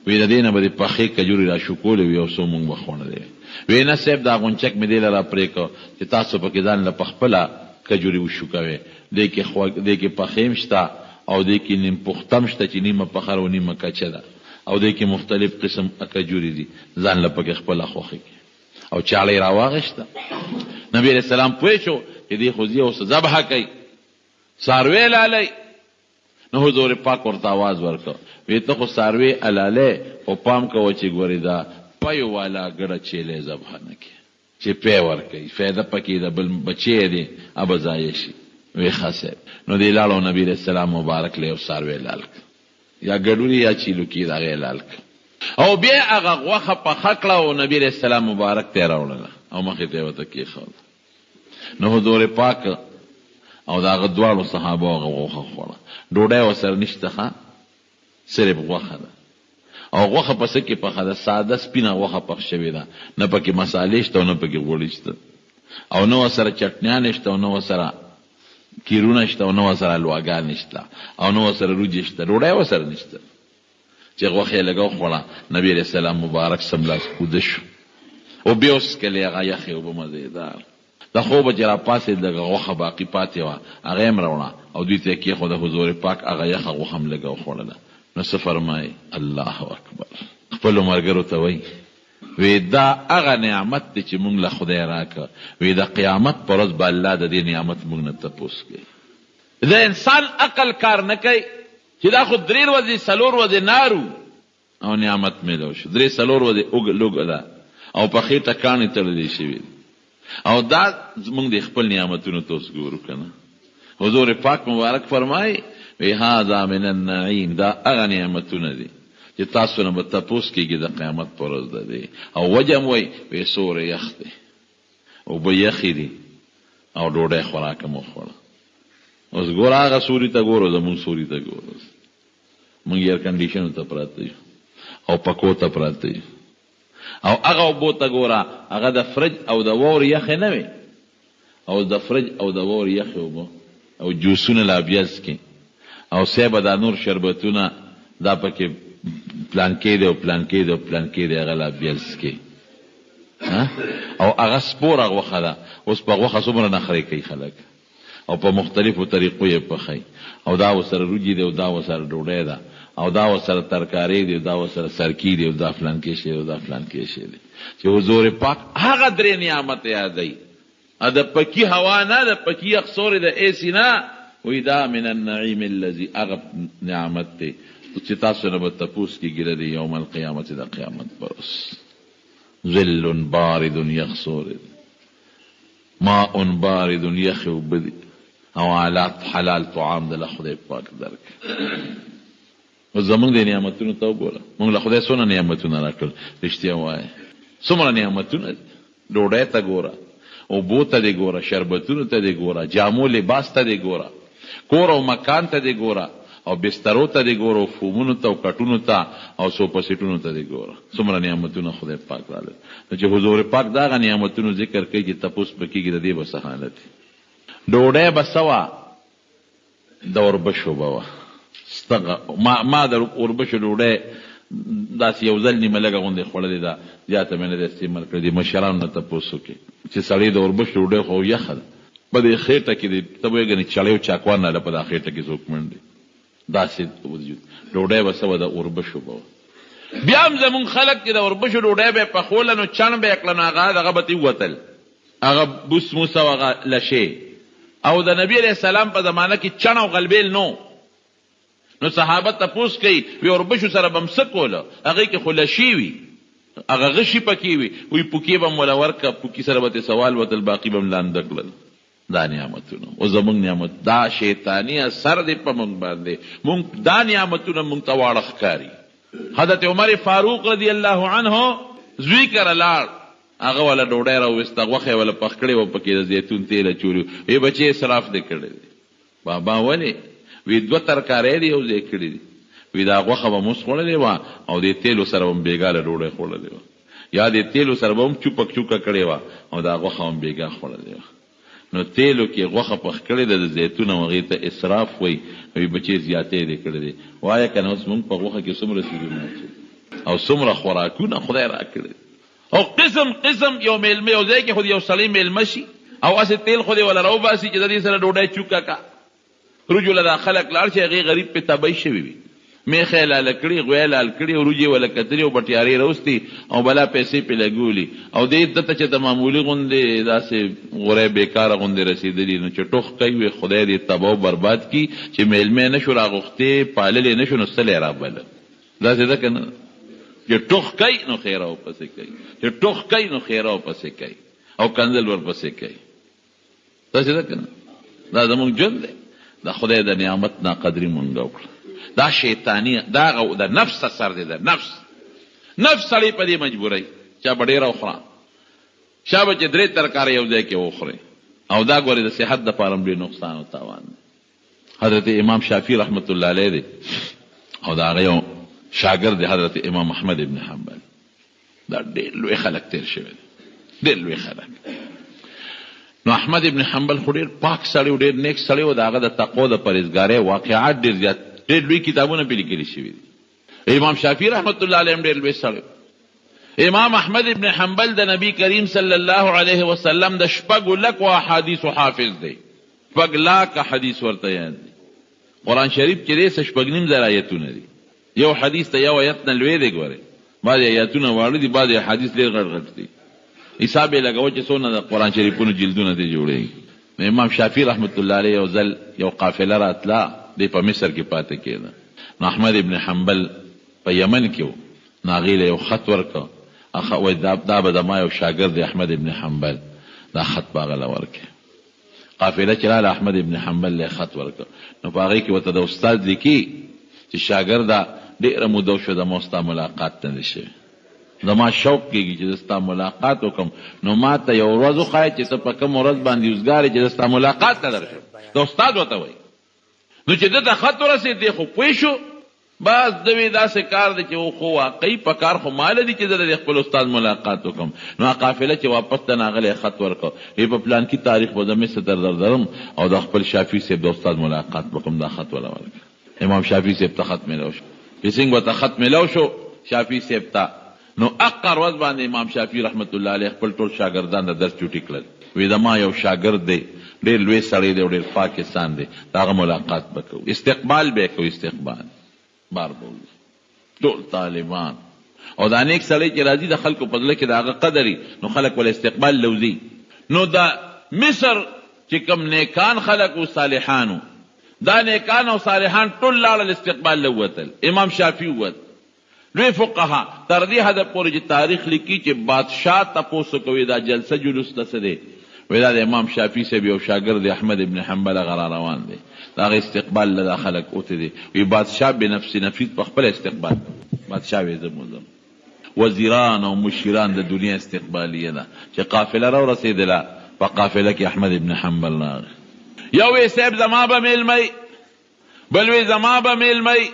وایي د دې نه به دې پخې کجورې را شکولې وي او څو مونږ به خوړلې. وایي نه صاحب دا غونچک مې دې له را پرېږه چې تاسو پکې ځان له پخپله کجورې وشوکوئ. دې کې پخې هم شته او دې کې نیم پخته هم شته چې نیمه پخه او نیمه کچه ده او دې کې مختلف قسم کجورې دي، ځان له پکې خپله خوښې کړي. او چاړه یې را واغېسته. نبي علیه السلام پوه شو چې دې خو زی اوس ذبحه کوي، څاروی لالی. نو حضور پاک ورته آواز ورکړ، وی ته خو څاروی الالی خو پام کوه چې ګورې دا پی والا ګډه چیلی ذبحه نه کړي چې پی ورکوي، فایده پکې د بل بچی دی ابه ضایع شي. وی ښه صاحب. نو دې لاړو نبي علیه السلام مبارک له یو څاروی لال کړ، یا ګډوري یا چیلو کې د هغې لال کړ او بیا هغه غوښه پخه کړه او نبي علیه السلام مبارک ته یې راوړله او مخې ته یې ورته کېښوده. نو حضور پاک او د هغه دواړو صحابو هغه غوښه خوړه. ډوډۍ ورسره نشته ښه، صرف غوښه ده او غوښه په څه کې پخه ده؟ ساده سپینه غوښه پخ شوې ده، نه پکې مسالې شته او نه پکې غوړي شته او نه ورسره چټنیانې شته او نه ورسره کیرونه شته او نه ورسره الواګانې شته او نه ورسره روجې شته، ډوډۍ ورسره نشته. چې غوښه یې لږه وخوړه نبي علیه السلام مبارک سملاس کوده شو او بیا وڅکلې هغه یخې اوبه مزېدار. د خوبه چې را پاسېد دغه غوښه باقي پاتې وه هغه یې هم راوړه او دوی ته یې کېښوده. حضور پاک هغه یخه غوښه هم لږه وخوړله. نو څه فرمایي؟ الله اکبر. خپلو ملګرو ته وایي وی دا هغه نعمت دی چې مونږ له خدای راکړه. وی د قیامت په ورځ به الله د دې نعمت مونږ نه تپوس کوي. د انسان عقل کار نه کوي چې دا خو 3 ورځې 4 ورځې نارو او نعمت میلاو شو، 3-4 ورځې لوږه ده او په خېټه کاڼې تړلې شوي او دا زمونږ د خپل نعمتونو ته اوس ګورو که نه. حضور پاک مبارک فرمایي وی هذا من النعیم، دا هغه نعمتونه دي چې تاسو نه به تپوس کېږي د قیامت په ورځ ده دی. او وجه م وایي وی سوری یخ دی، اوبه یخې دي او ډوډۍ خوراک هم وخوړه. اوس ګوره هغه سوري ته ګورو، زمونږ سوري ته ګورو، مونږ ایر کنډیشنو ته پراته یو او پکو ته پراته یو او هغه اوبو ته ګوره هغه د فرج او د وور یخې نه وي او د فرج او د وور یخې اوبه او جوسونه لا بیاز کې او صاحبه دا نور شربتونه دا پکې پلان کې دی او پلان کې دی او پلان کې دی هغه لا بیاز کې او هغه سپوره غوښه ده. اوس په غوښه څومره نخرې کوي خلک او په مختلفو طریقو یې پخوي او دا ورسره روجي دی او دا ورسره ډوډۍ ده او دا ورسره ترکارې دی او دا ورسره سرکي دی او دا فلان کې شی او دا فلان کې شی دی چې حضور پاک هغه 3 نعمت یادوي. د پکي هوا نه، د پکي یخ سوري د ایسی نه، وی دا من النعیم الذي هغه نعمت دی چې تاسو نه به تپوس کېږي د یوم القیامت د قیامت پر ورځ. ظل بارد یخ سوري، ماء بارد یخ اوبه دي او حلال طعام د له خدای پاک درک. او زمونږ د نعمتونو ته وګوره، مونږ له خدای څونه نعمتونه راکړل. رښتیا وایه څومره نعمتونه دي. ډوډۍ ته ګوره، اوبو ته دې ګوره، شربتونو ته دې ګوره، جامو لباس ته دې ګوره، کور او مکان ته دې ګوره او بسترو ته دې ګوره، فومونو ته او کټونو ته او صوفه سیټونو ته دې ګوره. څومره نعمتونه خدای پاک راله. نو چې حضور پاک دغه نعمتونو ذکر کوي چې تپوس به کېږي د دې به څه حالت وي. ډوډۍ به څه وه؟ د اوربشو به وه. ما د اوربشو ډوډۍ داسې یو ځل نیمه لږه غوندې خوړلې ده، زیاته مې نه ده استعمال کړې. دي مشرانو نه تپوس وکړې چې سړی د اوربشو ډوډۍ خو یخه ده، په دې خېټه کې دې ته به یې ګنې چړی او چاکوان نه ده په دا خېټه کې څوک منډي، داسې وجود ډوډۍ به څه وه د اوربشو به وه. بیا هم زمونږ خلک چې د اوربشو ډوډۍ به یې پخوله نو چڼ به یې کړه نو هغه به ترې ووتل، هغه بوس موس او هغه لشې. او د نبي علیه السلام په زمانه کې چڼ او غلبیل نو نو صحابه تپوس کوي وی اوربشو سره به م څه کوله، هغې کې خو لشې وي، هغه غشي پکې وي، وی پوکې به م وله ورکړه، پوکي سره به ترې سوال وتل، باقي به م لانده کړل. دا نعمتونه او زمونږ نعمت دا شیطاني اثر دی په مونږ باندې، مونږ دا نعمتونه مونږ ته واړه ښکاري. حضرت عمر فاروق رضی الله عنه زوی کره لاړ، هغه وله ډوډۍ راوویسته، غوښه یې وله پخ کړې وه، پکې د زیتون تیل اچولي وو. وی بچې اسراف دې کړی دی. بابا ولې؟ وی 2 ترکارۍ دې یو ځای کړي دي. وی دا غوښه به موس خوړلې وه او دې تیلو سره به م بېګاله ډوډۍ خوړلې وه، یا دې تیلو سره به هم چوپک چوکه کړې وه او دا غوښه هم بېګا خوړلې وه. نو تیلو کې غوښه پخ کړې ده د زیتون او هغې ته اسراف وایي. وی بچې زیاتې دې کړې دي. وایه که نه اوس مونږ په غوښه کې څومره سیزونه او څومره خوراکونه خدای را کړي او قسم قسم. یو میلمه یو ځای کې خو یو سړی میلمه شي او هسې تیل خو دې وله راوباسي چې د دې سره ډوډۍ چوکه کا روجو له دا خلک لاړ چې هغې غریب پې تبی شوي وي، میخه یې لاله کړي، غوی یې لال کړي، وروجې وله کتلي او بټیارې راوستي او بلا پیسې پې لګولي او دې دته چې د معمولي غوندې داسې غوری بېکاره غوندې رسېدلي نو چې ټوخ کوي وي خدای دې تباه و برباد کي چې میلمه نه شو راغوښتې پاللې نه شو نو څه لی رابله. داسې ده که نه؟ چې ټوخ کوي نو خیره ورپسې کوي، چې ټوخ کوي نو خیره ورپسې کوي او کنځل ورپسې کوي. داسې ده که نه؟ دا زمونږ ژوند دی. د خدای د نعمت ناقدري مونږ وکړه. دا شیطاني دا د نفس اثر دی. د نفس سړی په دې مجبورۍ چا به ډېره وخوره، چا به چې 3 ترکارۍ یو ځای کې وخورې او دا ګورې د صحت دپاره هم ډېر نقصان او تاوان دی. حضرت امام شافعي رحمت الله علیه دی او د هغه یو شاګرد دی حضرت امام احمد ابن حنبل. دا ډېر لوی خلک تېر شوي دي، ډېر لوی خلک. نو احمد ابن حنبل خو ډېر پاک سړی و، ډېر نیک سړی و، د هغه د تقوا د پرهیزګارۍ واقعات ډېر زیات، ډېر لوی کتابونه پې لیکلي شوي دي. امام شافعي رحمت الله علیه هم ډېر لوی سړی و. امام احمد ابن حنبل د نبی کریم صلی الله علیه وسلم د 6 لکو احادیثو حافظ دی. 6 لاکه حدیث ورته یاد دی. قرآن شریف کې دی 6.5 آیتونه دي. یو حدیث ته یو آیت نه لوی دی. ګورئ بعضې آیتونه واړه دي، بعضې حدیث ډېر غټ غټ دي. حساب یې لګوه چې څونه د قرآن شریفونو جلدونه دې جوړېږي. امام شافعي رحمت الله علیه یو ځل یو قافله راتله، دی په مصر کې پاتې کېده. نو احمد ابن حنبل په یمن کې و، نو هغې له یو خط ورکړه، وایي دا به زما یو شاګرد دی احمد ابن حنبل، دا خط به هغه له ورکړې. قافله چې راله احمد ابن حنبل له خط ورکړه، نو په هغې کې ورته د استاد لیکي چې شاګرده ډېره موده وشوه زما ستا ملاقات نه دی شوی، زما شوق کېږي چې زه ستا ملاقات وکړم، نو ما ته یو ورځ وښایه چې ته په کوم ورځ باندې اوزګار یې چې زه ستا ملاقات ته درشم. د استاد ورته وایي. نو چې ده ته خط ورسېد دی خو پوه شو، بس ده وی داسې کار دی چې خو واقعي په کار خو ماله دي چې زه د خپل استاد ملاقات وکړم. نو قافله چې واپس ته ناغلی خط ورکړه، په پلانکي تاریخ به زه مصر ته درځم او د خپل شافعي صاحب د استاد ملاقات وکړم، دا خط وله ورکړه. امام شافعي صاحب ته خط میلاو شو، چې څنګه ورته خط میلاو شو شافعي صاحب ته، نو اقر ورځ باندې امام شافعي رحمت الله علیه خپل ټول شاګردان د درس چوټي کړل. وی زما یو شاګرد دی، ډېر لوی سړی دی او ډېر پاک انسان دی، د هغه ملاقات به کوو، استقبال به یې کوو. استقبال بار به ټول طالبان او دا نیک سړی چې راځي د خلکو په زړه کې د هغه قدري، نو خلک ول استقبال لوزي. نو د مصر چې کوم نیکان خلک او صالحانو، دا نیکان او صالحان ټول لاړل استقبال لوتل. امام شافعي ووت. لوی فقها تر دې حده پورې چې تاریخ لیکي چې بادشاه تپوس کوي دا جلسه جلوس ته څه دی، وی دا د امام شافعي صاحب یو شاګرد احمد ابن حنبل هغه را روان دی، د هغه استقبال له دا خلک اوتې دي. وی بادشاه بنفس نفیس په خپل استقبال کوي. بادشاه وی زه موزم وزیران او مشیران د دنیا استقبالیه ده چې قافله را ورسېدله، په قافله کې احمد ابن حنبل راغی. یو وی صاحب زما به میلمی، بل وی زما به میلمی،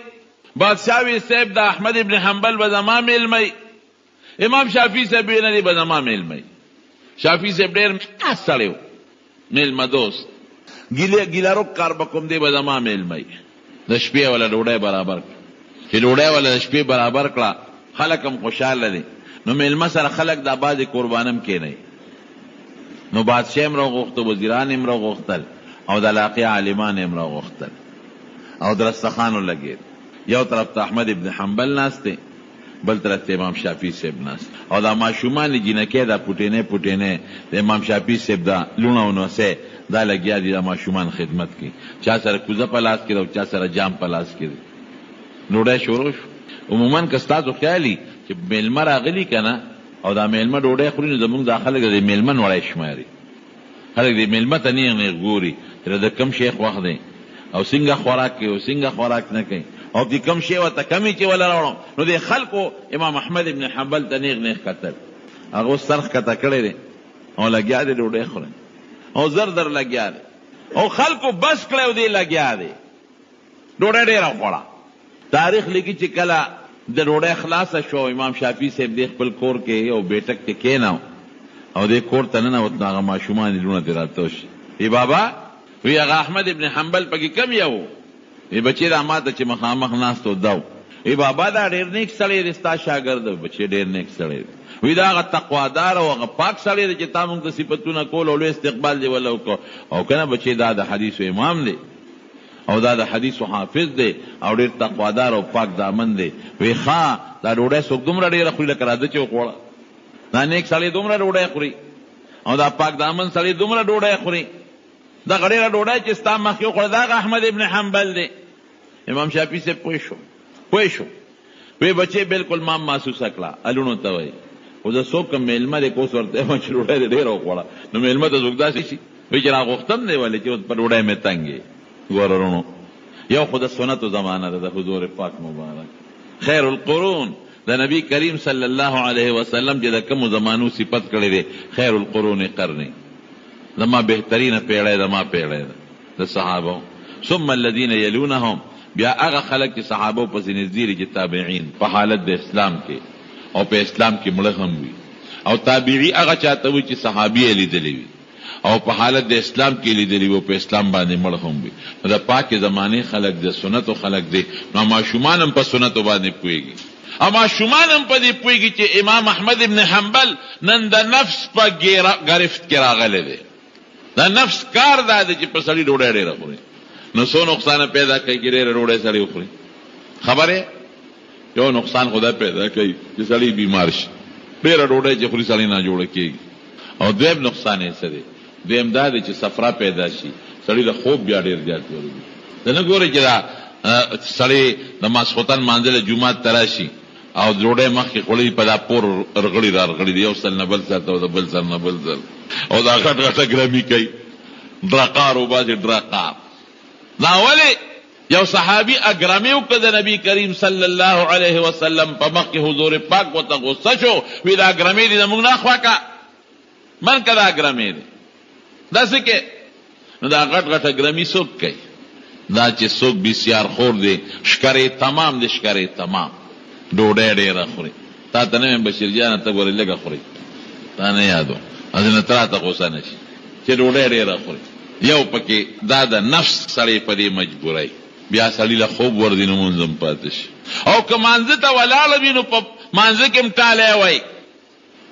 بادشاه وی صاحب د احمد ابن حنبل به زما میلمی، امام شافعي صاحب وی نه دی به زما میلمی. شافعي صاحب ډېر سړی و، میلمه دوست، ګیله رک کار به کوم دی به زما میلمی، د شپې وله ډوډۍ برابر. چې ډوډۍ ولا د شپې برابر کړه، خلک هم خوشحاله دي. نو میلمه سره خلک د بعضې قربانم کېنئ. نو بادشاه هم راغوښته، وزیران هم راغوښتل او د علاقې عالمان هم راغوښتل او درستخانو لګېد. یو طرف ته احمد ابن حنبل ناست دی، بل طرف ته امام شافعي صاحب ناست، او دا ماشومان جینکۍ دا پوټینې د امام شافعي صاحب دا لوڼه او نوسۍ دا لګیا دي د ماشومان خدمت کې، چا سره کوزه په لاس کې ده او چا سره جام په لاس کې دی. ډوډۍ شروع شو. عموما که ستاسو خیالي چې میلمه راغلي که نه او دا میلمه ډوډۍ خوري، نو زمونږ دا خلک د میلمه نوړی شماري. خلک د میلمه ته نیغ نیغ ګوري چې د کم شیخ وخت دی او څنګه خوراک کوي او څنګه خوراک نه کوي، او چې کم شی ورته کمې چې وله راوړم. نو د خلکو امام احمد ابن حنبل ته نیغ نیغ کتل، هغه اوس سر ښکته کړی دی او لګیا دی ډوډۍ خوري او زر در لګیا دی او خلکو بس کړی او دی لګیا دی، ډوډۍ ډېره خوړه. تاریخ لیکي چې کله د ډوډۍ خلاصه شو، امام شافعي صاحب د خپل کور کې یو بیټک کې کېناو او د کور ته ننوت، نو هغه ماشومان یې لوڼه ترې راته شي. وی بابا، وی هغه احمد ابن حنبل پکې کم یو؟ وی بچې دا ما ته چې مخامخ ناست و دو. وی بابا دا ډېر نیک سړی دی، ستا شاګرد دی. بچې ډېر نیک سړی دی. وی دا هغه تقوادار او هغه پاک سړی دی چې تا موږ ته صفتونه کول او لوی استقبال دی وله وکړو. او که نه بچې دا د حدیثو امام دی او دا د حدیثو حافظ دی او ډېر تقوادار او پاک دامن دی. وی ښه، دا ډوډۍ څوک دومره ډېره خوري لکه راځه چې وخوړه. دا نیک سړی دومره ډوډۍ خوري او دا پاک دامن سړی دومره ډوډۍ خوري. دا ډېره ډوډۍ چې ستا مخکې وخوړه، دا هغه احمد ابن حنبل دی. امام شافعي صاحب پوه شو. وی بچې بالکل ما محسوسه کړه، الونو ته وایي خو زه څوک کم میلمه دی کوس ورته وایم چې ډوډۍ دې ډېره وخوړه، نو میلمه ته څوک داسې شي وایي چې راغوښتم دی ولې چې په ډوډۍ مې تنګ یې. ګوره وروڼو، یو خو د سنتو زمانه ده د حضور پاک مبارک. خیر القرون د نبی کریم صلی الله علیه وسلم چې د کومو زمانو صفت کړی دی، خیر القرون قرنی، زما بهترینه پیړۍ زما پیړۍ ده د صحابو. ثم الذین یلونهم، بیا هغه خلک چې صحابو پسې نږدې دي چې تابعین په حالت د اسلام کې او په اسلام کې مړه هم وي، او تابعی هغه چاته وي چې صحابي یې لیدلی وي او په حالت د اسلام کې لیدلی وي او په اسلام باندې مړ هم وي. نو د پاکې زمانې خلک د سنتو خلک دی. نو ماشومان هم په سنتو باندې پوهېږي او ماشومان هم په دې پوهېږي چې امام احمد ابن حنبل نن د نفس په گرفت کې راغلی دی. د نفس کار دا دی چې په سړي ډوډۍ ډېره خوري، نو څو نقصانه پیدا کوي چې ډېره ډوډۍ سړی وخوري. خبرې یو نقصان خدا پیدا کوي چې سړی بیمار شي، ډېره ډوډۍ چې خوري سړی ناجوړه کېږي. او دویم نقصان یې څه دی؟ دویم دا دی چې صفرا پیدا شي، سړی د خوب بیا ډېر زیات ورځي. ته نه ګورې چې دا سړی د ماسخوتن مانځله جومات ته راشي او ډوډۍ مخکې خوړلي په دا پور رغړي را رغړي د یو سل نه بل سر ته او د بل سر نه بل سر، او دا غټ غټه ګرمي کوي، ډرقار وباسي ډرقار. دا ولې یو صحابي اګرامي وکړه د نبی کریم صلی الله علیه وسلم په مخ کې حضور پاک ورته غصه شو، وی دا اګرامي دي زموږ نه اخوا که من که دا اګرامي دی داسې کې. نو دا غټ غټ اګرامي څوک کوي؟ دا چې څوک بسیار خور دی، شکرې تمام دی، شکرې تمام، ډوډۍ ډېره خوري. تا ته نه ویم بشیر جانه ته ګورې لږه خوري، تا نه یادو ازنه ته راته غوسه نه شي چې ډوډۍ ډېره خوري. یو پکې دا د نفس سړی په دې مجبورۍ، بیا سړي له خوب ورځي نو مونځ هم پاتې شي. او که مانځه ته ولاړه وي نو په مانځه کې هم ټالی وایي،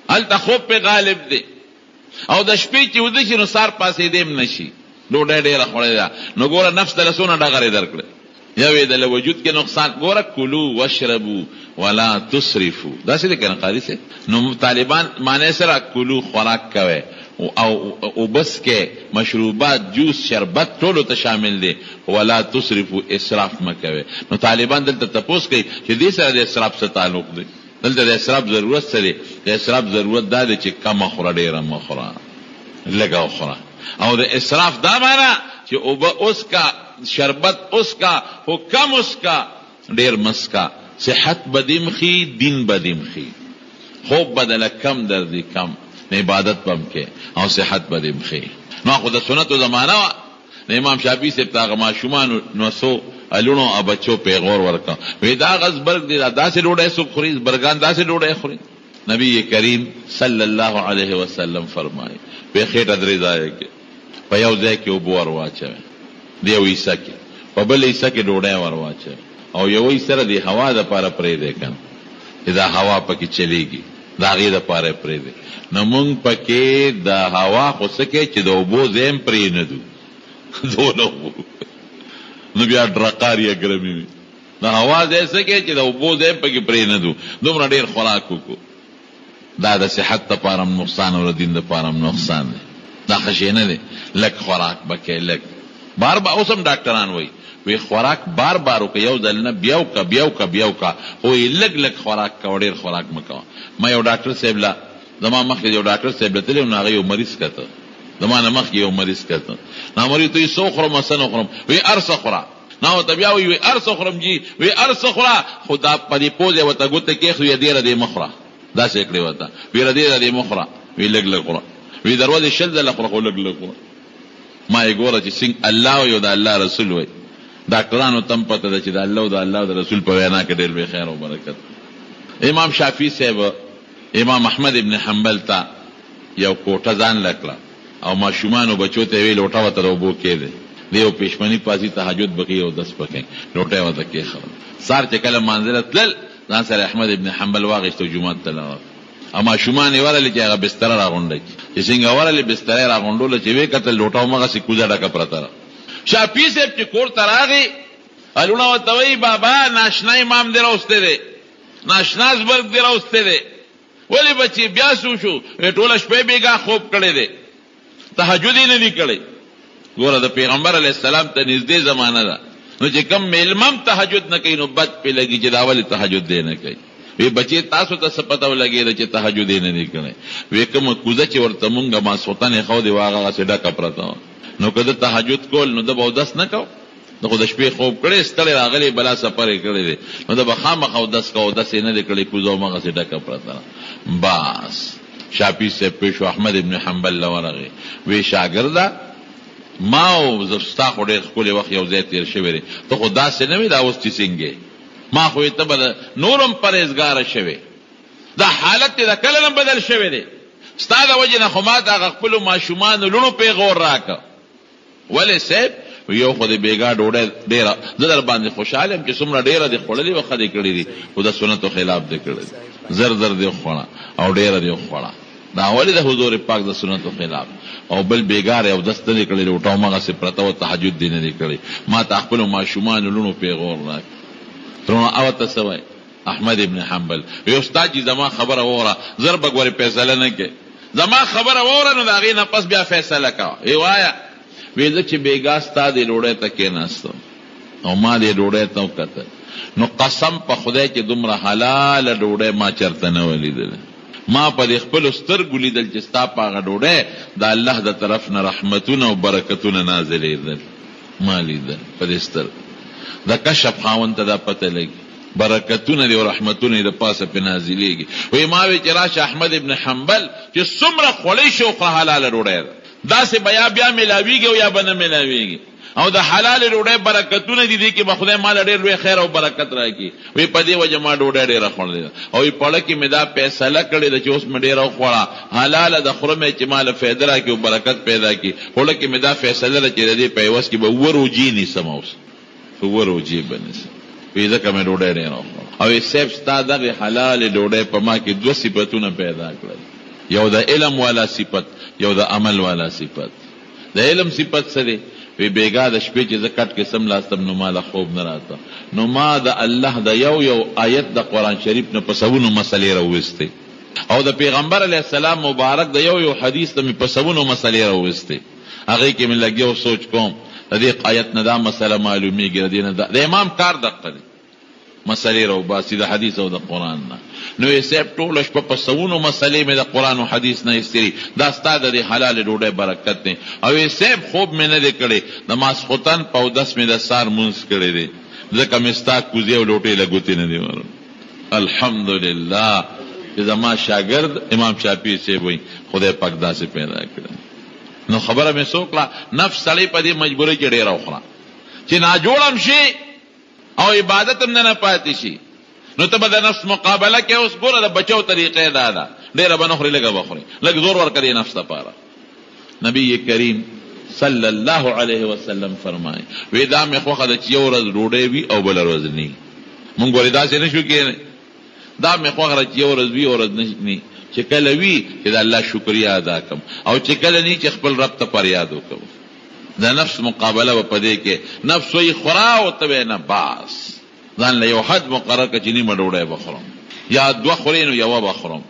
هلته خوب پې غالب دی. او د شپې چې وده شي نو سار پاسېدی هم نه شي، ډوډۍ ډېره خوړې ده. نو ګوره نفس دله څونه ډغرې درکړې. یو یې د وجود کې نقصان. ګوره کلو وشربو ولا تسرفو، داسې دی که نه قاري صاحب؟ نو طالبان معنی سره کلو خوراک کوئ او بس کې مشروبات جوس شربت ټولو ته شامل دی، ولا تصرفو اسراف مکوي. نو طالبان دلته تپوس کوي چې دې سره د اسراف څه تعلق دی؟ دلته د اسراف ضرورت څه دی؟ د اسراف ضرورت دا دی چې کم خوره ډېره مه خوره، لږه وخوره. او د اسراف دا معنی چې اوبه اوس کا، شربت اوس کا، خو کم اوس کا، ډېر مس کا. صحت بدیم خي، دین بدیم خي. خوب بدله کم دردی کم، عبادت بم کې او صحت بدیم خي. نو خو د سنتو زمانه وه. د امام شافعي صاحب ته هغه ماشومانو نوسو الونو او بچو پیغور ورکړه، وی دا هغه زبرګ دی، داسې ډوډۍ څوک خوري؟ زبرګان داسې ډوډۍ خوري؟ نبی کریم صلی الله علیه وسلم فرمایي په خېټه درې ځایه کې په یو ځای کې اوبه ور واچوئ، د یو حصه کې، په بل حصه کې ډوډۍ ور واچوئ، او یوی سره دی هوا د پاره پرې دی کنه دا هوا پکې چلیږي دا غي د پاره پرې دی نو مونږ پکې د هوا خو سکه چې د اوبو زم پرې نه دو دونو نو بیا درقاری ګرمي د هوا ځای سکه چې د اوبو زم پکې پرې نه دو دومره ډیر خوراک وکړو دا د صحت لپاره نقصان او د دین لپاره نقصان دی دا خشینه دی لک خوراک بکې لک بار بار اوسم ډاکټران وی خوراک بار بار وکړه یو ځل نه بیاو کا خو لګ لګ خوراک کا ډیر خوراک مکو ما یو ډاکټر صاحب لا زما مخکې یو ډاکټر صاحب ته نو هغه یو مریض کته زما نه مخکې یو مریض کته نو مریض ته سو خرم سن خرم وی ارس خورا نو ته بیا وی ارس خرم جی وی ارس خورا خدا پدی پوزه وته ګوت کې خو یې ډیر دې مخره دا څه کړی وته وی ډیر دې مخره وی لګ لګ خورا وی دروازه شل د لخره خو لګ لګ خورا ما یې ګوره چې څنګه الله او د الله رسول وی ډاکټرانو تم پته ده چې د الله او د الله د رسول په وینا کې ډېر به خیر او برکت. امام شافعي صاحب امام احمد ابن حنبل ته یو کوټه ځان لکړه او ماشومانو بچو ته وی لوټه وته وبو کېده دیو پښمنی پاسي تهجد بقي او 10 پکې لوټه وته کې خبر سار چې کله منزله تل ځان سره احمد ابن حنبل واغشته جمعه ته لاړ اما شومان ورل چې هغه بستر راغونډي چې څنګه ورل بستر راغونډول چې وی کته لوټاو مغه سې کوزه ډکه پرته شافعي صاحب چې کور تراغي الونه وتوي بابا ناشنا امام دی راوسته دی ناشنا زبرګ دی راوسته دی ولی بچي بیا شو ټوله شپه بیګا خوب کړي دی تهجد نه دی کړي ګوره د پیغمبر علی السلام ته نږدې زمانہ ده نو چې کم میلمم تهجد نه کوي نو بد په لګي چې داول تهجد دی نه کوي وی بچي تاسو ته سپتاو لګي چې تهجد نه دی کړي وی کوم کوزه چې ورته مونږه ما سوتنه خو دی واغه سډا کپرته نو کده تهجد کول نو د بودس نه کو نو خو د شپې خوب کړي ستړي راغلي بلا سفر کړي دي نو د بخامه او دس کو دس نه کړي کوزو مغه سډا کپرته بس شافعي سے پیش احمد ابن حنبل لورغه وی شاګردا ما او زستا خو ډېر خپل وخت یو ځای تیر شوی ته خو داسې نه وي دا اوس څنګه ما خو ته بل نورم پرهیزګار شوی دا حالت د کله بدل شوی دی ستاد وجه نه خو ما دا خپل ماشومان لونو پیغور راک ولې سیب یو خو دې بیګا ډوډۍ ډېر زدر باندې خوشاله چې څومره ډېر دې خړلې وخت دې کړې دي او د سنتو خلاف دې کړې زر دې خوړه او ډېر دې خوړه دا ولې د حضور پاک د سنتو خلاف او بل بیګار او دست دې کړې لوټاو مغه سي پرته او تهجد دې نه کړې ما ته خپل ماشومان لونو پیغور راک ترونه او تسوي احمد ابن حنبل یو استاد چې زما خبره وره زر بګوري فیصله نه کې زما خبره وره نو دا غي نه پس بیا فیصله کا ایوایا ویل چې بیګا ستاد لوړې ته کې ناستو او ما دې لوړې ته وکړه نو قسم په خدای چې دومره حلال لوړې ما چرته نه ولیدل ما په خپل سترګو لیدل چې ستا په غډوړې د الله د طرف نه رحمتونه او برکتونه نازلېدل ما لیدل په ستر د کشف خاوند ته دا پته لګي برکتونه او رحمتونه د پاسه په نازلېږي وې ما وی چې راشه احمد ابن حنبل چې څومره خولې شو خو حلال وروړي دا سه بیا ملاویږي او یا بنه ملاویږي او د حلال وروړي برکتونه دي چې بخدای مال ډېر لوی خیر او برکت راکړي وې په دې وجه ما ډوډۍ ډېر خوړل او په لکه مې دا فیصله کړې چې اوس مې ډېر خوړه حلال د خرمه چې مال فائدہ راکړي او برکت پیدا کړي په لکه مې دا فیصله چې دې په وس کې به وروجي نه سموس وروجي بنس وې ځکه مې ډوډۍ ډېر خوړه او یې سیب ستا د حلال ډوډۍ په ما کې دوه صفاتونه پیدا کړل یو د علم والا صفت یو د عمل والا صفت د علم صفت سره وی بیګا د شپې چې زکات کې سم لاستم نو مال خوب نه راته نو ما د الله د یو آیت د قران شریف نه پسونو مسلې راوستي او د پیغمبر علی السلام مبارک د یو حدیث ته پسونو مسلې راوستي هغه کې مې لګیو سوچ کوم د دې آیت نه دا مسله معلومیږي د امام کار دقه مسلې راو باسي د حدیث او د قران نه نو یې سیب ټول شپه په سونو مسلې مې د قران او حدیث نه استری دا ستاده د حلال ډوډۍ برکت نه او یې سیب خوب مې نه کړي د ماسختن په 10 مې د سار مونږ کړي دي ځکه مستا کوزي او لوټي لګوتې نه دي الحمدلله چې زما شاګرد امام شافعي سی وای خدای پاک داسې پیدا کړ نو خبره مې سوکړه نفس سړی په دې مجبورې کې ډېر اوخره چې نا جوړم شي او عبادت هم نه پاتې شي نو ته به د نفس مقابله کې اوس ګوره د بچو طریقې دا ده ډېره به نه خوري لږه به خوري لږ زور ورکړي نفس لپاره نبی کریم صلی الله علیه وسلم فرمایي وی دا مې خوښه ده چې یو ورځ ډوډۍ وي او بله ورځ نه مونږ ګورې داسې نه شو کېنی. دا مې خوښ چې یو ورځ وي یو ورځ نه چې کله وي چې د الله شکریا ادا کړم او چې کله نه چې خپل رب ته فریاد وکړم. د نفس مقابله به په دې کې نفس وایي خورا او ته به نه باس ځان له یو حد مقرر کړه چې نیمه ډوډۍ به خورم یا دوه خورې نو یوه به خورم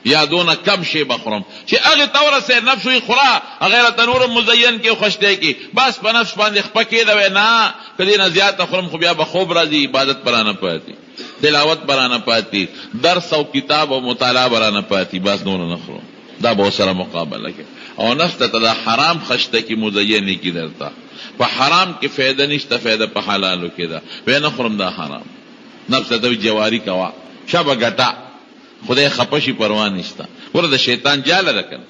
یا دونه کم شی به خورم چې هغې ته ورسې نفس وایي خورا هغې راته نورم مزین کې او خوشتی کې بس په نفس باندې خپه کېده وی نه که دې نه زیاته خورم خو بیا به خوب راځي عبادت به رانه پاتې تلاوت به رانه پاتې درس او کتاب او مطالعه به رانه پاتې بس نور نه خورم. دا به ورسره مقابله کې او نفس ته دا حرام خشته کې مزینې کې درته په حرام کې فایده نشته فایده په حلالو کې ده وی نه خورم دا حرام. نفس ته جواری کوه شبه ګټه خدای خپه شي پروا نشته ګوره د شیطان جاله ده کنه.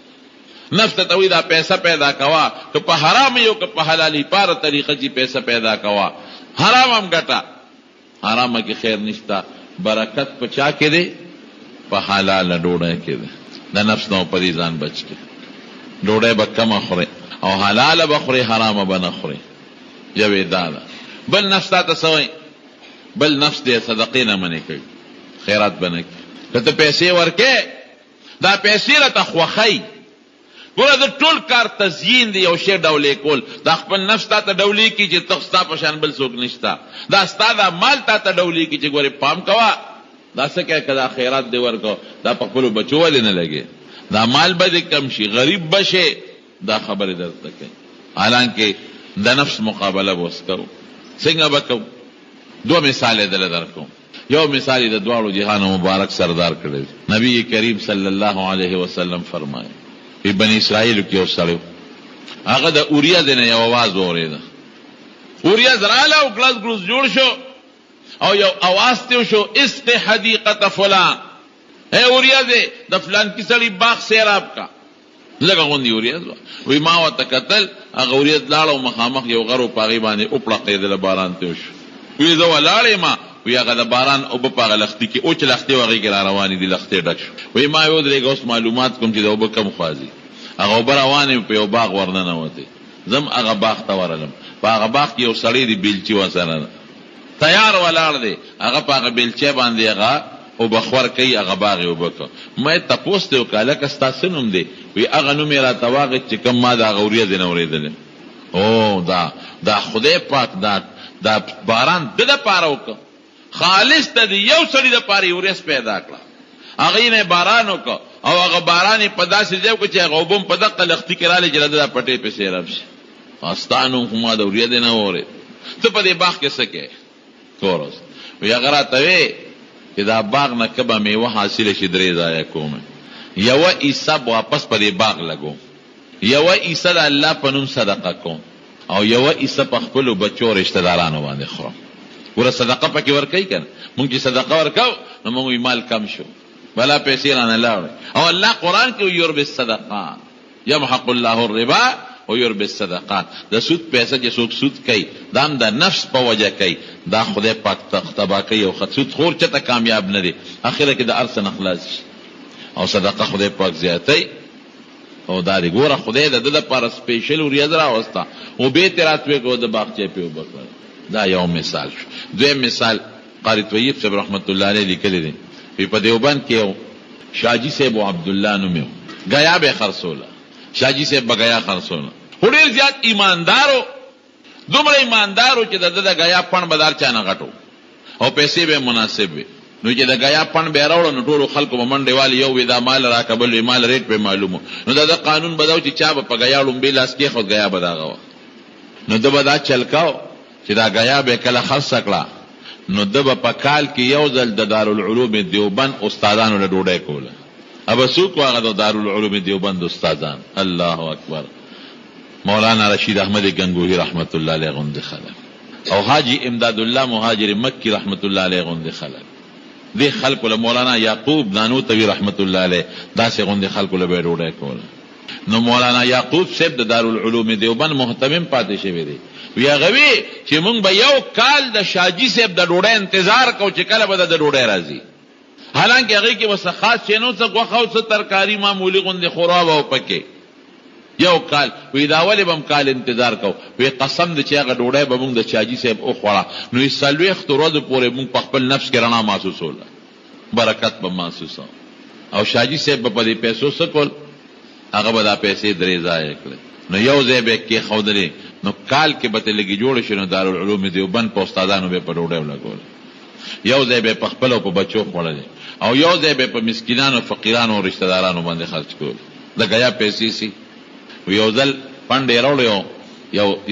نفس ته وایي دا پیسه پیدا کوه که په حرام یو که په حلالي پاره طریقه چې پیسه پیدا کوه حرام هم ګټه حرامه کې خیر نشته برکت په چا کې دی په حلاله ډوډۍ کې دی. د نفس نو په دې ځان بچ کې ډوډۍ به کمه خورې او حلاله به خورې حرامه به نه خورې. یوې دا ده. بل نفس تا ته څه وایي بل نفس دې صدقې نه منې کوي خیرات به نه کوي که ته پیسې ورکې دا پیسې راته خوښوي. ګوره د ټول کار تزیین دی یو شی ډولې کول دا خپل نفس تا ته ډولې کي چې ته ستا په شان بل څوک نشته دا ستا دا مال تا ته ډولې کي چې ګورې پام کوه دا څه کوې که دا خیرات دې ورکو دا په خپلو بچو ولې نه لګې دا مال به دې کم شي غریب به شې دا خبرې درته کوي. حالانکه د نفس مقابله به اوس کوو. څنګه به کوو؟ دوه مثال یې دله درکوم. یو مثال یې د دواړو جهانو مبارک سردار کړی نبی کریم صلی الله علیه وسلم فرمایي په بني اسرائیلو کې یو سړی هغه د اوریا دی نه یو اواز واورېده. اوریا راله او ګلاس ګلوس جوړ شو او یو اواز ته شو اسق حدیقه فلان اے اوریا دی د فلان کی سړی باغ سیراب کا لږه غوندي اوریا وی ما ورته کتل هغه اوریا لاړ او مخامخ یو غرو پاغي باندې اوپړقېدله باران ته شو وی زه ولاړې ما وی هغه د باران اوبه په هغه لښتي کې اوچ لښتې هغې کې را روانې دي لښتې ډک شو وی ما یې ودرېږه اوس معلومات کوم چې د اوبه کم خوازي هغه اوبه روانې په یو باغ ورننوتې زم هغه باغ ته ورغلم په هغه باغ کې یو سړی دی بیلچې ورسره تیار ولاړ دی هغه په هغه بیلچې باندې هغه اوبه خور کوي هغه باغ یې اوبه کړ. ما یې تپوس ته وکړه هلکه ستا څه نوم دی وی هغه نوم یې راته واغېست چې کوم ما د هغه وریځې نه اورېدلې. او دا خدای پاک دا باران د دپاره وکړه خالص ته د یو سړي دپاره یې ورځ پیدا کړه هغې نه باران وکړه او هغه باران یې په داسې ځای وکړه چې هغه اوبه هم په دقه لښتي کې رالی چې د ده پټۍ پسې رب شي. ستا نوم خو ما د وریځې نه واورېد ته په دې باغ کې څه کوې کورس وی هغه راته وی چې دا باغ نه که به میوه حاصله شي درې ځایه کوم یوه عیسه واپس په دې باغ لګوم یوه عیسه د الله په نوم صدقه کوم او یوه عیسه په خپلو بچو رشته دارانو باندې خورم. ګوره صدقه پکې ورکوي که نه مونږ چې صدقه ورکو نو مونږ وی مال کم شو بلا پیسې رانه لاړې او الله قرآن کې یربي الصدقات یمحق الله الربا او یربي الصدقات د سود پیسه چې څوک سود کوي دا هم د نفس په وجه کوي دا خدای پاک تباه کوي او سود خور چېرته کامیاب نه دی اخره کې د هر څه نه خلاص شي او صدقه خدای پاک زیاتی او دا دی ګوره خدای د ده دپاره سپیشل وریځ راوسته او بې تې راتوې کو د باغچې پې اوبه کړل. دا یو مثال شو. دویم مثال قاری طیب صاحب رحمت الله علیه لیکلی دی وی په دیوبند کې یو شاجي صاحب و عبدالله نوم یو ګیا به خرڅوله شاجي صاحب به ګیا خرڅوله خو ډېر زیات ایماندارو دومره ایماندارو چې د ده د ګیا پڼ به دار چا نه غټو او پیسې به مناسب وي نو چې د ګیا پڼ به یې راوړه نو ټولو خلکو به منډې والي یو وي دا مال راکه بل وي مال ریټ به معلومو نو دا د قانون به دا و چې چا به په ګیا لومبې لاس کېښود ګیا به د هغه وه نو ده به دا چلکاو چې دا ګیا به یې کله خرڅه کړه نو ده به په کال کې یو ځل د دارالعلوم دیوبند استادانو له ډوډۍ کوله ابه څوک و هغه د دارالعلوم دیوبند استادان الله اکبر مولانا رشید احمد گنگوهی رحمت الله علیه غوندې خلک او حاجی امداد الله مهاجر مکی رحمت الله علیه غوندې خلک دې خلکو له مولانا یعقوب نانوتوی رحمت الله علیه داسې غوندې خلکو له به ډوډۍ کوله. نو مولانا یعقوب صاحب د دارالعلوم دیوبند محتمم پاتې شوی دی وی هغه وی چې مونږ به یو کال د شاجي صاحب د ډوډۍ انتظار کوو چې کله به د ډوډۍ راځي حالانکه هغې کې به څه خاص شی نه و څه غوښه او څه ترکاري معمولي غوندې خورا به و پکې یو کال وی دا ولې به م کال انتظار کو وی قسم دی چې هغه ډوډۍ به مونږ د چاجي صاحب وخوړه نو 40 ورځو پورې مونږ په خپل نفس کې رڼا محسوسوله برکت به محسوسه او شاجي صاحب به په دې پیسو څه کول هغه به دا پیسې درې ځای کړې نو یو ځای به کېښودلې نو کال کې به ته لږې جوړې شي نو دارالعلوم دیوبند په استادانو به په ډوډۍ ولګول یو ځای به په خپل او په بچو خوړلې او یو ځای به په مسکینانو فقیرانو او رشتہ دارانو باندې خرچ کول د غیا پیسې سي یو ځل پنډې راوړیو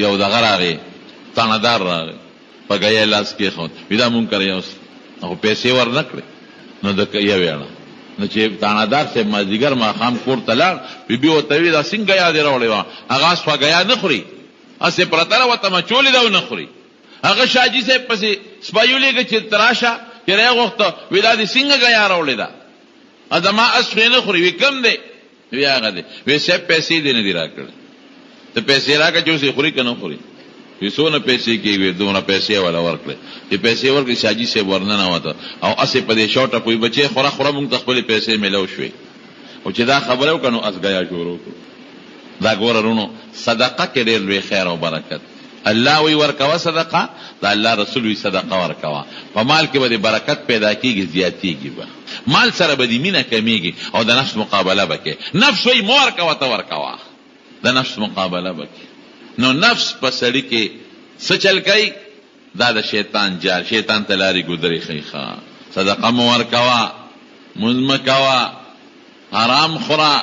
یو دغه راغی تانهدار راغی په غیا لاس کې خو ودا مونږ کړی اوس او پیسې ور نکړې نو د یو ویاړه نو چې تانهدار سے مازیګر ماښام کور ته لاړ بیبي ورته ویل دا څنګه غیا دې راوړې وه هغه سوه غیا نه خوري هسې پرته راوته مچولې ده او نه خوري هغه شاجي صاحب پسې سپی ولېږه چې تراشه چې راغوښته وی دا دې څنګه غیا راوړې ده زما اس خو نه خوري وی کم دی وی هغه دی وی صاحب پیسې دې نه دي راکړې ته پیسې راکړه چې اوس خوري که نه خوري وی څونه پیسې کېږي دومره پیسې والا ورکړې چې پیسې ورکړې شاجي صاحب ورننوته او اسې په دې شوټه پوی بچې خوره خوره مونږ ته خپلې پیسې میلو شوې او چې دا خبره وکړه نو اس غیا شروع کړو دا ګوره رونو صدقه کې ډېر لوی خیر او برکت الله وی ورکوه صدقه دا الله رسول وی صدقه ورکوه په مال کې به برکت پیدا کېږي زیاتېږي به مال سره به دې مینه کمیږي او د نفس مقابله به کې نفس وی مو ورکوه ته ورکوه د نفس مقابله به کې نو نفس په سړي کې څه چل کوي دا د شیطان جال شیطان ته لارې ګودرې ښیي صدقه مو ورکوه مونځ مه کوه حرام خوره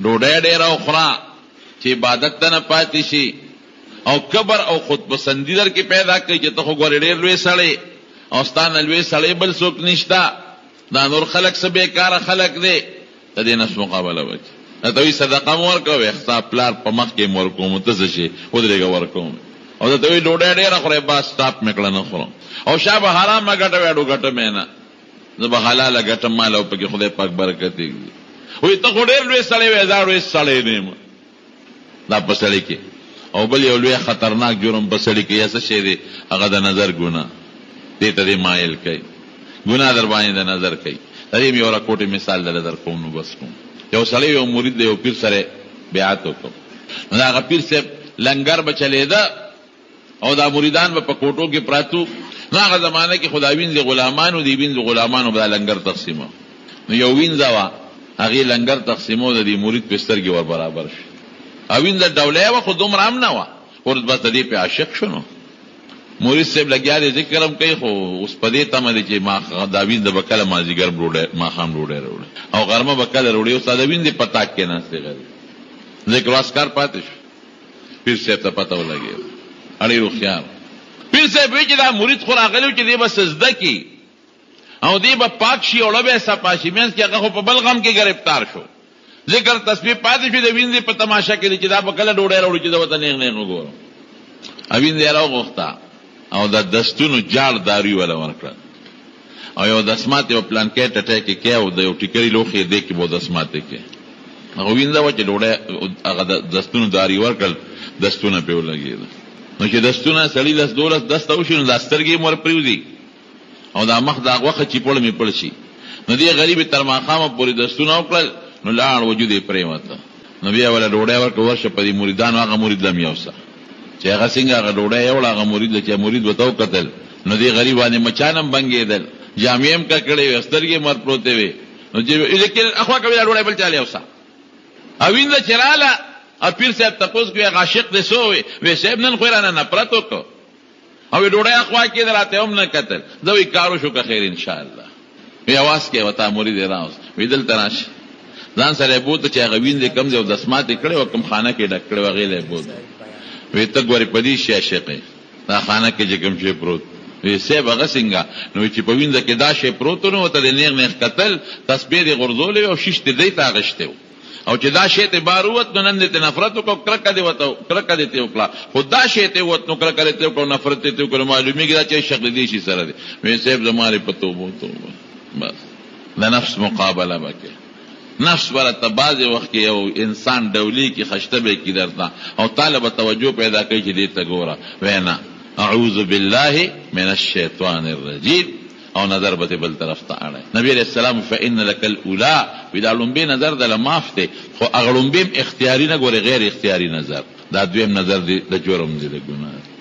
ډوډۍ ډېره وخوره چې عبادت ته نه پاتې شي او کبر او خودپسندي در کې پیدا کوي چې ته خو ګورې ډېر لوی سړی او ستا نه لوی سړی بل څوک نشته دا نور خلک څه بېکاره خلک دی د دې نفس مقابله وکړي ته وایي صدقه مو ورکوې ستا پلار په مخ کې مو ورکوم ته څه شي ودرېږه ورکوم او ته وایي ډوډۍ ډېره خورې بس سټاپ مې کړه نه خورم او شا به حرامه ګټه ویاړو ګټه مې نه زه به حلاله ګټم مال او پکې خدای پاک برکت یې وایي ته خو ډېر لوی سړی وې زه لوی سړی نه یم دا په سړي کې او بل یو لوی خطرناک جرم په سړي کې یا څه شی دی هغه د نظر ګناه دې ته دې مایل کوي ګناه در باندې د نظر کوي د دې مې یو راکوټې مثال در در کوم نو بس کوم یو سړی یو مرید دی یو پیر سره بیعت وکړ نو دا هغه پیر صاحب لنګر به چلېده او دا مریدان به په کوټو کې پراتو نو هغه زمانه کې خدا وینځي غلامانو دی وینځي غلامانو به دا لنګر تقسیمو نو یو وینځه وه هغې لنګر تقسیمو د دې مرید په سترګې ور برابر شي او وینځه ډولۍ وه خو دومره هم نه وه ورځ به ته دې پې عاشق شو نو مرید صاحب لګیا دی ذکر هم کوي خو اوس په دې تمه دی چې دا وینځه به کله مازدیګر ماښام ډوډۍ راوړي او غرمه به کله راوړي اوس دا د وینځې په تاک کې ناستې غري ذکر واسکار پاتې شو پیر صاحب ته پته ولګېده اړې روخیار پیر صاحب وایي چې دا مرید خو راغلی و چې دی به سجده کي او دی به پاک شي او ړبی صفا شي منځ کې هغه خو په بل غم کې ګرفتار شو ذکر تسبیح پاتې شو د وینځې په تماشا کې دی چې دا به کله ډوډۍ راوړي چې زه ورته نیغ نیغ وګورم وینځې یې راوغوښته او د دستونو جاړ داري وله ورکړه او یو دسمات یو پلانکۍ ټټۍ کې کې او د یو ټیکري لوښي دی کې به دسمات دی کې هغه وینځه وه چې ډوډۍ هغه دستونو داري ورکړل دستونه پې ولګېده نو چې دستونه سړي 10-12 دسته وشي نو دا سترګې یې ور پرېوځي او دا مخ دا غوښه چې پړ مې پړ شي نو دې غریب تر ماښامه پورې دستونه وکړل نو لاړ وجود یې پرېوته نو بیا وله ډوډۍ ورکړه ورشه په دې مریدانو هغه مرید لم یوسه چې هغه څنګه هغه ډوډۍ یوړه هغه مرید چې مرید ورته وکتل نو دې غریب باندې مچان هم بنګېدل جامې هم ککړې وې سترګې مر پروتې وې نو لیکن اخوا کوي دا ډوډۍ بل چا لیوسه او وینځه چې راله او پیر صاحب تپوس کوي هغه عاشق دی څو وی صاحب نن خو یې رانه نفرت وکړو او ډوډۍ اخوا کېده راته هم نه کتل زه وی کار وشو که خیر انشاءالله وی اواز کې ورته مرید یې راوست وی دلته راشه ځان سره یې بوته چې هغه وینځې کم دی او دسمات یې کړی و کوم خانه کې ډک کړی و هغې له یې بوته وی ته ګورې په دې شي عاشق یې دا خانه کې چې کوم شی پروت وی صاحب هغه څنګه نو چې په وینځه کې دا شی پروت و نو ورته د نیغ نیغ کتل تسبیح دې غورځولې وې او شیش دې دی ته اغوښتی و او چې دا شی ته بار ووت نو نن دې ته نفرت وکړو کرکه دې ته وکړه خو دا شی ته ووت نو کرکه دې ته وکړو نفرت دې ته وکړو معلومېږي دا چې شکل دې شي سره دی وی صاحب زما دې په توبو بس د نفس مقابله به کې نفس ورته بعضې وخت کې یو انسان ډولي کې خشته به کي درته او تاله به توجه پیدا کوي چې دې ته ګوره وی نه اعوذ بالله من الشیطان الرجیم او نظر به بل طرف ته اړی. نبی علیہ السلام فإن لك الاولى دا لومبی نظر د معاف دی، خو هغه لومبیم اختیاري نه ګوري، غیر اختیاري نظر. دا دویم نظر دی د جرم دی، د ګناه.